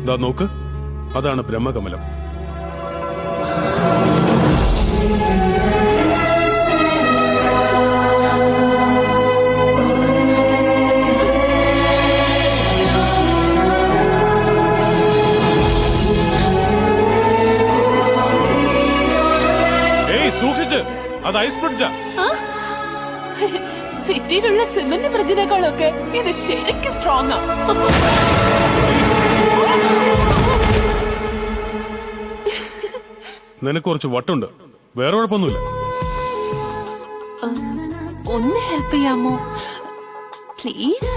ദാ നോക്ക്, അതാണ് ബ്രഹ്മകമലം. സൂക്ഷിച്ച്, അത് ഐസ് ബ്രിഡ്ജാ.
സിറ്റിയിലുള്ള സിമന്റ് ബ്രിഡ്ജിനേക്കാളൊക്കെ ഇത് ശരിക്കും സ്ട്രോങ് ആ.
നിനക്ക് കുറച്ച് വട്ടുണ്ട്, വേറെ കുഴപ്പമൊന്നുമില്ല.
ഒന്ന് ഹെൽപ്പ് ചെയ്യാമോ പ്ലീസ്?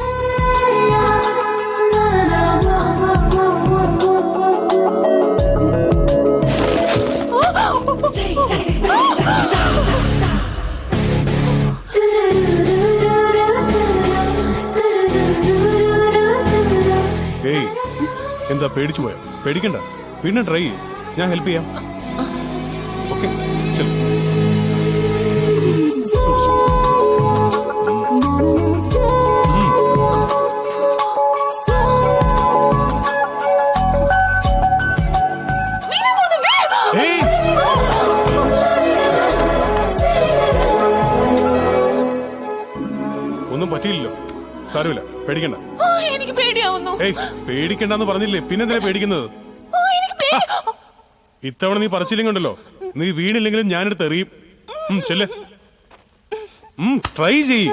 ഏയ്, എന്താ പേടിച്ചു പോയോ? പേടിക്കണ്ട, പിന്നെ ട്രൈ ചെയ്യും. ഞാൻ ഹെൽപ്പ് ചെയ്യാം. ഓക്കെ, ശരി. ഒന്നും പറ്റിയില്ലല്ലോ, സാരമില്ല, പേടിക്കണ്ട.
എനിക്ക് പേടിയാവുന്നു.
ഏയ്, പേടിക്കണ്ടെന്ന് പറഞ്ഞില്ലേ, പിന്നെന്തിനാ പേടിക്കുന്നത്? ഇത്തവണ നീ പറിച്ചില്ലെങ്കിണ്ടല്ലോ, നീ വീണില്ലെങ്കിലും ഞാനെടുത്ത് എറിയും. ചെല്ല്, ട്രൈ ചെയ്യ്.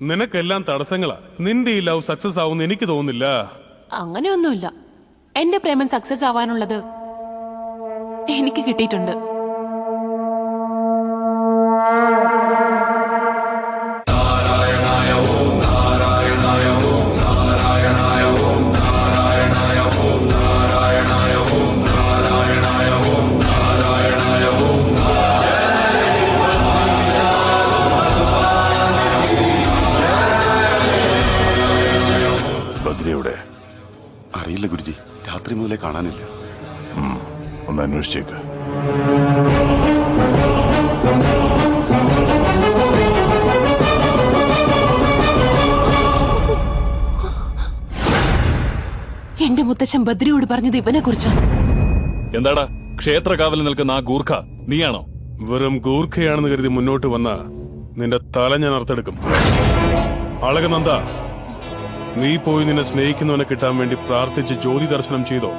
നിനക്കെല്ലാം തടസ്സങ്ങളാ. നിന്റെ ഈ ലവ് സക്സസ് ആവുമെന്ന് എനിക്ക് തോന്നുന്നില്ല.
അങ്ങനെയൊന്നുമില്ല. എന്റെ പ്രേമം സക്സസ് ആവാനുള്ളത് എനിക്ക് കിട്ടിയിട്ടുണ്ട്.
ബദ്രിയുടെ അറിയില്ല ഗുരുജി, രാത്രി മുതലേ കാണാനില്ല.
ഒന്ന് അന്വേഷിച്ചേക്ക്.
എന്റെ മുത്തച്ഛൻ ബദ്രിയോട് പറഞ്ഞത് ഇവനെ കുറിച്ചാണ്.
എന്താടാ ക്ഷേത്രകാവലിൽ നിൽക്കുന്ന ആ ഗൂർഖ നീയാണോ?
വെറും ഗൂർഖയാണെന്ന് കരുതി മുന്നോട്ട് വന്ന നിന്റെ തല ഞാൻ അർത്തെടുക്കും. അളകനന്ദ, നീ പോയി നിന്നെ സ്നേഹിക്കുന്നവനെ കിട്ടാൻ വേണ്ടി പ്രാർത്ഥിച്ച് ജ്യോതി ദർശനം ചെയ്തോ?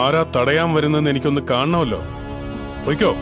ആരാ തടയാൻ വരുന്നെന്ന് എനിക്കൊന്ന് കാണണമല്ലോ. പോയിക്കോ.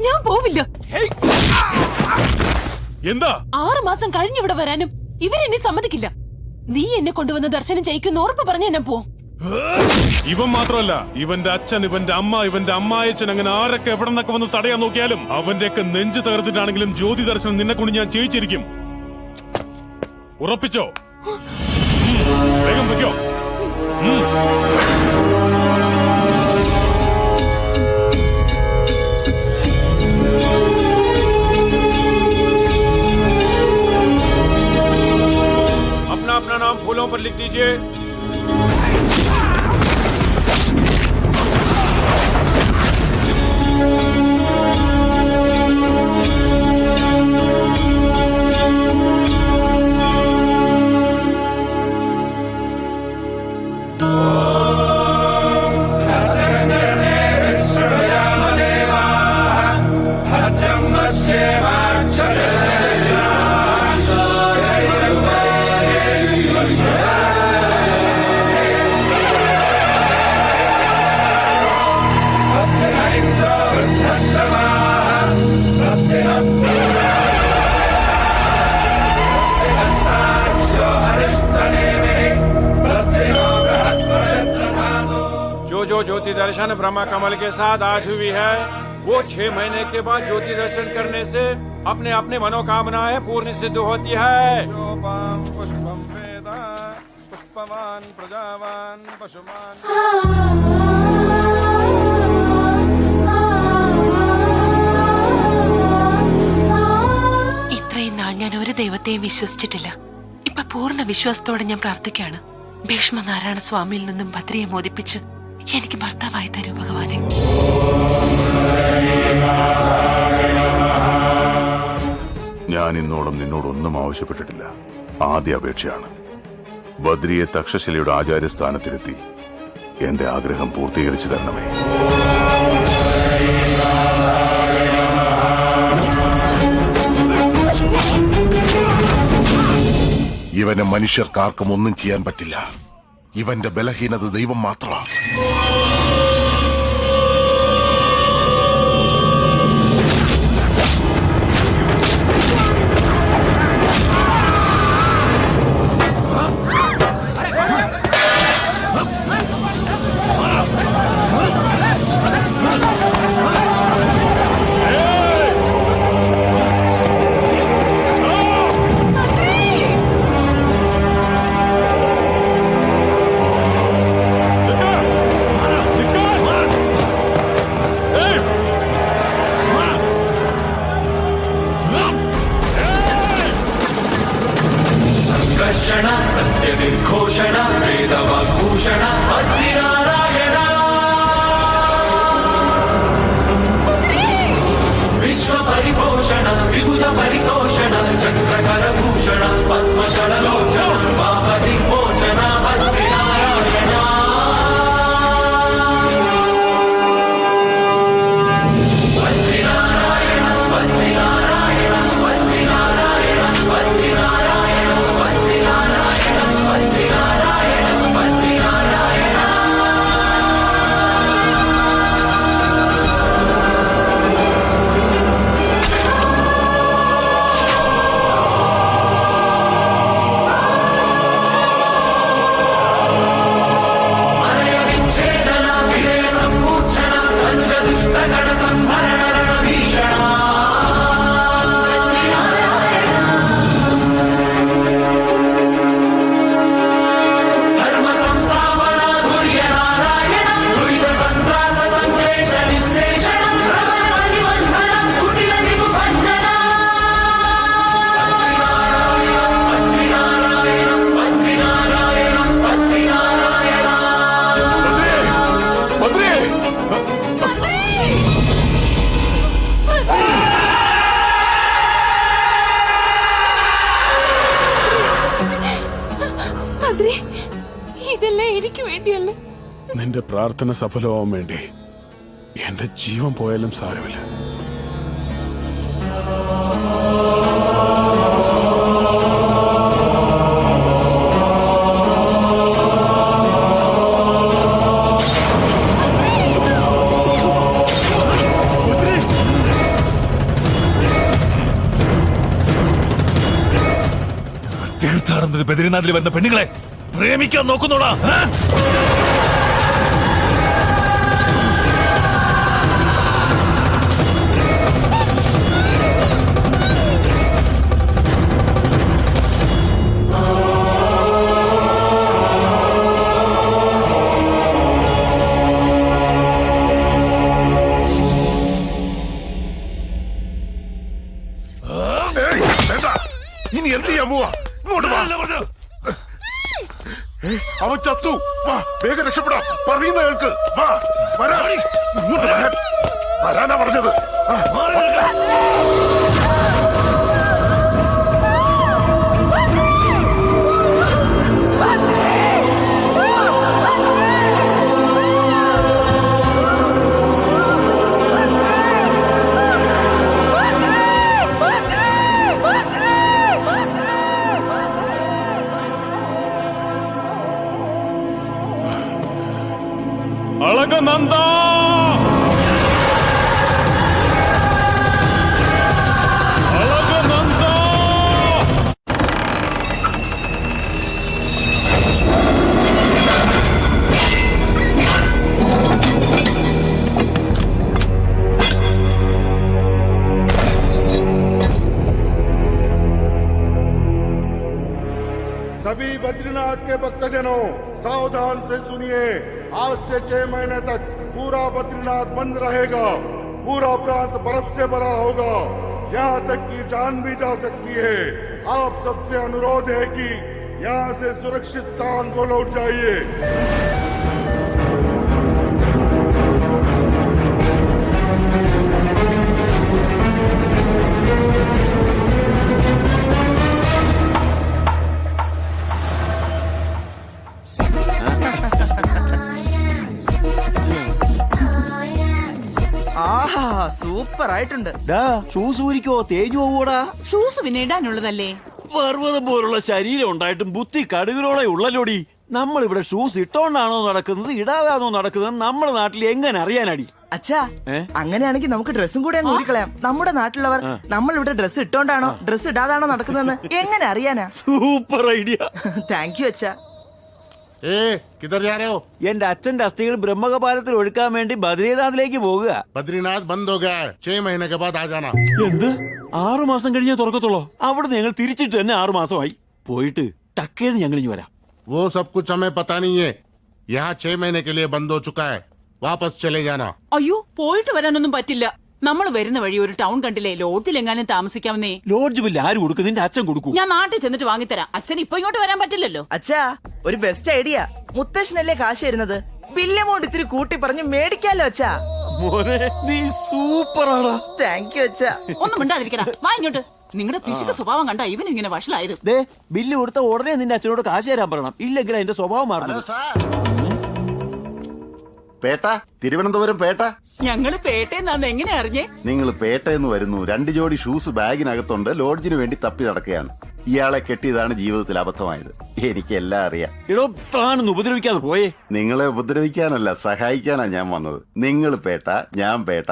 ഞാൻ പോവില്ല.
എന്താ
6 മാസം കഴിഞ്ഞ് ഇവിടെ വരാനും ഇവരെന്നെ സമ്മതിക്കില്ല. നീ എന്നെ കൊണ്ടുവന്ന് ദർശനം ചെയ്യിക്കുന്ന ഉറപ്പ് പറഞ്ഞ ഞാൻ പോവും.
ഇവൻ മാത്രമല്ല, ഇവന്റെ അച്ഛൻ, ഇവന്റെ അമ്മ, ഇവന്റെ അമ്മായച്ചൻ, അങ്ങനെ ആരൊക്കെ എവിടെ നിന്നൊക്കെ വന്ന് തടയാൻ നോക്കിയാലും അവന്റെയൊക്കെ നെഞ്ചു തകർത്തിട്ടാണെങ്കിലും ജ്യോതി ദർശനം നിന്നെ കൊണ്ട് ഞാൻ ചെയ്യിച്ചിരിക്കും. ഉറപ്പിച്ചോ? വേഗം വെക്കോ.
कीजिए। जो ज्योति दर्शन ब्रह्मा कमल के साथ आज हुई है, वो 6 महीने के बाद ज्योति दर्शन करने से अपने अपने मनोकामनाएं पूर्ण सिद्ध होती है।
ഇത്രയും നാൾ ഞാൻ ഒരു ദൈവത്തെയും വിശ്വസിച്ചിട്ടില്ല. ഇപ്പൊ പൂർണ്ണ വിശ്വാസത്തോടെ ഞാൻ പ്രാർത്ഥിക്കുകയാണ്. ഭീഷ്മനാരായണ സ്വാമിയിൽ നിന്നും ഭദ്രയെ മോദിപ്പിച്ച് എനിക്ക് ഭർത്താവായി തരൂ ഭഗവാനെ.
ഞാൻ ഇന്നോളം നിന്നോടൊന്നും ആവശ്യപ്പെട്ടിട്ടില്ല. ആദ്യ അപേക്ഷയാണ്. ബദ്രിയെ തക്ഷശിലയുടെ ആചാര്യസ്ഥാനത്തിലെത്തി എന്റെ ആഗ്രഹം പൂർത്തീകരിച്ചു തരണമേ.
ഇവന് മനുഷ്യർക്കാർക്കും ഒന്നും ചെയ്യാൻ പറ്റില്ല. ഇവന്റെ ബലഹീനത ദൈവം മാത്രമാണ്.
सत्यनिर्घोषण वेदवाग्भूषण अग्निनारायण विश्वपरिपोषण विबुध परितोषण चक्रकरभूषण पद्मशरलोचन पापदिग्मोचन अग्निनारायण अग्निनारायण अग्निनारायण अग्निनारायण
ഇതെല്ലാം എനിക്ക് വേണ്ടിയല്ല.
നിന്റെ പ്രാർത്ഥന സഫലമാവാൻ വേണ്ടി എന്റെ ജീവൻ പോയാലും സാരമില്ല.
തീർത്ഥാടനത്തിന് ബദ്രീനാഥിൽ വരുന്ന പെണ്ണുങ്ങളെ പ്രേമിക്കാൻ നോക്കുന്നോടാ.
ഇനി എന്ത് ചെയ്യാൻ പോവാ? ഇങ്ങോട്ട് വാ. അവൻ ചത്തു. വാ വേഗം രക്ഷപ്പെടാം. പറയുന്ന കേൾക്ക്. വാ വരാൻ. ഇങ്ങോട്ട് വരാൻ. വരാനാ പറഞ്ഞത്.
അളകനന്ദ അളകനന്ദ
सभी बद्रीनाथ के भक्तजनों सावधान से सुनिए। आज से 6 महीने तक पूरा बद्रीनाथ बंद रहेगा। पूरा प्रांत बर्फ से भरा होगा, यहाँ तक कि जान भी जा सकती है। आप सबसे अनुरोध है कि यहाँ से सुरक्षित स्थान को लौट जाइए।
ആഹാ സൂപ്പർ ആയിട്ടുണ്ട്.
ഷൂസ് ഊരിക്കോ, തേഞ്ഞു പോകൂടാ.
ഷൂസ് പിന്നെ ഇടാനുള്ളതല്ലേ?
പർവ്വതം പോലുള്ള ശരീരം ഉണ്ടായിട്ടും ബുദ്ധി കടുകിലോടെ ഉള്ളല്ലോടി. നമ്മൾ ഇവിടെ ഷൂസ് ഇട്ടോണ്ടാണോ നടക്കുന്നത് ഇടാതാണോ നടക്കുന്നത് നമ്മുടെ നാട്ടിൽ എങ്ങനെ അറിയാനടി?
അച്ഛാ അങ്ങനെയാണെങ്കിൽ നമുക്ക് ഡ്രസ്സും കൂടെ അങ്ങ് ഊരിക്കളയാം. നമ്മുടെ നാട്ടിലുള്ളവർ നമ്മൾ ഇവിടെ ഡ്രസ്സ് ഇട്ടോണ്ടാണോ ഡ്രസ്സ് ഇടാതാണോ നടക്കുന്നതെന്ന് എങ്ങനെ അറിയാനാ?
Super idea.
താങ്ക് യു അച്ഛാ.
എന്റെ അച്ഛന്റെ അസ്ഥികൾ ബ്രഹ്മകപാലത്തിൽ ഒഴുക്കാൻ വേണ്ടി ബദ്രീനാഥിലേക്ക് പോകുക.
बद्रीनाथ बंद हो गया है, 6 महीने के बाद आ जाना।
എന്ത് 6 മാസം കഴിഞ്ഞേ തുറക്കത്തുള്ളൂ? അവിടെ ഞങ്ങൾ തിരിച്ചിട്ട് തന്നെ 6 മാസമായി. പോയിട്ട് ടക്കേന്ന് ഞങ്ങൾ ഇനി വരാം.
वो सब कुछ हमें पता नहीं है। यहाँ 6 महीने के लिए बंद हो चुका है, वापस चले जाना।
അയ്യോ പോയിട്ട് വരാനൊന്നും പറ്റില്ല. നമ്മൾ വരുന്ന വഴി ഒരു ടൗൺ കണ്ടില്ലേ, ലോഡ്ജിൽ എങ്ങാനും താമസിക്കാമെന്നേ.
ലോഡ്ജ് ബില്ല് ആര് കൊടുക്കും? നിന്റെ അച്ഛൻ കൊടുക്കും.
ഞാൻ നാട്ടിൽ ചെന്നിട്ട് വാങ്ങിത്തരാം. അച്ഛൻ ഇപ്പൊ ഇങ്ങോട്ട് വരാൻ പറ്റില്ലല്ലോ.
അച്ഛാ ഒരു ബെസ്റ്റ് ഐഡിയ. മുത്തശ്ശനല്ലേ കാശ് തരുന്നത്, ബില്ല് എമൗണ്ട് ഇത്തിരി കൂട്ടി പറഞ്ഞ് മേടിക്കാലോ അച്ഛാ.
മോനെ നീ സൂപ്പറാടാ.
താങ്ക് യു അച്ഛാ.
ഒന്നും മിണ്ടാതിരിക്കടാ, വാ ഇങ്ങോട്ട്. നിങ്ങളുടെ പിശുക്ക് സ്വഭാവം കണ്ട ഇവൻ ഇങ്ങനെ വഷളായത്.
ബില്ല് കൊടുത്ത ഉടനെ നിന്റെ അച്ഛനോട് കാശ് തരാൻ പറയണം, ഇല്ലെങ്കിൽ അതിന്റെ സ്വഭാവം മാറണം.
പേട്ട, തിരുവനന്തപുരം പേട്ട.
ഞങ്ങള് പേട്ടയെന്നാന്ന് എങ്ങനെ അറിഞ്ഞേ?
നിങ്ങൾ പേട്ടയെന്ന് വരുന്നു. 2 ജോഡി ഷൂസ് ബാഗിനകത്തുണ്ട്. ലോഡ്ജിന് വേണ്ടി തപ്പി നടക്കുകയാണ്. ഇയാളെ കെട്ടിയതാണ് ജീവിതത്തിൽ അബദ്ധമായത്. എനിക്കെല്ലാം അറിയാം.
എടോ താനൊന്ന് ഉപദ്രവിക്കാതെ പോയേ.
നിങ്ങളെ ഉപദ്രവിക്കാനല്ല, സഹായിക്കാനാ ഞാൻ വന്നത്. നിങ്ങൾ പേട്ട, ഞാൻ പേട്ട,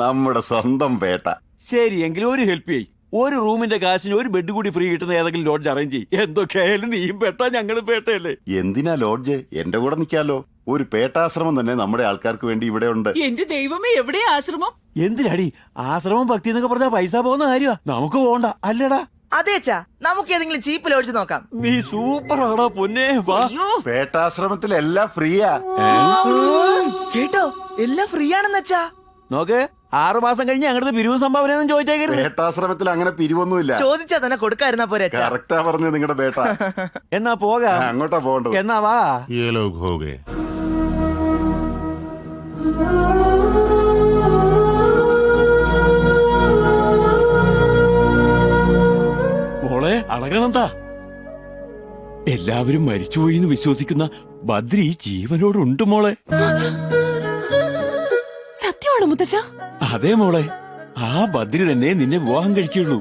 നമ്മുടെ സ്വന്തം പേട്ട.
ശരി, എങ്കിലും ഒരു ഹെൽപ്പ് ചെയ്യ്. ഒരു റൂമിന്റെ കാശിന് ഒരു ബെഡ് കൂടി ഫ്രീ കിട്ടുന്ന ഏതെങ്കിലും ലോഡ്ജ് അറേഞ്ച് ചെയ്യും. എന്തൊക്കെയായാലും നീയും പേട്ട ഞങ്ങളും പേട്ടയല്ലേ.
എന്തിനാ ലോഡ്ജ്? എന്റെ കൂടെ നിൽക്കാലോ. ഒരു പേട്ടാശ്രമം തന്നെ നമ്മുടെ ആൾക്കാർക്ക് വേണ്ടി ഇവിടെ ഉണ്ട്.
എന്റെ ദൈവമേ, എവിടെയാ ആശ്രമം?
എന്തിനാടി ആശ്രമം ഭക്തി എന്നൊക്കെ പറഞ്ഞാൽ പൈസ പോകുന്ന കാര്യമാ. നമുക്ക് പോകണ്ട അല്ലടാ.
അതെ അച്ഛാ, നമുക്ക് ഏതെങ്കിലും ചീപ്പ് ലോഡ്ജ് നോക്കാം.
നീ സൂപ്പർ ആടാ പൊന്നെ. വാ.
പേട്ടാശ്രമത്തിൽ എല്ലാം ഫ്രീയാ.
കേട്ടോ, എല്ലാം ഫ്രീ ആണെന്ന് അച്ഛാ.
നോക്ക്, 6 മാസം കഴിഞ്ഞ് ഞങ്ങളുടെ പിരിവും സംഭാവന ചോദിച്ചേക്കരുത്.
പേട്ടാശ്രമത്തിൽ അങ്ങനെ പിരിവൊന്നുമില്ല.
ചോദിച്ചാ തന്നെ കൊടുക്കായിരുന്നാ പോരെ അച്ഛാ.
കറക്റ്റാ പറഞ്ഞു നിങ്ങളുടെ പേട്ട.
എന്നാ പോകാം.
അങ്ങോട്ടാ പോകേണ്ടത്.
എന്നാ വാ.
ये लोग हो गए।
മോളെ അളകനന്ദ, എല്ലാവരും മരിച്ചുപോയി എന്ന് വിശ്വസിക്കുന്ന ബദ്രി ജീവനോടുണ്ട് മോളെ.
സത്യമാണോ മുത്തച്ഛ?
അതെ മോളെ, ആ ബദ്രി തന്നെ നിന്നെ വിവാഹം കഴിക്കുള്ളൂ.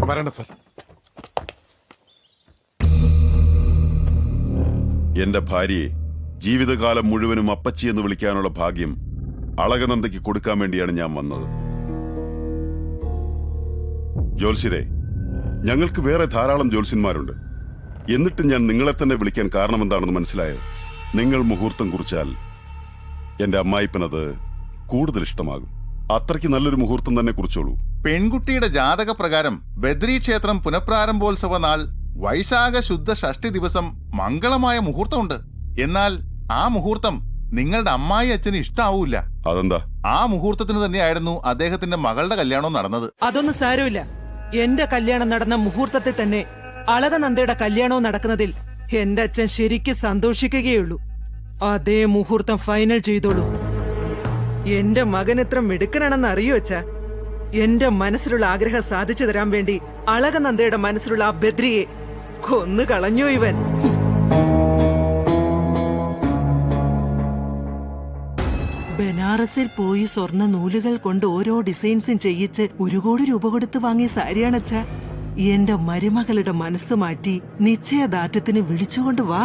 വരണ്ട സർ.
എന്റെ ഭാര്യയെ ജീവിതകാലം മുഴുവനും അപ്പച്ചി എന്ന് വിളിക്കാനുള്ള ഭാഗ്യം അളകനന്ദയ്ക്ക് കൊടുക്കാൻ വേണ്ടിയാണ് ഞാൻ വന്നത്. ജ്യോത്സ്യരെ, ഞങ്ങൾക്ക് വേറെ ധാരാളം ജ്യോത്സ്യന്മാരുണ്ട്. എന്നിട്ടും ഞാൻ നിങ്ങളെ തന്നെ വിളിക്കാൻ കാരണമെന്താണെന്ന് മനസ്സിലായോ? നിങ്ങൾ മുഹൂർത്തം കുറിച്ചാൽ എന്റെ അമ്മായിപ്പനത് കൂടുതൽ ഇഷ്ടമാകും. അത്രയ്ക്ക് നല്ലൊരു മുഹൂർത്തം തന്നെ കുറിച്ചോളൂ.
പെൺകുട്ടിയുടെ ജാതക പ്രകാരം ബദ്രി ക്ഷേത്രം പുനഃപ്രാരംഭോത്സവ നാൾ വൈശാഖ ശുദ്ധ ഷഷ്ടി ദിവസം മംഗളമായ മുഹൂർത്തമുണ്ട്. എന്നാൽ ആ മുഹൂർത്തം നിങ്ങളുടെ അമ്മായി അച്ഛന് ഇഷ്ടാവൂല.
അതെന്താ?
ആ മുഹൂർത്തത്തിന് തന്നെയായിരുന്നു അദ്ദേഹത്തിന്റെ മകളുടെ കല്യാണം നടന്നത്.
അതൊന്നും സാരമില്ല. എന്റെ കല്യാണം നടന്ന മുഹൂർത്തത്തിൽ തന്നെ അളകനന്ദയുടെ കല്യാണവും നടക്കുന്നതിൽ എന്റെ അച്ഛൻ ശരിക്കും സന്തോഷിക്കുകയുള്ളൂ. അതേ മുഹൂർത്തം ഫൈനൽ ചെയ്തോളൂ. എന്റെ മകൻ എത്ര മിടുക്കനാണെന്ന് അറിയോ അച്ഛാ? എന്റെ മനസ്സിലുള്ള ആഗ്രഹം സാധിച്ചു തരാൻ വേണ്ടി അളകനന്ദയുടെ മനസ്സിലുള്ള ആ ബദ്രിയെ കൊന്നു കളഞ്ഞു ഇവൻ. ബനാറസിൽ പോയി സ്വർണ്ണ നൂലുകൾ കൊണ്ട് ഓരോ ഡിസൈൻസും ചെയ്യിച്ച് 1 കോടി രൂപ കൊടുത്ത് വാങ്ങിയ സാരിയാണച്ചാ. എന്റെ മരുമകളുടെ മനസ്സ് മാറ്റി നിശ്ചയദാർഢ്യത്തിന് വിളിച്ചുകൊണ്ട് വാ.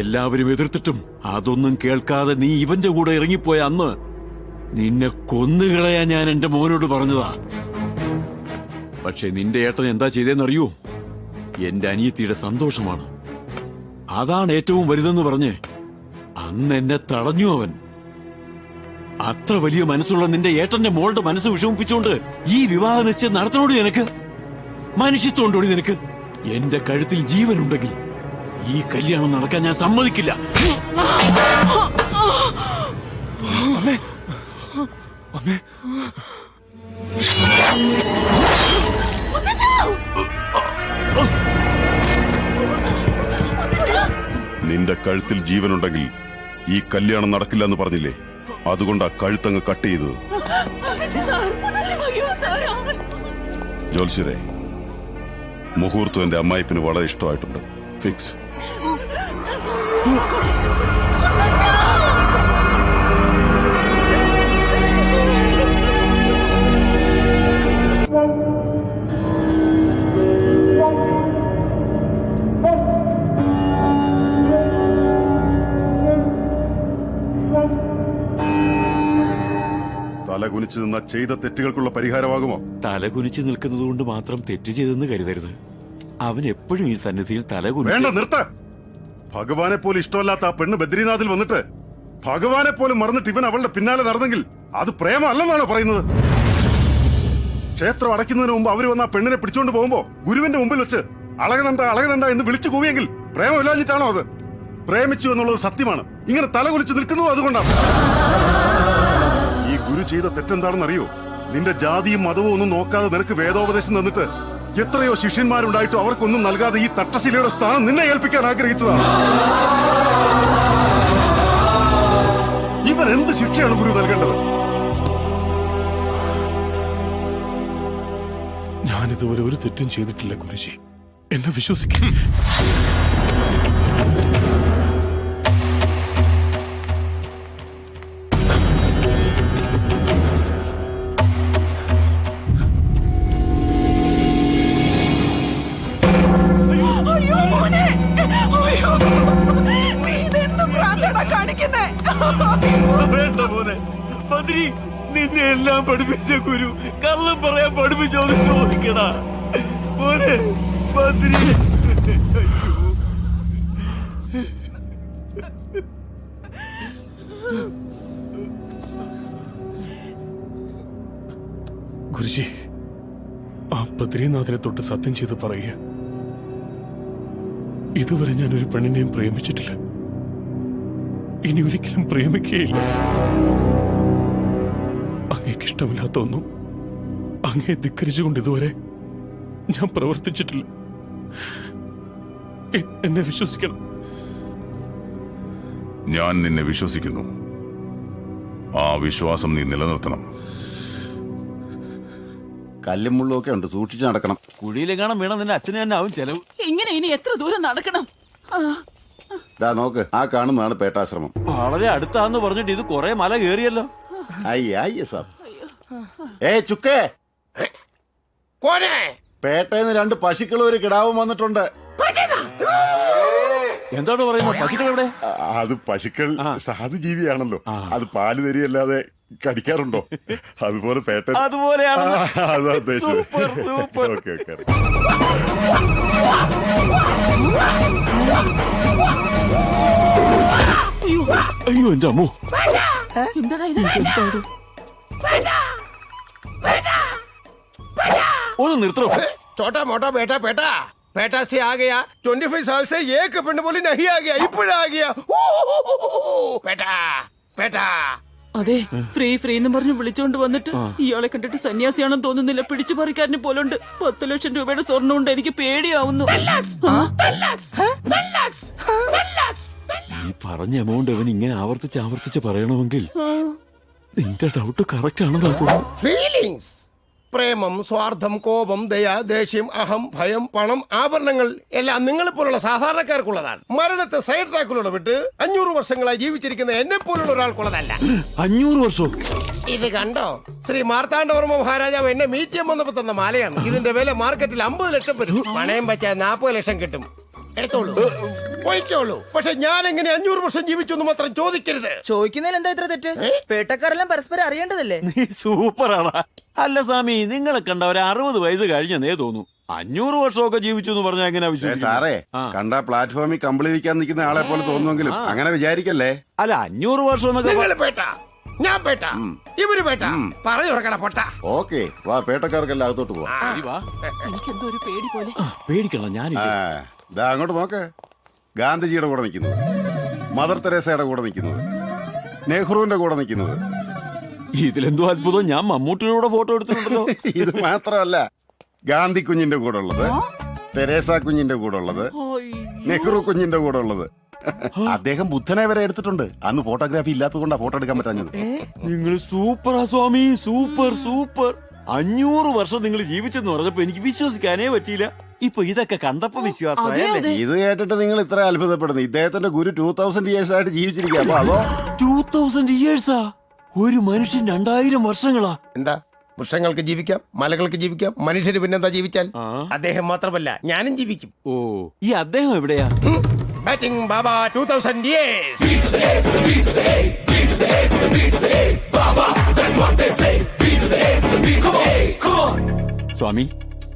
എല്ലാവരും എതിർത്തിട്ടും അതൊന്നും കേൾക്കാതെ നീ ഇവന്റെ കൂടെ ഇറങ്ങിപ്പോയ അന്ന് നിന്നെ കൊന്നുകളയാ ഞാൻ എന്റെ മോനോട് പറഞ്ഞതാ. പക്ഷെ നിന്റെ ഏട്ടൻ എന്താ ചെയ്തേന്നറിയൂ? എന്റെ അനിയത്തിയുടെ സന്തോഷമാണ്, അതാണ് ഏറ്റവും വലുതെന്ന് പറഞ്ഞ് അന്ന് എന്നെ തടഞ്ഞു അവൻ. അത്ര വലിയ മനസ്സുള്ള നിന്റെ ഏട്ടന്റെ മോളുടെ മനസ്സ് വിഷമിപ്പിച്ചുകൊണ്ട് ഈ വിവാഹ നിശ്ചയം നടത്തണോടി നിനക്ക്? മനുഷ്യത്വമുണ്ടോടി നിനക്ക്? എന്റെ കഴുത്തിൽ ജീവനുണ്ടെങ്കിൽ ഈ കല്യാണം നടക്കാൻ ഞാൻ സമ്മതിക്കില്ല.
നിന്റെ കഴുത്തിൽ ജീവനുണ്ടെങ്കിൽ ഈ കല്യാണം നടക്കില്ല എന്ന് പറഞ്ഞില്ലേ? അതുകൊണ്ടാ കഴുത്തങ്ങ് കട്ട് ചെയ്തത്. ജോത്സ്യരെ, മുഹൂർത്തം എന്റെ അമ്മായിപ്പിന് വളരെ ഇഷ്ടമായിട്ടുണ്ട്. ഫിക്സ്. തലകുനിച്ചു നിന്ന ചെയ്ത തെറ്റുകൾക്കുള്ള പരിഹാരമാകുമോ?
തലകുനിച്ച് നിൽക്കുന്നത് കൊണ്ട് മാത്രം തെറ്റ് ചെയ്തെന്ന് കരുതരുത്. അവൻ എപ്പോഴും ഈ സന്നിധിയിൽ
വേണ്ട, നിർത്ത. ഭഗവാനെ പോലും ഇഷ്ടമല്ലാത്ത ആ പെണ്ണ് ബദ്രീനാഥിൽ വന്നിട്ട് ഭഗവാനെ പോലും മറന്നിട്ട് ഇവൻ അവളുടെ പിന്നാലെ നടന്നെങ്കിൽ അത് പ്രേമല്ലെന്നാണോ പറയുന്നത്? ക്ഷേത്രം അടയ്ക്കുന്നതിന് മുമ്പ് അവര് വന്ന ആ പെണ്ണിനെ പിടിച്ചോണ്ട് പോകുമ്പോ ഗുരുവിന്റെ മുമ്പിൽ വെച്ച് അളകനന്ദ എന്ന് വിളിച്ചു കൂവിയെങ്കിൽ പ്രേമമില്ലാഞ്ഞിട്ടാണോ? അത് പ്രേമിച്ചു എന്നുള്ളത് സത്യമാണ്. ഇങ്ങനെ തലകുലിച്ച് നിൽക്കുന്നതും അതുകൊണ്ടാണ്. ഈ ഗുരു ചെയ്ത തെറ്റെന്താണെന്ന് അറിയോ? നിന്റെ ജാതിയും മതവും ഒന്നും നോക്കാതെ നിനക്ക് വേദോപദേശം തന്നിട്ട് എത്രയോ ശിഷ്യന്മാരുണ്ടായിട്ടും അവർക്കൊന്നും നൽകാതെ ഈ തട്ടശിലയുടെ സ്ഥാനം നിന്നെ ഏൽപ്പിക്കാൻ ആഗ്രഹിച്ചതാണ്. ഇവൻ എന്ത് ശിക്ഷയാണ് ഗുരു നൽകേണ്ടത്?
ഞാനിതുവരെ ഒരു തെറ്റും ചെയ്തിട്ടില്ല ഗുരുജി, എന്നെ വിശ്വസിക്കും.
വേണ്ട മോനെ, ബദ്രി നിന്നെ എല്ലാം പഠിപ്പിച്ച ഗുരു കള്ളം പറയാൻ പഠിപ്പിച്ചോന്ന് ചോദിക്കടാ മോനെ. ബദ്രി
ഗുരുജി, ആ ബദ്രീനാഥിനെ തൊട്ട് സത്യം ചെയ്ത് പറയുക, ഇതുവരെ ഞാൻ ഒരു പെണ്ണിനെയും പ്രേമിച്ചിട്ടില്ല, ഇനി ഒരിക്കലും പ്രേമിക്കുകയില്ല. അങ്ങേക്ക് ഇഷ്ടമില്ലാത്ത ഒന്നും അങ്ങേ ധിക്കരിച്ചുകൊണ്ട് ഇതുവരെ ഞാൻ പ്രവർത്തിച്ചിട്ടില്ല. എന്നെ വിശ്വസിക്കണം.
ഞാൻ നിന്നെ വിശ്വസിക്കുന്നു. ആ വിശ്വാസം നീ നിലനിർത്തണം.
കല്ലും മുള്ളൊക്കെ ഉണ്ട്, സൂക്ഷിച്ചു നടക്കണം.
കുഴിയിലെങ്ങാനും വീണ നിന്റെ അച്ഛന് തന്നെ ആവും ചെലവ്.
ഇങ്ങനെ ഇനി എത്ര ദൂരം നടക്കണം?
നോക്ക്, ആ കാണുന്നതാണ് പേട്ടാശ്രമം.
വളരെ അടുത്താന്ന് പറഞ്ഞിട്ട് ഇത് കൊറേ മല കേറിയല്ലോ.
ചുക്കേ, പേട്ടേന്ന് 2 പശുക്കളും ഒരു കിടാവും വന്നിട്ടുണ്ട്.
എന്താണ് പറയുന്നത്? പശുക്കൾ എവിടെ?
അത് പശുക്കൾ സാധു ജീവിയാണല്ലോ, അത് പാല് തരിയല്ലാതെ കടിക്കാറുണ്ടോ? അതുപോലെ പേട്ട
അതുപോലെയാണ്.
അതാ ഉദ്ദേശിച്ചത്.
അയ്യോ എന്റെ അമ്മോ,
എന്താടാ ഇത്?
ഒന്ന് നിർത്തോ.
छोटा मोटा बेटा बेटा बेटा से आ गया 25 साल से एक पिंड बोली नहीं आ गया इपड़ा आ गया बेटा बेटा
അതെ ഫ്രീ ഫ്രീ എന്ന് പറഞ്ഞ് വിളിച്ചോണ്ട് വന്നിട്ട് ഇയാളെ കണ്ടിട്ട് സന്യാസിയാണെന്ന് തോന്നുന്നില്ല. പിടിച്ചു പറിക്കാരനെ പോലുണ്ട്. 10 ലക്ഷം രൂപയുടെ സ്വർണ്ണം കൊണ്ട് എനിക്ക് പേടിയാവുന്നു.
ഈ പറഞ്ഞ എമൗണ്ട് അവൻ ഇങ്ങനെ ആവർത്തിച്ച് പറയണമെങ്കിൽ നിന്റെ ഡൗട്ട് കറക്റ്റ് ആണെന്നാ തോന്നുന്നു.
ഫീലിംഗ്സ് പ്രേമം സ്വാർത്ഥം കോപം ദയ ദേഷ്യം അഹം ഭയം പണം ആഭരണങ്ങൾ എല്ലാം നിങ്ങളെപ്പോലുള്ള സാധാരണക്കാർക്കുള്ളതാണ്. മരണത്തെ സൈഡ് ട്രാക്കിലൂടെ വിട്ട് 500 വർഷങ്ങളായി ജീവിച്ചിരിക്കുന്ന എന്നെ പോലുള്ള ഒരാൾക്കുള്ളതല്ല.
500 വർഷം
ഇത് കണ്ടോ? ശ്രീ മാർത്താണ്ഡവർമ്മ മഹാരാജാവ് എന്നെ മീറ്റ് ചെയ്യാൻ വന്നപ്പോ തന്ന മാലയാണ്. ഇതിന്റെ വില മാർക്കറ്റിൽ 50 ലക്ഷം വരും. പണയം വെച്ചാൽ 40 ലക്ഷം കിട്ടും. എടുത്തോളൂ, പോയിക്കോളൂ. പക്ഷെ ഞാൻ എങ്ങനെ 500 വർഷം ജീവിച്ചു എന്ന് മാത്രം ചോദിക്കരുത്.
ചോദിക്കുന്നതിൽ എന്താ ഇത്ര തെറ്റ്? പേട്ടക്കാരെല്ലാം പരസ്പരം അറിയേണ്ടതല്ലേ?
നീ സൂപ്പറാണ്. അല്ല സ്വാമി, നിങ്ങളെ കണ്ട ഒരു 60 വയസ്സ് കഴിഞ്ഞെന്നേ തോന്നു. 500 വർഷമൊക്കെ ജീവിച്ചു എന്ന് പറഞ്ഞാൽ എങ്ങനെ വിശ്വസിക്കും?
സാറേ, കണ്ട പ്ലാറ്റ്ഫോമിൽ കമ്പിളി വിൽക്കാൻ നിൽക്കുന്ന ആളെ പോലെ തോന്നുമെങ്കിലും അങ്ങനെ വിചാരിക്കല്ലേ.
അല്ല 500 വർഷം എന്നൊക്കെ
പേട്ട ഞാൻ പേട്ട ഇവര് പേട്ട പറഞ്ഞുറക്കട പൊട്ട.
ഓക്കെ, വാ പേട്ടക്കാർക്കെല്ലാം അകത്തോട്ട് പോവാ.
എനിക്കെന്തോ ഒരു പേടി പോലെ.
പേടിക്കണം, ഞാനില്ല.
ദാ അങ്ങോട്ട് നോക്ക്. ഗാന്ധിജിയുടെ കൂടെ നിൽക്കുന്നത്, മദർ തെരേസയുടെ കൂടെ നിൽക്കുന്നത്, നെഹ്റുവിന്റെ കൂടെ നിൽക്കുന്നത്.
ഇതിലെന്തോ അത്ഭുതം, ഞാൻ മമ്മൂട്ടിയുടെ ഫോട്ടോ എടുത്തിട്ടുണ്ടല്ലോ.
ഇത് മാത്രമല്ല, ഗാന്ധി കുഞ്ഞിന്റെ കൂടെ ഉള്ളത്, തെരേസ കുഞ്ഞിന്റെ കൂടെ ഉള്ളത്, നെഹ്റു കുഞ്ഞിന്റെ കൂടെ ഉള്ളത്. അദ്ദേഹം ബുദ്ധനെ വരെ എടുത്തിട്ടുണ്ട്. അന്ന് ഫോട്ടോഗ്രാഫി ഇല്ലാത്തതുകൊണ്ടാ ഫോട്ടോ എടുക്കാൻ പറ്റാഞ്ഞത്.
നിങ്ങൾ സൂപ്പറാ സ്വാമി, സൂപ്പർ സൂപ്പർ. 500 വർഷം നിങ്ങൾ ജീവിച്ചെന്ന് പറഞ്ഞപ്പോ എനിക്ക് വിശ്വസിക്കാനേ പറ്റിയില്ല. ഇപ്പൊ ഇതൊക്കെ കണ്ടപ്പോ വിശ്വാസമായല്ലേ?
ഇത് കേട്ടിട്ട് നിങ്ങൾ ഇത്ര അത്ഭുതപ്പെടുന്നു. ഇദ്ദേഹത്തിന്റെ ഗുരു 2000 ഇയേഴ്സ് ആയിട്ട് ജീവിച്ചിരിക്കുക. അപ്പൊ അതോ
2000 ഇയേഴ്സാ? ഒരു മനുഷ്യൻ 2000 വർഷങ്ങളാ?
എന്താ, വൃക്ഷങ്ങൾക്ക് ജീവിക്കാം, മലകൾക്ക് ജീവിക്കാം, മനുഷ്യന് പിന്നെന്താ ജീവിച്ചാൽ? അദ്ദേഹം മാത്രമല്ല ഞാനും ജീവിക്കും.
ഓ, ഈ അദ്ദേഹം എവിടെയാ?
ബാറ്റിംഗ് ബാബ 2000 years.
സ്വാമി,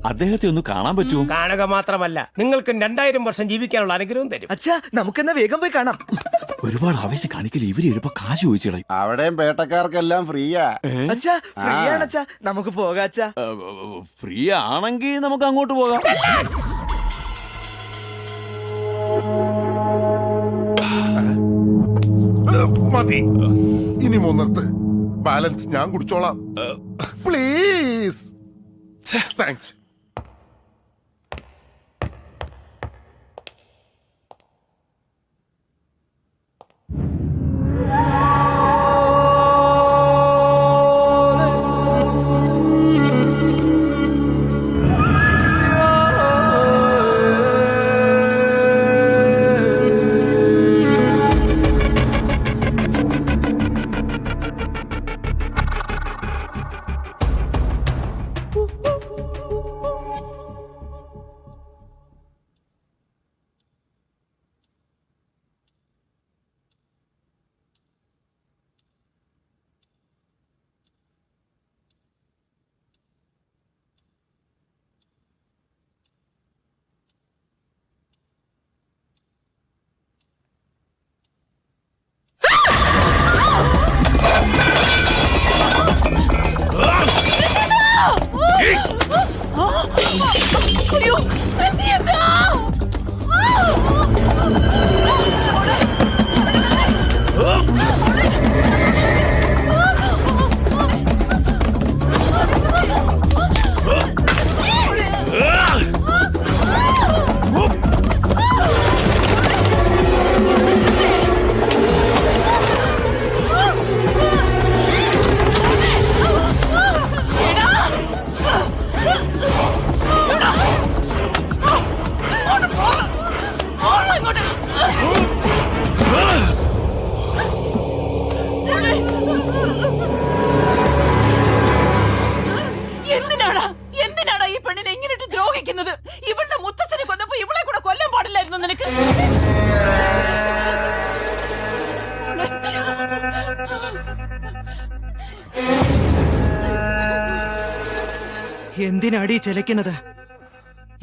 അദ്ദേഹത്തെ ഒന്ന് കാണാൻ പറ്റുമോ?
കാണുക മാത്രമല്ല, നിങ്ങൾക്ക് 2000 വർഷം ജീവിക്കാനുള്ള അനുഗ്രഹം തരും.
അച്ഛാ, നമുക്കെന്നാ വേഗം പോയി കാണാം.
ഒരുപാട് ആവശ്യം കാണിക്കല്. ഇവര് ചിലപ്പോ കാശ് ചോദിച്ചളയും.
അവിടെയും പേട്ടക്കാർക്കെല്ലാം ഫ്രീയാ.
അച്ഛാ, ഫ്രീ ആണച്ചാ, നമുക്ക് പോകാച്ചാ.
ഫ്രീ ആണെങ്കിൽ നമുക്ക് അങ്ങോട്ട് പോകാം.
മതി, ഇനി മൂന്നിടത്ത് ബാലൻസ് ഞാൻ കുടിച്ചോളാം. പ്ലീസ്. താങ്ക്സ്.
എന്തിനാടാ ഈ പെണ്ണിനെ ഇങ്ങനെട്ട് ദ്രോഹിക്കുന്നത്? ഇവളുടെ മുത്തച്ഛനെ കൊന്നപ്പോ ഇവളെ കൂടെ കൊല്ലാൻ പാടില്ലായിരുന്നു നിനക്ക്?
എന്തിനാടി ചെലക്കുന്നത്?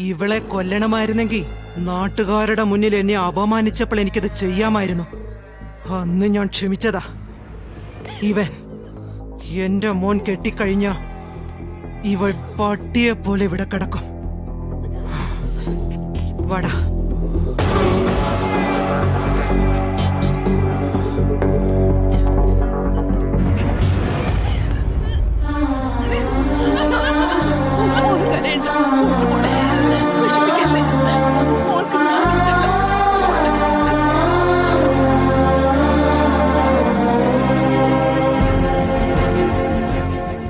ഇവളെ കൊല്ലണമായിരുന്നെങ്കിൽ നാട്ടുകാരുടെ മുന്നിൽ എന്നെ അപമാനിച്ചപ്പോൾ എനിക്കത് ചെയ്യാമായിരുന്നു. അന്ന് ഞാൻ ക്ഷമിച്ചതാ. ഇവൻ എന്റെ മോൻ കെട്ടിക്കഴിഞ്ഞ ഇവൾ പട്ടിയെ പോലെ ഇവിടെ കിടക്കും. വാടാ.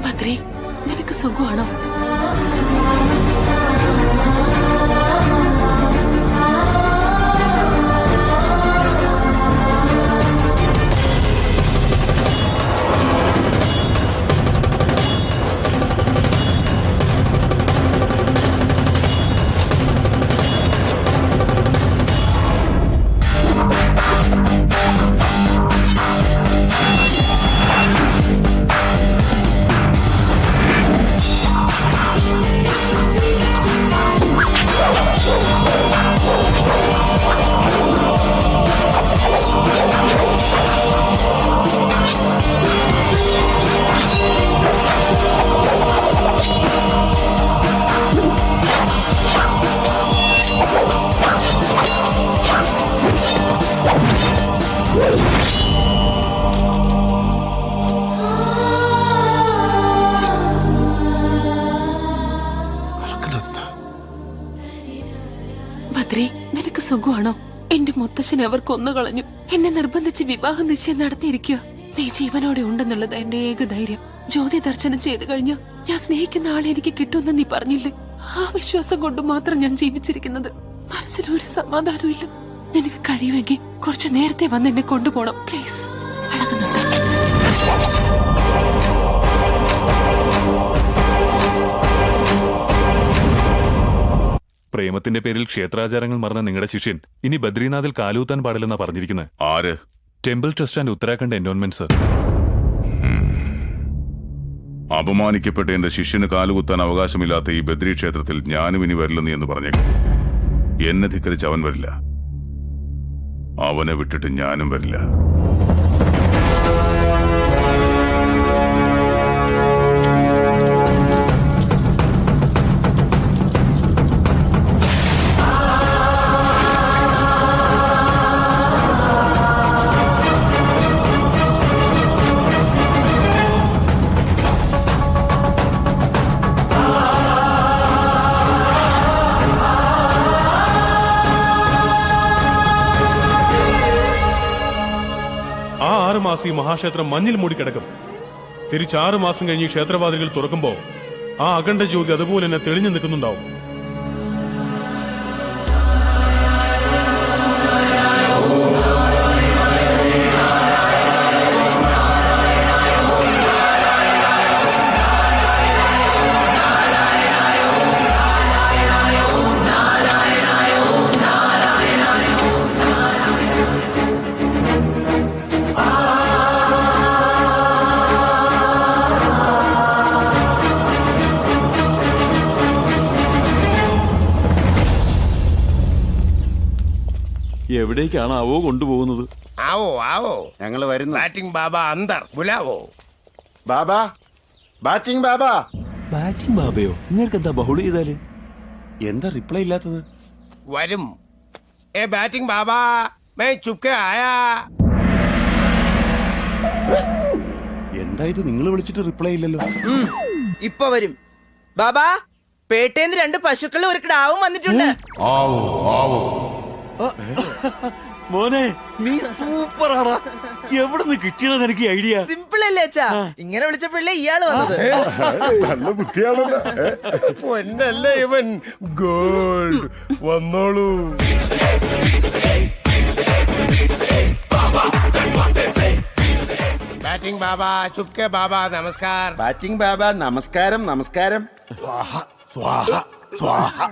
ഭദ്രേ, നിനക്ക് സുഖമാണോ? ഭദ്രേ, നിനക്ക് സുഖമാണോ? എന്റെ മുത്തശ്ശൻ അവർ കൊന്നുകളഞ്ഞു. എന്നെ നിർബന്ധിച്ച് വിവാഹ നിശ്ചയം നടത്തിയിരിക്കുക. നീ ജീവനോടെ ഉണ്ടെന്നുള്ളത് എന്റെ ഏക ധൈര്യം. ജ്യോതി ദർശനം ചെയ്തു കഴിഞ്ഞു ഞാൻ സ്നേഹിക്കുന്ന ആളെ എനിക്ക് കിട്ടുമെന്ന് നീ പറഞ്ഞില്ലേ? ആ വിശ്വാസം കൊണ്ട് മാത്രം ഞാൻ ജീവിച്ചിരിക്കുന്നത്. മനസ്സിലൊരു സമാധാനവും ഇല്ല. നിനക്ക് കഴിയുമെങ്കിൽ കുറച്ചു നേരത്തെ വന്ന് എന്നെ കൊണ്ടുപോകണം പ്ലീസ്.
പ്രേമത്തിന്റെ പേരിൽ ക്ഷേത്രാചാരങ്ങൾ മറന്ന നിങ്ങളുടെ ശിഷ്യൻ ഇനി ബദ്രീനാഥിൽ കാലൂത്താൻ പാടില്ലെന്നാ പറഞ്ഞിരിക്കുന്നത്.
ആര്?
Temple trust and Uttarakhand endowment sir.
അപമാനിക്കപ്പെട്ട എന്റെ ശിഷ്യന് കാലുകുത്താൻ അവകാശമില്ലാത്ത ഈ ബദ്രി ക്ഷേത്രത്തിൽ ഞാനും ഇനി വരില്ലെന്ന് എന്ന് പറഞ്ഞേക്കും. എന്നെ ധിക്കരിച്ച് അവൻ വരില്ല. അവനെ വിട്ടിട്ട് ഞാനും വരില്ല.
ഈ മഹാക്ഷേത്രം മഞ്ഞിൽ മൂടിക്കിടക്കും. തിരിച്ച് 6 മാസം കഴിഞ്ഞ് ക്ഷേത്രവാതിലുകൾ തുറക്കുമ്പോ ആ അഖണ്ഡ ജ്യോതി അതുപോലെ തന്നെ തെളിഞ്ഞു നിൽക്കുന്നുണ്ടാവും.
എവിടേക്കാണ് ആവോ കൊണ്ടുപോകുന്നത്?
ആവോ ആവോ,
ഞങ്ങൾ വരുന്നു.
ബാറ്റിംഗ് ബാബ അന്തർ ബുലാവോ.
ബാബാ, ബാറ്റിംഗ് ബാബാ.
ബാറ്റിംഗ് ബാബയോ? നിങ്ങൾക്ക് എന്താ ബഹുള ചെയ്താല്?
എന്താ റിപ്ലൈ ഇല്ലാത്തത്?
വരും. ഏ ബാറ്റിംഗ് ബാബാ, മേ ചുപ്കെ ആയാ.
എന്താ ഇത്, നിങ്ങൾ വിളിച്ചിട്ട് റിപ്ലൈ ഇല്ലല്ലോ?
ഇപ്പൊ വരും. ബാബാ, പേട്ടേന്ന് 2 പശുക്കളും ഒരു കിടാവും വന്നിട്ടുണ്ട്.
ആവോ ആവോ.
മോനെ, നീ സൂപ്പർ ആടാ. എവിടെ നിന്ന് കിട്ടിയത് നിനക്ക് ഐഡിയ?
സിമ്പിൾ അല്ലേ അച്ഛാ? ഇങ്ങനെ വിളിച്ചപ്പോഴല്ലേ ഇയാള് വന്നത്.
നല്ല ബുദ്ധിയാണല്ലോ.
പൊന്നല്ലേ ഇവൻ. ഗോൾഡ് വന്നോളൂ. ബാറ്റിംഗ് ബാബ, ചുപ്കെ ബാബ, നമസ്കാർ.
ബാറ്റിംഗ് ബാബ, നമസ്കാരം. നമസ്കാരം.
സ്വാഹ സ്വാഹ സ്വാഹ.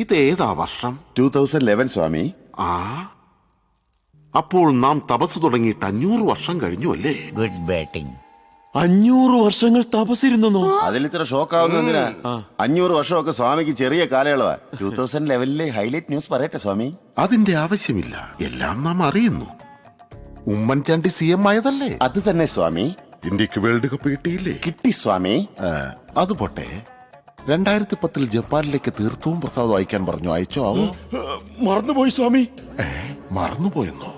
ഇതേതാ വർഷം?
2011 സ്വാമി.
ആ, അപ്പോൾ നാം തപസ് തുടങ്ങിയിട്ട് 500 വർഷം കഴിഞ്ഞു അല്ലേ?
Good batting.
500 വർഷങ്ങൾ തപസ്സിരുന്നോ?
അതിലിത്ര ഷോക്കാവുന്നതിനാ? 500 വർഷമൊക്കെ സ്വാമിക്ക് ചെറിയ കാലയളവാ. 2011 ഹൈലൈറ്റ് ന്യൂസ് പറയട്ടെ സ്വാമി.
അതിന്റെ ആവശ്യമില്ല, എല്ലാം നാം അറിയുന്നു. ഉമ്മൻചാണ്ടി CM ആയതല്ലേ?
അത് തന്നെ സ്വാമി.
ഇന്ത്യക്ക് വേൾഡ് കപ്പ് കിട്ടിയില്ലേ?
കിട്ടി സ്വാമി.
അത് പോട്ടെ, 2010 ജപ്പാനിലേക്ക് തീർത്ഥവും പ്രസാദവും അയക്കാൻ പറഞ്ഞു. അയച്ചോ? ആവോ?
മറന്നുപോയി സ്വാമി.
മറന്നുപോയെന്നോ?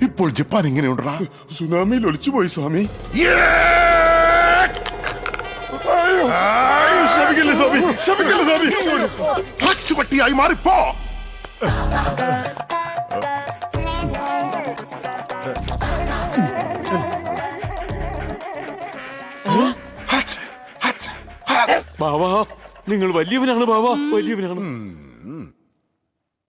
ഇപ്പോൾ ജപ്പാൻ എങ്ങനെയുണ്ടാ?
സുനാമിയിൽ ഒലിച്ചുപോയി സ്വാമി. ക്ഷമിക്കില്ല സ്വാമി, ക്ഷമിക്കില്ല സ്വാമി.
പട്ടിയായി മാറിപ്പോ.
ബാവാ, നിങ്ങൾ വലിയവനാണ് ബാവാ, വലിയവനാണ്.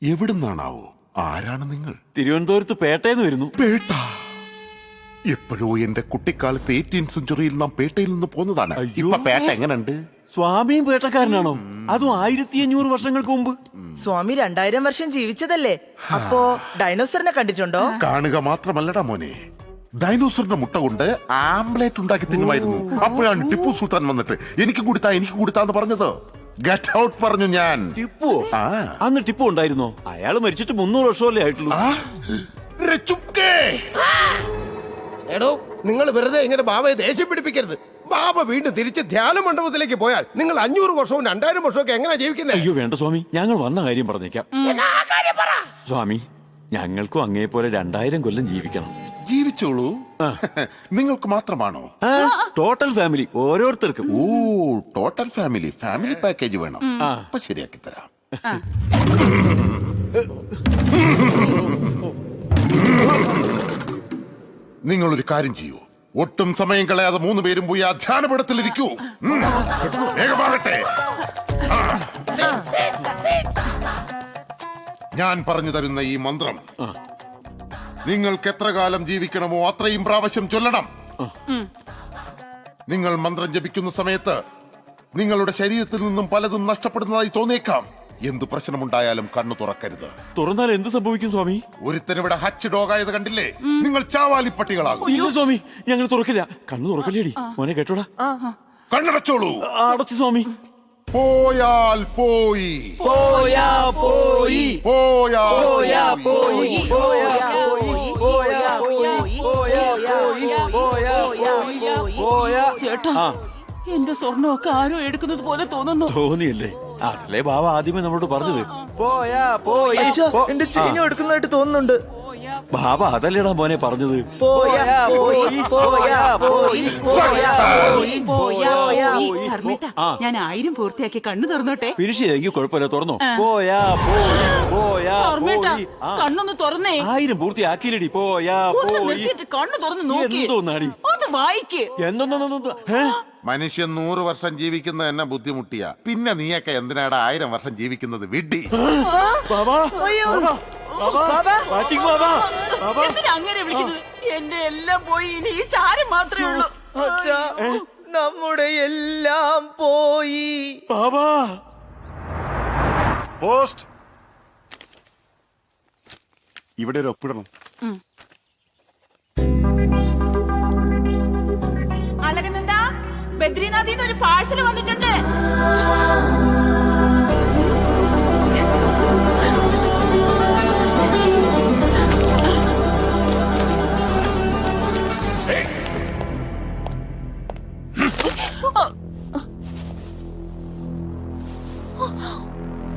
എവിടുന്നാണാവോ? ആരാണ് നിങ്ങൾ?
തിരുവനന്തപുരത്ത് പേട്ടയെന്ന് വരുന്നു.
പേട്ട? എപ്പോഴോ എന്റെ കുട്ടിക്കാലത്ത് 18th സെഞ്ചുറിയിൽ നാം പേട്ടയിൽ നിന്ന് പോന്നതാണ്. ഇപ്പൊ പേട്ട എങ്ങനെയുണ്ട്?
സ്വാമിയും പേട്ടക്കാരനാണോ? അതും 1500 വർഷങ്ങൾക്ക് മുമ്പ്.
സ്വാമി 2000 വർഷം ജീവിച്ചതല്ലേ? അപ്പോ ഡൈനോസറിനെ കണ്ടിട്ടുണ്ടോ?
കാണുക മാത്രമല്ലടാ മോനെ, ഡൈനോസറിന്റെ മുട്ട കൊണ്ട് ആംബ്ലേറ്റ് ഉണ്ടാക്കി തിന്നുമായിരുന്നു. അപ്പോഴാണ് ടിപ്പു സുൽത്താൻ വന്നിട്ട് എനിക്ക് കൊടുത്താന്ന് പറഞ്ഞത്. ഗെറ്റ് ഔട്ട് പറഞ്ഞു ഞാൻ.
ടിപ്പു? അന്ന് ടിപ്പു ഉണ്ടായിരുന്നോ? അയാൾ മരിച്ചിട്ട് 300 വർഷമല്ലേ ആയിട്ടുള്ളൂ.
എടോ, നിങ്ങൾ വെറുതെ ഇങ്ങനെ ബാബയെ ദേഷ്യം പിടിപ്പിക്കരുത്. ബാബ വീണ്ടും തിരിച്ച് ധ്യാന മണ്ഡപത്തിലേക്ക് പോയാൽ നിങ്ങൾ 500 വർഷവും 2000 വർഷവും ഒക്കെ എങ്ങനെ ജീവിക്കുന്നത്?
അയ്യോ വേണ്ട സ്വാമി, ഞങ്ങൾ വന്ന കാര്യം പറഞ്ഞേക്കാം. സ്വാമി, ഞങ്ങൾക്കും അങ്ങേ പോലെ 2000 കൊല്ലം ജീവിക്കണം.
ജീവിച്ചോളൂ. നിങ്ങൾക്ക് മാത്രമാണോ?
ടോട്ടൽ ഫാമിലി, ഓരോരുത്തർക്കും.
ഓ, ടോട്ടൽ ഫാമിലി പാക്കേജ് വേണം. അപ്പൊ ശരിയാക്കി തരാം. നിങ്ങളൊരു കാര്യം ചെയ്യൂ, ഒട്ടും സമയം കളയാതെ 3 പേരും പോയി ആ ധ്യാനപീഠത്തിലിരിക്കൂ. വേഗമാകട്ടെ. ഞാൻ പറഞ്ഞു തരുന്ന ഈ മന്ത്രം നിങ്ങൾക്ക് എത്ര കാലം ജീവിക്കണമോ അത്രയും പ്രാവശ്യം ചൊല്ലണം. നിങ്ങൾ മന്ത്രം ജപിക്കുന്ന സമയത്ത് നിങ്ങളുടെ ശരീരത്തിൽ നിന്നും പലതും നഷ്ടപ്പെടുന്നതായി തോന്നിയേക്കാം. എന്ത് പ്രശ്നമുണ്ടായാലും കണ്ണു തുറക്കരുത്.
തുറന്നാൽ എന്ത് സംഭവിക്കും സ്വാമി?
ഒരുത്തനിവിടെ ഹച്ച് ഡോഗായത് കണ്ടില്ലേ? നിങ്ങൾ ചാവാലിപ്പട്ടികളാകും.
ഇല്ല സ്വാമി, ഞങ്ങൾ തുറക്കില്ല. കണ്ണു തുറക്കല്ലേടി മോനെ, കേട്ടോടാ.
കണ്ണടച്ചോളൂ.
അടച്ചു സ്വാമി.
പോയാൽ പോയി,
പോയാ പോയി,
പോയാ
പോയി,
ചേട്ടാ, എന്റെ സ്വർണ്ണമൊക്കെ ആരോ എടുക്കുന്നത് പോലെ തോന്നുന്നു.
തോന്നിയല്ലേ? അതല്ലേ ബാബ ആദ്യമേ നമ്മളോട് പറഞ്ഞത്.
പോയാ പോയി. എന്റെ ചെയിനും എടുക്കുന്നതായിട്ട് തോന്നുന്നുണ്ട്.
ബാബ അതല്ലേടാ മോനെ പറഞ്ഞത്.
ഞാൻ 1000 പൂർത്തിയാക്കി കണ്ണു തുറന്നോട്ടെ.
ഫിനിഷ് ചെയ്തെങ്കിൽ കുഴപ്പമില്ല, തുറന്നോ. പോയാ പോയി, പോയാ പോയി.
കണ്ണൊന്ന് തുറന്നേ.
1000 പൂർത്തിയാക്കിയില്ലടി. പോയാ പോയി.
കണ്ണു തുറന്ന് നോക്കി.
എന്തോന്നാടി?
അത് വായിക്ക്.
എന്തോന്നോ?
മനുഷ്യൻ 100 വർഷം ജീവിക്കുന്നത് എന്നെ ബുദ്ധിമുട്ടിയ, പിന്നെ നീയൊക്കെ എന്തിനാടാ 1000 വർഷം ജീവിക്കുന്നത്? വിഡ്ഢി.
എന്തിനാ അങ്ങനെ വിളിക്കുന്നത്? എന്റെ എല്ലാം പോയി, ഇനി ഈ ചാരം മാത്രമേ ഉള്ളൂ.
നമ്മുടെ എല്ലാം പോയി.
പോസ്റ്റ് ഇവിടെ ഒരു ഒപ്പിടണം.
അളകനന്ദാ, ബദ്രിനാഥിന്ന് ഒരു പാഴ്സൽ വന്നിട്ടുണ്ട്.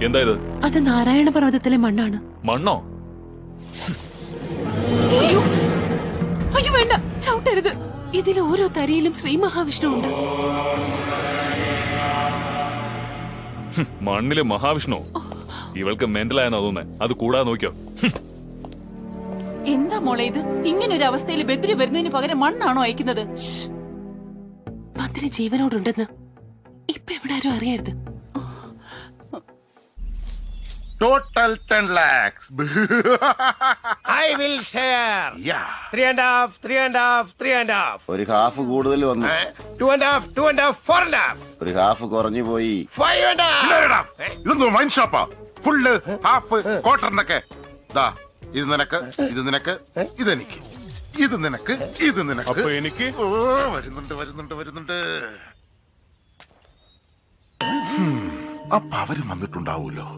എന്താ ഇത്?
അത് നാരായണ പർവ്വതത്തിലെ മണ്ണാണ്.
മണ്ണോ?
അയ്യോ വേണ്ട, ചവിട്ടരുത്. ഇതിൽ ഓരോ തരിയിലും ശ്രീ മഹാവിഷ്ണു ഉണ്ട്.
മണ്ണില് മഹാവിഷ്ണു? ഇവൾക്ക് മെന്റലായെന്നാ തോന്നുന്നേ. അത് കൂടാതെ നോക്കിയോ.
എന്താ മോളെ ഇത്? ഇങ്ങനെ ഒരു അവസ്ഥയിൽ ബദ്രി വരുന്നതിന് പകരം മണ്ണാണോ അയക്കുന്നത്?
ബദ്രി ജീവനോടുണ്ടെന്ന് ഇപ്പൊ എവിടെ ആരും അറിയരുത്.
Total 10 lakhs.
I will share. 3.5, 3.5, 3.5.
ഒരു ഹാഫ് കൂടുതൽ വന്നു.
2.5, 2.5, 4.5.
ഒരു ഹാഫ് കുറഞ്ഞു പോയി.
5.5.
ഇതൊന്നും വൈൻ ഷോപ്പാ? ഫുള്ള് ഹാഫ് ക്വാർട്ടറിനൊക്കെ. ഇത് നിനക്ക്, ഇത് നിനക്ക്, ഇതെനിക്ക്, ഇത് നിനക്ക്, ഇത് നിനക്ക്.
അപ്പൊ എനിക്ക്
വരുന്നുണ്ട്. അപ്പൊ അവരും വന്നിട്ടുണ്ടാവൂലോ.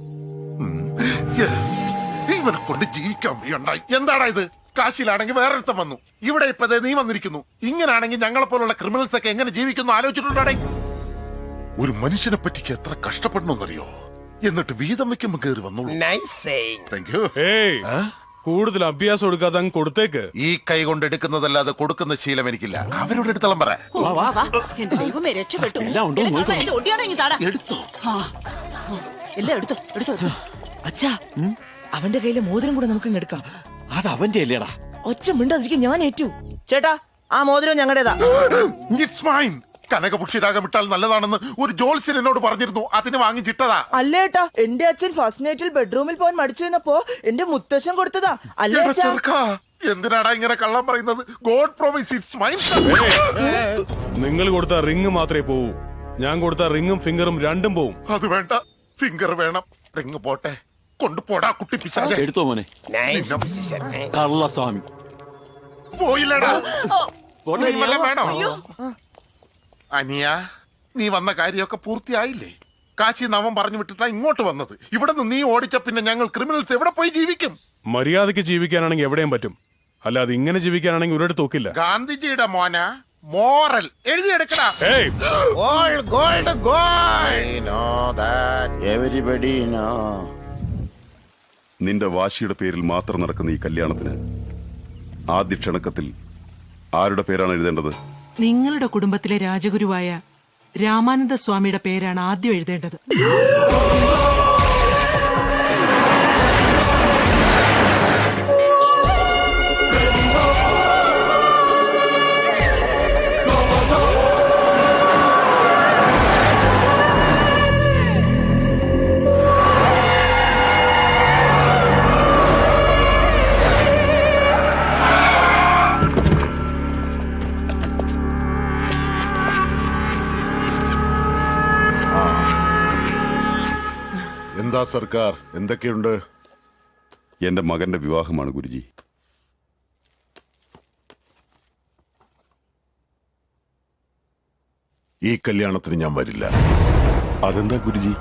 ഇവനെ കൊണ്ട് ജീവിക്കാൻ വയ്യുണ്ടായി. എന്താടാ ഇത്? കാശിയിലാണെങ്കിൽ വേറൊരുത്തം വന്നു, ഇവിടെ ഇപ്പൊ നീ വന്നിരിക്കുന്നു. ഇങ്ങനാണെങ്കിൽ ഞങ്ങളെ പോലുള്ള ക്രിമിനൽസ് ഒക്കെ എങ്ങനെ ജീവിക്കുന്നു ആലോചിച്ചിട്ടുണ്ടാടേ? ഒരു മനുഷ്യനെ പറ്റിക്ക് എത്ര കഷ്ടപ്പെടണമെന്നറിയോ? എന്നിട്ട് വീതം വെക്കുമ്പോ കയറി വന്നോളൂ. Thank you.
കൂടുതൽ അഭ്യാസം കൊടുക്കാതെ അങ്ങ് കൊടുത്തേക്ക്.
ഈ കൈ കൊണ്ട് എടുക്കുന്നതല്ലാതെ കൊടുക്കുന്ന ശീലം എനിക്കില്ല. അവരോട് എടുത്തോളം പറ.
എന്റെ ദൈവമേ, രക്ഷപ്പെട്ടു.
എല്ലാം ഉണ്ടോ എന്ന് നോക്കണം.
എന്റെ ഒടിയാണോ ഇങ്ങ് താടാ.
എടുത്തോ
എല്ലാം എടുത്തോ എടുത്തോ എടുത്തോ.
അച്ഛാ, അവന്റെ കയ്യിലെ മോതിരം കൂടെ നമുക്ക് എടുക്കാം.
അത് അവന്റെ അല്ലേടാ.
ഒച്ച മിണ്ടാതിരിക്കും, ഞാൻ ഏറ്റു. ചേട്ടാ, ആ മോതിരം ഞങ്ങളുടേതാ.
It's mine. കനകപുഷിരാഗം ഇട്ടാൽ നല്ലതാണെന്ന് ഒരു ജോത്സ്യൻ എന്നോട് പറഞ്ഞിരുന്നു. അതിന് വാങ്ങിച്ചിട്ടതാ.
അല്ലേട്ടാ, എന്റെ അച്ഛൻ ഫസ്റ്റ് നൈറ്റിൽ ബെഡ്റൂമിൽ പോകാൻ മടിച്ചു നിന്നപ്പോ എന്റെ മുത്തശ്ശൻ കൊടുത്തതാ. അല്ലേ അച്ഛാ?
എന്തിനാടാ ഇങ്ങനെ കള്ളം പറയുന്നത്? God promise it's mine.
നിങ്ങൾ കൊടുത്ത റിങ് മാത്രമേ പോവൂ. ഞാൻ കൊടുത്ത റിങ്ങും ഫിംഗറും രണ്ടും പോവും.
അത് വേണ്ട, ഫിംഗർ വേണം. റിങ് പോട്ടെ, കൊണ്ടുപോടാ കുട്ടി പിശാചേ.
എടുത്തോ മോനെ. കള്ളസ്വാമി
പോയില്ലടാ. വേണോ അനിയ? നീ വന്ന കാര്യമൊക്കെ പൂർത്തിയായില്ലേ? കാശി നാമം പറഞ്ഞു വിട്ടിട്ടാ ഇങ്ങോട്ട് വന്നത്. ഇവിടെ നിന്ന് നീ ഓടിച്ച പിന്നെ ഞങ്ങൾ ക്രിമിനൽസ് എവിടെ പോയി ജീവിക്കും?
മര്യാദയ്ക്ക് ജീവിക്കാനാണെങ്കിൽ എവിടെയും പറ്റും, അല്ലാതെ ഇങ്ങനെ ജീവിക്കാനാണെങ്കിൽ ഒരിടത്ത് നോക്കില്ല.
ഗാന്ധിജിയുടെ മോന മോറൽ എഴുതിയെടുക്കടാ.
നിന്റെ വാശിയുടെ പേരിൽ മാത്രം നടക്കുന്ന ഈ കല്യാണത്തിന് ആദ്യ ക്ഷണക്കത്തിൽ ആരുടെ പേരാണ് എഴുതേണ്ടത്?
നിങ്ങളുടെ കുടുംബത്തിലെ രാജഗുരുവായ രാമാനന്ദ സ്വാമിയുടെ പേരാണ് ആദ്യം എഴുതേണ്ടത്.
എന്താ സർക്കാർ, എന്തൊക്കെയുണ്ട്?
എന്റെ മകന്റെ വിവാഹമാണ് ഗുരുജി.
ഈ കല്യാണത്തിന് ഞാൻ വരില്ല.
അതെന്താ ഗുരുജി?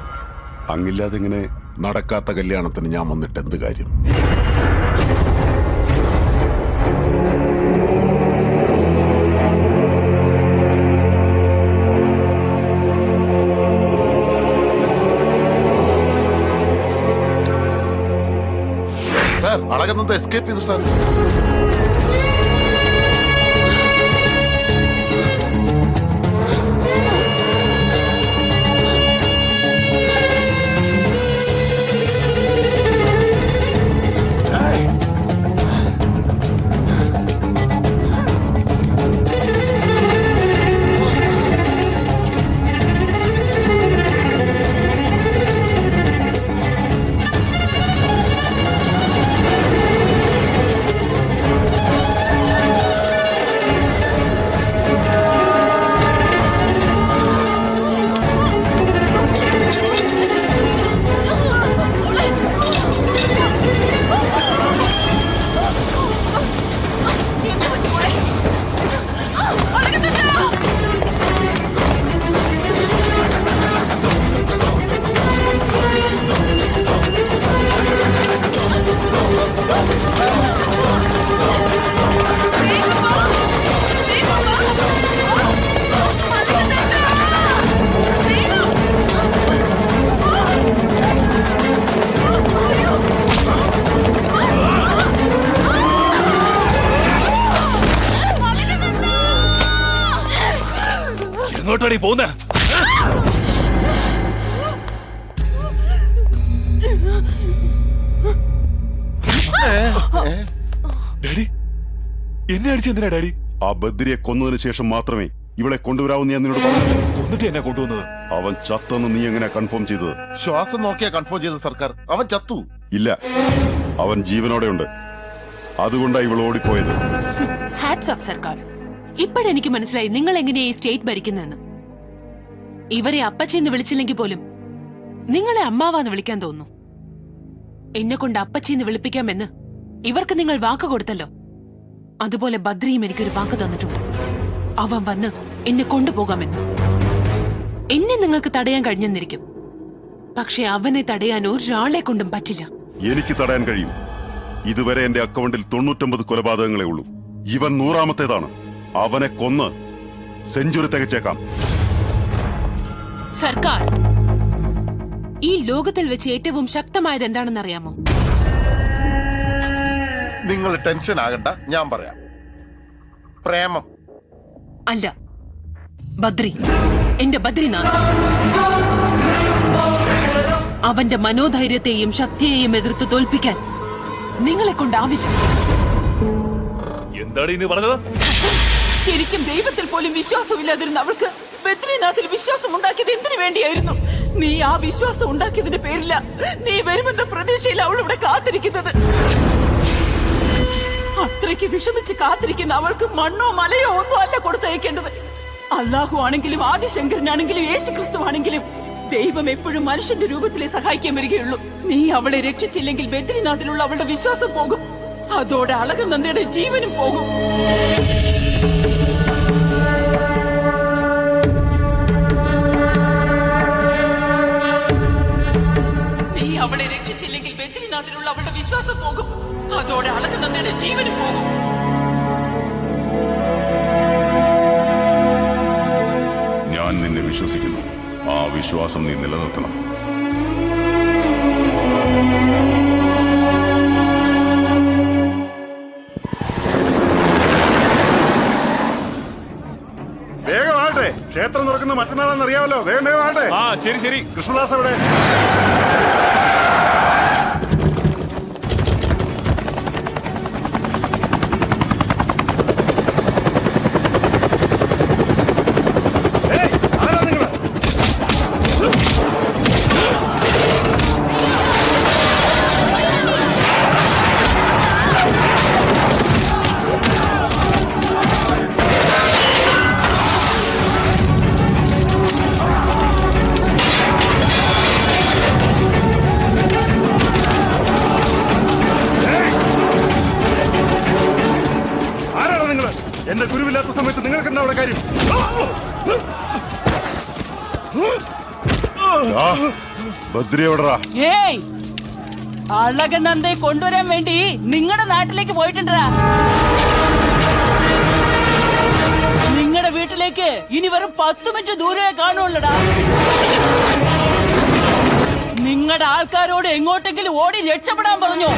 അങ്ങില്ലാതെ എങ്ങനെ?
നടക്കാത്ത കല്യാണത്തിന് ഞാൻ വന്നിട്ട് എന്ത് കാര്യം? സാർ, അളകുന്നത് എസ്കേപ്പ് ചെയ്തു സാർ.
എങ്ങോട്ടാണ് പോകുന്നത്? ഡാഡി, എന്നെ അടിച്ചെന്തിനാ ഡാഡി?
ആ ബദ്രിയെ കൊന്നതിന് ശേഷം മാത്രമേ ഇവളെ കൊണ്ടുവരാവുന്ന ഞാൻ നിന്നോട് പറഞ്ഞു.
കൊന്നിട്ട് എന്നെ കൊണ്ടുവന്നത്?
അവൻ ചത്തെന്ന് നീ എങ്ങനെ കൺഫേം ചെയ്തത്?
ശ്വാസം നോക്കിയാ കൺഫേം ചെയ്ത സർക്കാർ. അവൻ ചത്തു.
ഇല്ല, അവൻ ജീവനോടെ ഉണ്ട്. അതുകൊണ്ടാ ഇവൾ ഓടിപ്പോയത്.
ഹാറ്റ്സ് ഓഫ് സർക്കാർ. ഇപ്പോഴെനിക്ക് മനസ്സിലായി നിങ്ങൾ എങ്ങനെയാ ഈ സ്റ്റേറ്റ് ഭരിക്കുന്നതെന്ന്. ഇവരെ അപ്പച്ചിന്ന് വിളിച്ചില്ലെങ്കിൽ പോലും നിങ്ങളെ അമ്മാവാന്ന് വിളിക്കാൻ തോന്നുന്നു. എന്നെ കൊണ്ട് അപ്പച്ചിന്ന് വിളിപ്പിക്കാമെന്ന് ഇവർക്ക് നിങ്ങൾ വാക്ക് കൊടുത്തല്ലോ. അതുപോലെ ബദ്രിയും എനിക്കൊരു വാക്ക് തന്നിട്ടുണ്ട്. അവൻ വന്ന് എന്നെ കൊണ്ടുപോകാമെന്ന്. എന്നെ നിങ്ങൾക്ക് തടയാൻ കഴിഞ്ഞെന്നിരിക്കും, പക്ഷെ അവനെ തടയാൻ ഒരാളെ കൊണ്ടും പറ്റില്ല.
എനിക്ക് തടയാൻ കഴിയും. ഇതുവരെ എന്റെ അക്കൗണ്ടിൽ 99 കൊലപാതകങ്ങളേ ഉള്ളൂ. ഇവൻ 100ാമത്തേതാണ്. അവനെ കൊന്ന് സെഞ്ചുറി തികച്ചേക്കാം.
സർക്കാർ ഈ ലോകത്തിൽ വെച്ച് ഏറ്റവും ശക്തമായത് എന്താണെന്ന് അറിയാമോ?
നിങ്ങൾ ടെൻഷൻ ആകണ്ട, ഞാൻ പറയാം. പ്രേമം
അല്ല, ബദ്രി. എന്റെ ബദ്രിനാഥ്. അവന്റെ മനോധൈര്യത്തെയും ശക്തിയെയും എതിർത്ത് തോൽപ്പിക്കാൻ നിങ്ങളെ കൊണ്ടാവില്ല.
എന്താണ് ഇനി പറഞ്ഞത്?
ശരിക്കും ദൈവത്തിൽ പോലും വിശ്വാസമില്ലാതിരുന്ന അവൾക്ക് ബദ്രിനാഥിൽ വിശ്വാസം ഉണ്ടാക്കിയത് എന്തിനു വേണ്ടിയായിരുന്നു? നീ ആ വിശ്വാസം ഉണ്ടാക്കിയതിന്റെ പേരില്ല നീ വരുമെന്ന പ്രതീക്ഷയിൽ അവൾ ഇവിടെ കാത്തിരിക്കുന്നത്. അത്രയ്ക്ക് വിഷമിച്ച് കാത്തിരിക്കുന്ന അവൾക്ക് മണ്ണോ മലയോ ഒന്നും അല്ല കൊടുത്തയക്കേണ്ടത്. അല്ലാഹു ആണെങ്കിലും ആദിശങ്കരനാണെങ്കിലും യേശുക്രിസ്തു ആണെങ്കിലും ദൈവം എപ്പോഴും മനുഷ്യന്റെ രൂപത്തിലെ സഹായിക്കാൻ വരികയുള്ളൂ. നീ അവളെ രക്ഷിച്ചില്ലെങ്കിൽ ബദ്രിനാഥിലുള്ള അവളുടെ വിശ്വാസം പോകും. അതോടെ അളകനന്ദയുടെ ജീവനും പോകും. നീ അവളെ രക്ഷിച്ചില്ലെങ്കിൽ ബദ്രിനാഥിലുള്ള അവളുടെ വിശ്വാസം പോകും. അതോടെ അളകനന്ദയുടെ ജീവനും പോകും.
ഞാൻ നിന്നെ വിശ്വസിക്കുന്നു. ആ വിശ്വാസം നീ നിലനിർത്തണം.
വേഗമാട്ടെ, ക്ഷേത്രം തുറക്കുന്ന മറ്റന്നാളെന്ന് അറിയാമല്ലോ. വേഗം വേഗമാട്ടെ.
ശരി ശരി.
കൃഷ്ണദാസ് എവിടെ? എന്റെ ഗുരുവില്ലാത്ത സമയത്ത് നിങ്ങൾക്ക് എന്താ അവിടെ കാര്യം?
ബദ്രി എവിടെടാ?
ഏയ്, അളകനന്ദയെ കൊണ്ടുവരാൻ വേണ്ടി നിങ്ങളുടെ നാട്ടിലേക്ക് പോയിട്ടുണ്ടാ. നിങ്ങളുടെ വീട്ടിലേക്ക് ഇനി വെറും 10 മിനിറ്റ് ദൂരെ കാണുള്ളടാ. നിങ്ങളുടെ ആൾക്കാരോട് എങ്ങോട്ടെങ്കിലും ഓടി രക്ഷപ്പെടാൻ പറഞ്ഞു.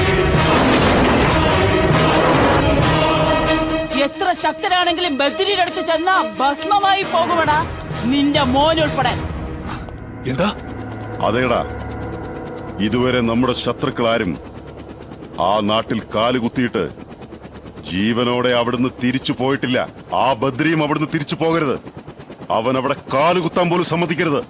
എത്ര ശക്തരാണെങ്കിലും ബദ്രിയുടെ അടുത്ത് ചെന്നാ ഭസ്മമായി പോകുമടാ, നിന്റെ മോനുൾപ്പെടെ.
എന്താ?
അതേടാ, ഇതുവരെ നമ്മുടെ ശത്രുക്കളാരും ആ നാട്ടിൽ കാലുകുത്തിയിട്ട് ജീവനോടെ അവിടുന്ന് തിരിച്ചു പോയിട്ടില്ല. ആ ബദ്രിയും അവിടുന്ന് തിരിച്ചു പോകരുത്. അവൻ അവിടെ കാലുകുത്താൻ പോലും സമ്മതിക്കരുത്.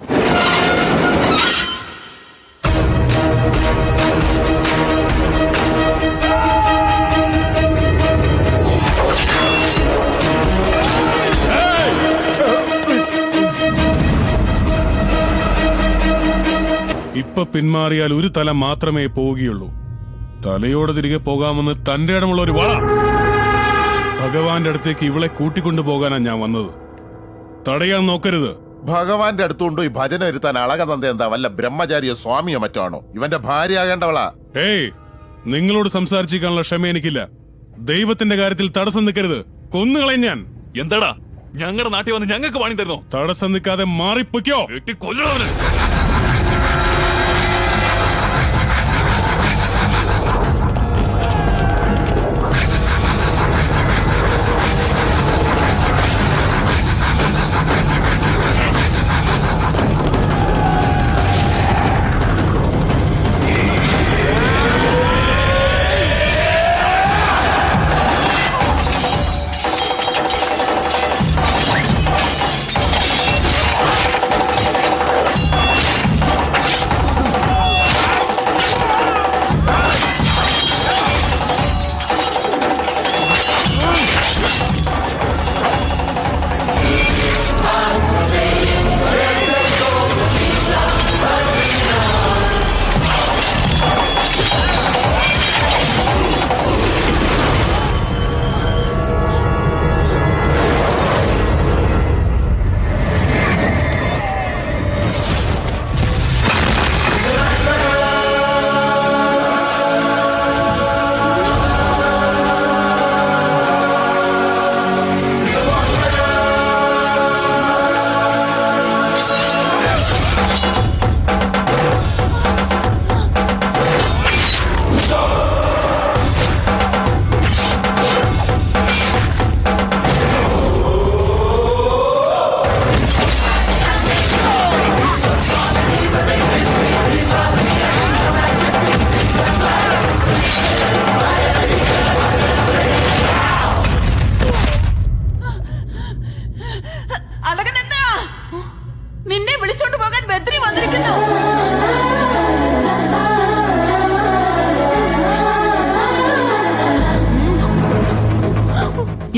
ഇപ്പൊ പിന്മാറിയാൽ ഒരു തല മാത്രമേ പോവുകയുള്ളൂ. തലയോടെ തിരികെ പോകാമെന്ന് തന്റെ ഇടമുള്ള ഒരു വള. ഭഗവാന്റെ അടുത്തേക്ക് ഇവളെ കൂട്ടിക്കൊണ്ടുപോകാനാ ഞാൻ വന്നത്. തടയാൻ നോക്കരുത്.
ഭഗവാന്റെ അടുത്തുകൊണ്ടുപോയി ഭജന ഇരുത്താൻ അളകനന്ദ എന്താ വല്ല ബ്രഹ്മചാരിയോ സ്വാമിയോ മറ്റോ ആണോ? ഇവന്റെ ഭാര്യയാകേണ്ടവളാ.
ഏയ്, നിങ്ങളോട് സംസാരിച്ചിരിക്കാനുള്ള ക്ഷമ എനിക്കില്ല. ദൈവത്തിന്റെ കാര്യത്തിൽ തടസ്സം നിൽക്കരുത്. കൊന്നുകളയും ഞാൻ.
എന്താടാ, ഞങ്ങളുടെ നാട്ടിൽ വന്ന് ഞങ്ങൾക്ക് പണി തരുന്നോ?
തടസ്സം നിൽക്കാതെ മാറിപ്പൊയ്ക്കോ.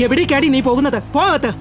എവിടേക്കാടി നീ പോകുന്നത്? പോകത്ത്.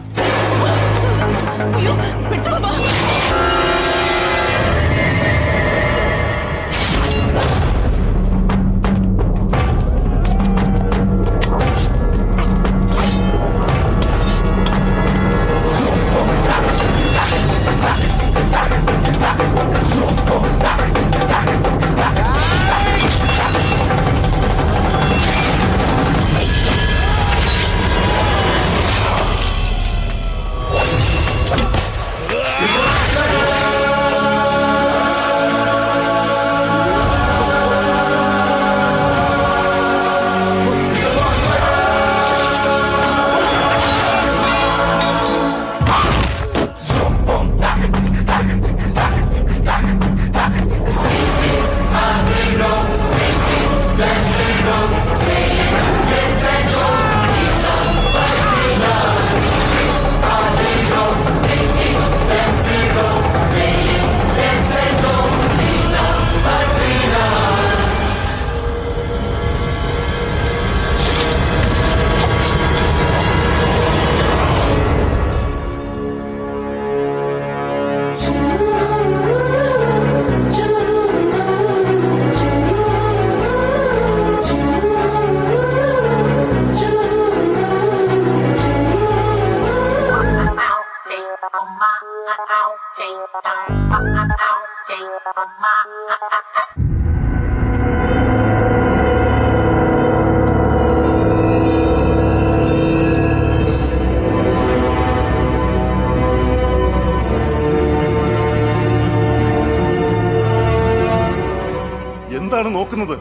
എന്താണ് നോക്കുന്നത്?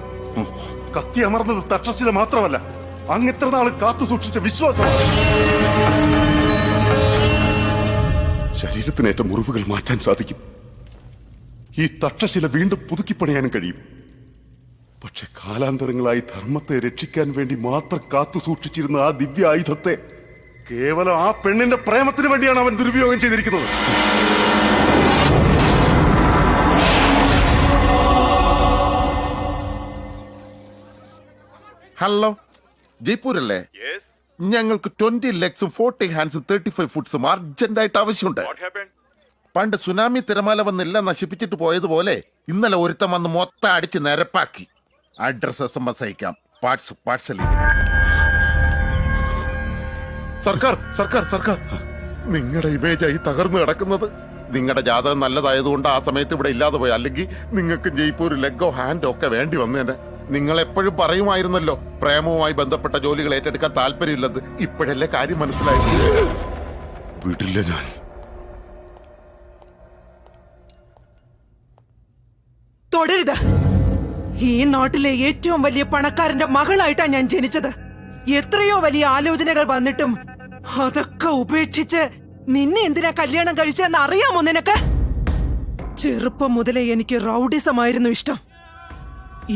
കത്തി അമർന്നത് തക്ഷശില മാത്രമല്ല, അങ്ങിത്ര നാൾ കാത്തു സൂക്ഷിച്ച വിശ്വാസം. ശരീരത്തിനേറ്റ മുറിവുകൾ മാറ്റാൻ സാധിക്കും. ഈ തക്ഷശില വീണ്ടും പുതുക്കിപ്പണിയാനും കഴിയും. പക്ഷെ കാലാന്തരങ്ങളായി ധർമ്മത്തെ രക്ഷിക്കാൻ വേണ്ടി മാത്രം കാത്തു സൂക്ഷിച്ചിരുന്ന ആ ദിവ്യ ആയുധത്തെ കേവലം ആ പെണ്ണിന്റെ പ്രേമത്തിന് വേണ്ടിയാണ് അവൻ ദുരുപയോഗം ചെയ്തിരിക്കുന്നത്.
ഹലോ, ജയ്പൂരല്ലേ? ഞങ്ങൾക്ക് 20 legs 40 hands 35 foot അർജന്റായിട്ട് ആവശ്യമുണ്ട്. പണ്ട് സുനാമി തിരമാല വന്നെല്ലാം നശിപ്പിച്ചിട്ട് പോയതുപോലെ ഇന്നലെ ഒരുത്തം വന്ന് മൊത്തം അടിച്ച് നിരപ്പാക്കി. അഡ്രസ് SMS അയക്കാം. പാഴ്സൽ. സർക്കാർ നിങ്ങളുടെ ഇമേജായി തകർന്നു കിടക്കുന്നത്. നിങ്ങളുടെ ജാതകം നല്ലതായതുകൊണ്ട് ആ സമയത്ത് ഇവിടെ ഇല്ലാതെ പോയി. അല്ലെങ്കിൽ നിങ്ങൾക്ക് ജയ്പൂർ ലെഗോ ഹാൻഡോ ഒക്കെ വേണ്ടി വന്നേനെ. നിങ്ങൾ എപ്പോഴും പറയുമായിരുന്നല്ലോ പ്രേമവുമായി ബന്ധപ്പെട്ട ജോലികൾ ഏറ്റെടുക്കാൻ താല്പര്യമില്ലെന്ന്. ഇപ്പോഴല്ലേ കാര്യം മനസ്സിലായി.
വിടില്ല ഞാൻ.
തുടരുത്. ഈ നാട്ടിലെ ഏറ്റവും വലിയ പണക്കാരന്റെ മകളായിട്ടാ ഞാൻ ജനിച്ചത്. എത്രയോ വലിയ ആലോചനകൾ വന്നിട്ടും അതൊക്കെ ഉപേക്ഷിച്ച് നിന്നെ എന്തിനാ കല്യാണം കഴിച്ചെന്ന് അറിയാമോ നിനക്ക്? ചെറുപ്പം മുതലേ എനിക്ക് റൗഡിസമായിരുന്നു ഇഷ്ടം.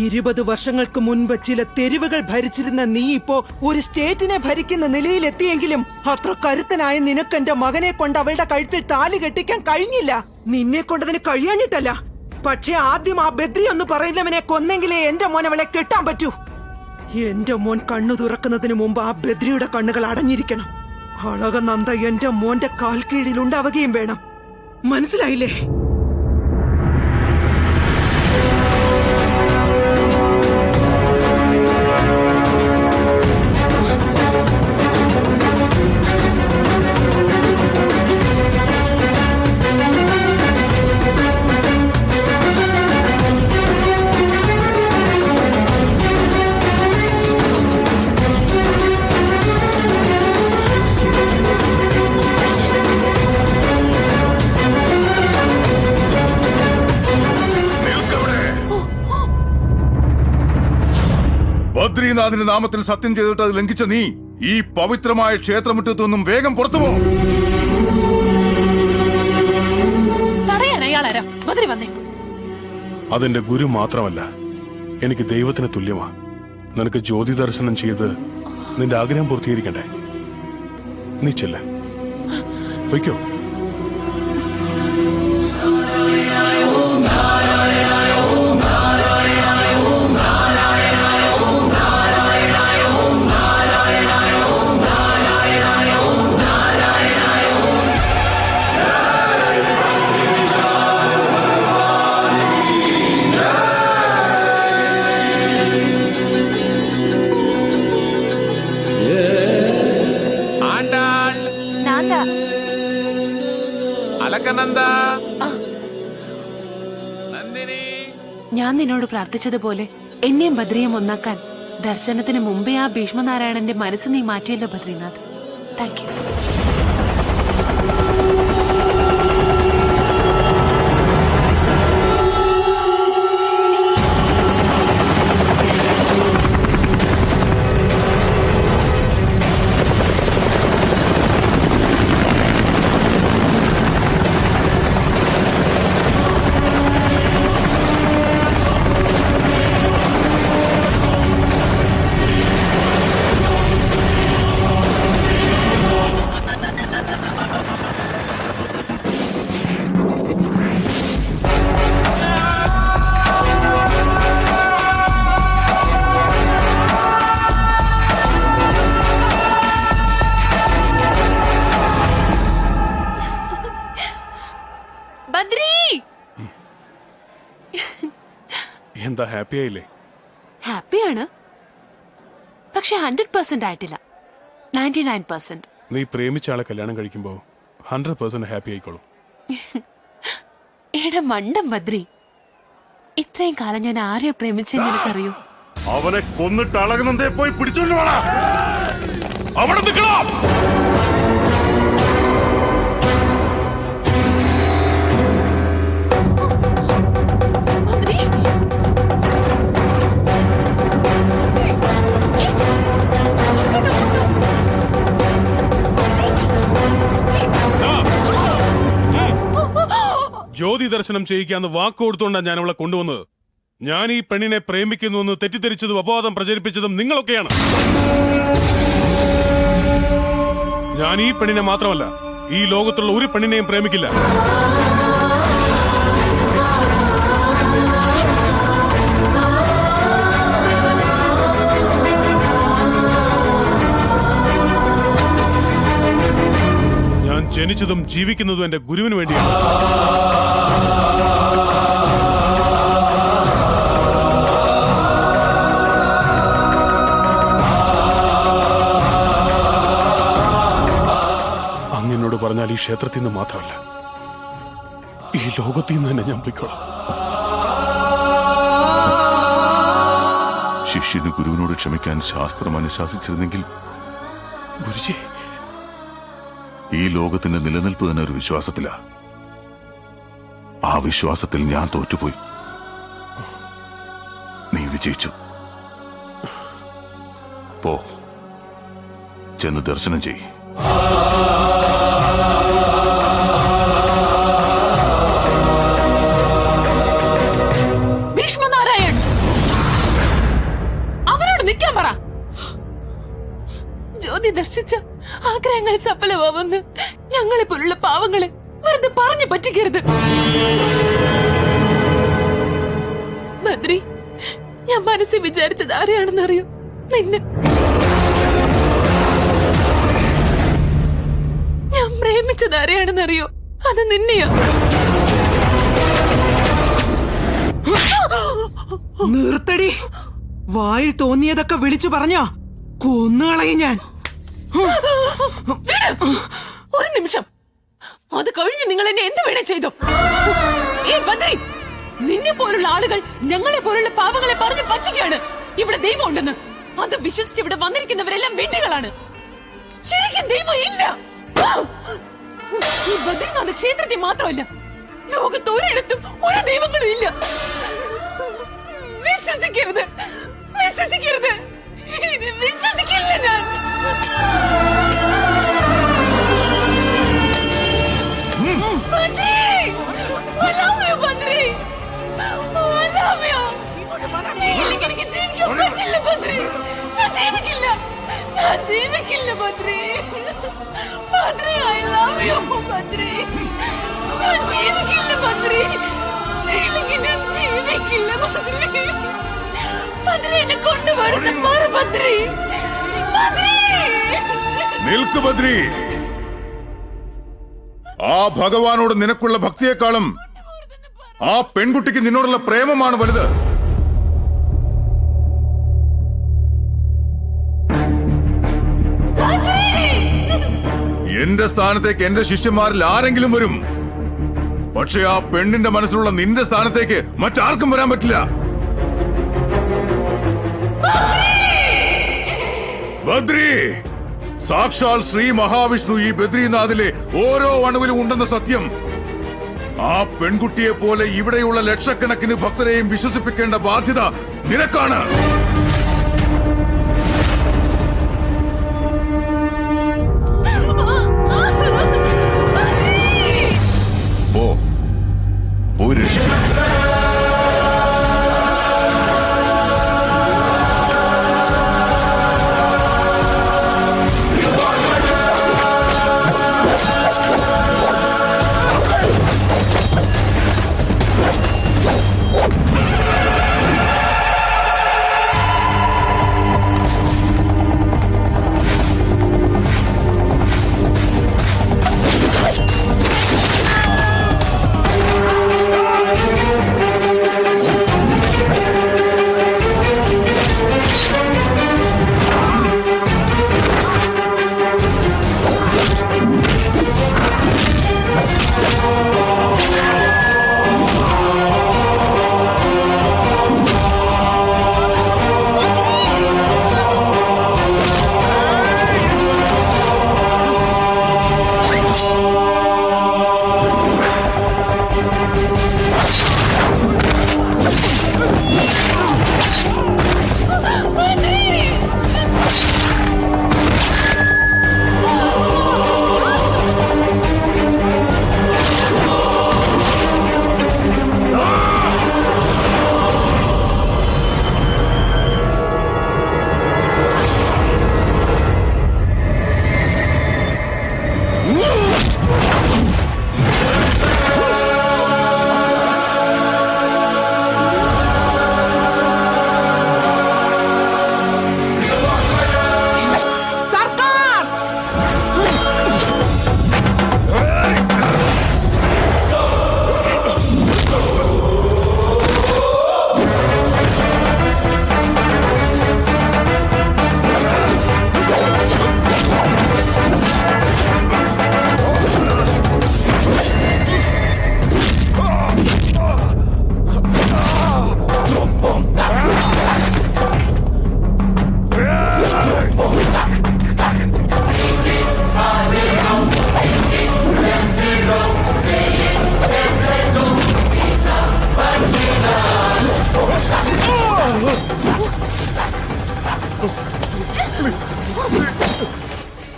20 വർഷങ്ങൾക്ക് മുൻപ് ചില തെരുവുകൾ ഭരിച്ചിരുന്ന നീ ഇപ്പോ ഒരു സ്റ്റേറ്റിനെ ഭരിക്കുന്ന നിലയിലെത്തിയെങ്കിലും അത്ര കരുത്തനായ നിനക്ക് എന്റെ മകനെ കൊണ്ട് അവളുടെ കഴുത്തിൽ താലി കെട്ടിക്കാൻ കഴിഞ്ഞില്ല. നിന്നെ കൊണ്ടതിന് കഴിയാഞ്ഞിട്ടല്ല, പക്ഷെ ആദ്യം ആ ബദ്രി എന്ന് പറയുന്നവനെ കൊന്നെങ്കിലേ എന്റെ മോൻ അവളെ കെട്ടാൻ പറ്റൂ. എന്റെ മോൻ കണ്ണു തുറക്കുന്നതിന് മുമ്പ് ആ ബദ്രിയുടെ കണ്ണുകൾ അടഞ്ഞിരിക്കണം. അളകനന്ദ എന്റെ മോന്റെ കാൽ കീഴിൽ ഉണ്ടാവുകയും വേണം. മനസ്സിലായില്ലേ?
ബദ്രീനാഥിന്റെ നാമത്തിൽ സത്യം ചെയ്തിട്ട് അത് ലംഘിച്ച നീ ഈ പവിത്രമായ ക്ഷേത്രമുറ്റത്തു നിന്നും വേഗം പുറത്തു പോ.
അതെന്റെ ഗുരു മാത്രമല്ല, എനിക്ക് ദൈവത്തിന് തുല്യമാ. നിനക്ക് ജ്യോതി ദർശനം ചെയ്ത് നിന്റെ ആഗ്രഹം പൂർത്തീകരിക്കണ്ടേ? നീ ചെല്ല, പൊയ്ക്കോ.
ഞാൻ നിന്നോട് പ്രാർത്ഥിച്ചതുപോലെ എന്നെയും ബദ്രിയും ഒന്നാക്കാൻ ദർശനത്തിന് മുമ്പേ ആ ഭീഷ്മനാരായണന്റെ മനസ്സ് നീ മാറ്റിയല്ലോ ബദ്രിനാഥ്. Thank you.
എന്താ ഹാപ്പി ആയില്ലേ?
ഹാപ്പിയാണ്, പക്ഷെ 100% ആയിട്ടില്ല. 99%.
നീ പ്രേമിച്ച ആളെ കല്യാണം കഴിക്കുമ്പോ 100% ഹാപ്പി ആയിക്കോളും.
എടാ മണ്ടം ബദ്രി, ഇത്രയും കാലം ഞാൻ ആരെയോ പ്രേമിച്ചെന്ന് നിനക്കറിയോ?
അവനെ കൊന്നിട്ട് അളകുന്നതേ പോയി പിടിച്ചോണ്ട് വേണം.
അവിടെ നിൽക്കണം. ജ്യോതി ദർശനം ചെയ്യിക്കാന്ന് വാക്ക് കൊടുത്തുകൊണ്ടാണ് ഞാൻ അവളെ കൊണ്ടുവന്നത്. ഞാൻ ഈ പെണ്ണിനെ പ്രേമിക്കുന്നുവെന്ന് തെറ്റിദ്ധരിച്ചതും അപവാദം പ്രചരിപ്പിച്ചതും നിങ്ങളൊക്കെയാണ്. ഞാൻ ഈ പെണ്ണിനെ മാത്രമല്ല, ഈ ലോകത്തുള്ള ഒരു പെണ്ണിനെയും പ്രേമിക്കില്ല. ഞാൻ ജനിച്ചതും ജീവിക്കുന്നതും എന്റെ ഗുരുവിന് വേണ്ടിയാണ്. അങ്ങനോട് പറഞ്ഞാൽ ഈ ക്ഷേത്രത്തിൽ നിന്ന് മാത്രമല്ല, ഈ ലോകത്തിൽ നിന്ന് തന്നെ ഞാൻ പൊയ്ക്കോളാം.
ശിഷ്യന് ഗുരുവിനോട് ക്ഷമിക്കാൻ ശാസ്ത്രം അനുശാസിച്ചിരുന്നെങ്കിൽ
ഗുരുജി,
ഈ ലോകത്തിന്റെ നിലനിൽപ്പ് തന്നെ ഒരു വിശ്വാസത്തിലാ. ആ വിശ്വാസത്തിൽ ഞാൻ തോറ്റുപോയി, നീ വിജയിച്ചു. പോ, ചെന്ന് ദർശനം ചെയ്യ്.
ഭീഷ്മനാരായൺ, അവരോട് നിൽക്കാൻ പറ. ജ്യോതി ദർശിച്ച ആഗ്രഹങ്ങൾ സഫലമാവുന്നു. ഞങ്ങളെ പോലുള്ള പാവങ്ങളെ വെറുതെ പറഞ്ഞു പറ്റിക്കരുത്. ബദ്രി, ഞാൻ മനസ്സിൽ വിചാരിച്ചത് ആരെയാണെന്നറിയോ? നിന്നെ. ഞാൻ പ്രേമിച്ചത് ആരെയാണെന്നറിയോ? അത് നിന്നെയാ.
നിർത്തടി. വായിൽ തോന്നിയതൊക്കെ വിളിച്ചു പറഞ്ഞോ കൊന്നുകളയും ഞാൻ.
ഒരു നിമിഷം, അത് കഴിഞ്ഞ് നിങ്ങൾ എന്നെ എന്ത് വേണേ ചെയ്തോ? ബദ്രി, നിന്നെ പോലുള്ള ആളുകൾ ഞങ്ങളെ പോലുള്ള പാവങ്ങളെ പറഞ്ഞു പറ്റിക്കാണ്. ഇവിടെ ദൈവം ഉണ്ടെന്ന് അത് വിശ്വസിച്ച് ഇവിടെ വന്നിരിക്കുന്നവരെല്ലാം വിഡ്ഢികളാണ്. ശരിക്കും ദൈവം ഇല്ല. ഈ ബദ്രിനാഥ് ക്ഷേത്രത്തിൽ മാത്രമല്ല, ലോകത്ത് ഒരിടത്തും ഒരു ദൈവങ്ങളും ഇല്ല. വിശ്വസിക്കരുത്, വിശ്വസിക്കരുത്, വിശ്വസിക്കില്ല ഞാൻ. Badri, I love you, Badri. I love you. നീയില്ലെങ്കിൽ എനിക്ക് ജീവിക്കാൻ പറ്റില്ല ബദ്രി. ഞാൻ ജീവിക്കില്ല, ഞാൻ ജീവിക്കില്ല Badri. Badri, I love you, Badri. ഞാൻ ജീവിക്കില്ല ബദ്രി. നീയില്ലെങ്കിൽ ഞാൻ ജീവിക്കില്ല ബദ്രി. ബദ്രി, എന്നെ കൊണ്ടുവരുന്ന പറ ബദ്രി. ബദ്രി,
നിൽക്ക് ബദ്രി. ആ ഭഗവാനോട് നിനക്കുള്ള ഭക്തിയെക്കാളും ആ പെൺകുട്ടിക്ക് നിന്നോടുള്ള പ്രേമമാണ് വലുത്. എന്റെ സ്ഥാനത്തേക്ക് എന്റെ ശിഷ്യന്മാരിൽ ആരെങ്കിലും വരും, പക്ഷെ ആ പെണ്ണിന്റെ മനസ്സിലുള്ള നിന്റെ സ്ഥാനത്തേക്ക് മറ്റാർക്കും വരാൻ പറ്റില്ല. ബദ്രി, സാക്ഷാൽ ശ്രീ മഹാവിഷ്ണു ഈ ബദ്രിനാഥിലെ ഓരോ അണുവിലും ഉണ്ടെന്ന സത്യം ആ പെൺകുട്ടിയെ പോലെ ഇവിടെയുള്ള ലക്ഷക്കണക്കിന് ഭക്തരെയും വിശ്വസിപ്പിക്കേണ്ട ബാധ്യത നിനക്കാണ്. പോയി രക്ഷിക്കും.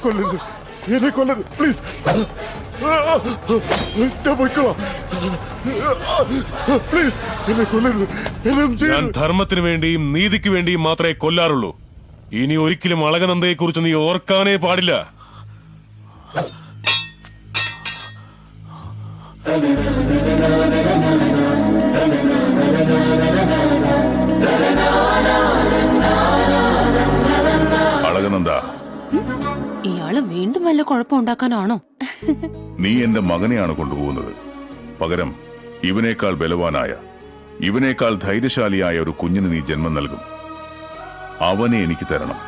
കൊല്ലരുത്, എന്നെ കൊല്ലരുത്, പ്ലീസ്. ഞാൻ പോയിക്കോളാം. പ്ലീസ് എന്നെ കൊല്ലരുത്.
ഞാൻ ധർമ്മത്തിന് വേണ്ടിയും നീതിക്ക് വേണ്ടിയും മാത്രമേ കൊല്ലാറുള്ളൂ. ഇനി ഒരിക്കലും അളകനന്ദയെ കുറിച്ച് നീ ഓർക്കാനേ പാടില്ല.
അളകനന്ദ,
ഇയാള് വീണ്ടും വല്ല കുഴപ്പമുണ്ടാക്കാനാണോ?
നീ എന്റെ മകനെയാണ് കൊണ്ടുപോകുന്നത്. പകരം ഇവനേക്കാൾ ബലവാനായ, ഇവനേക്കാൾ ധൈര്യശാലിയായ ഒരു കുഞ്ഞിന് നീ ജന്മം നൽകും. അവനെ എനിക്ക് തരണം.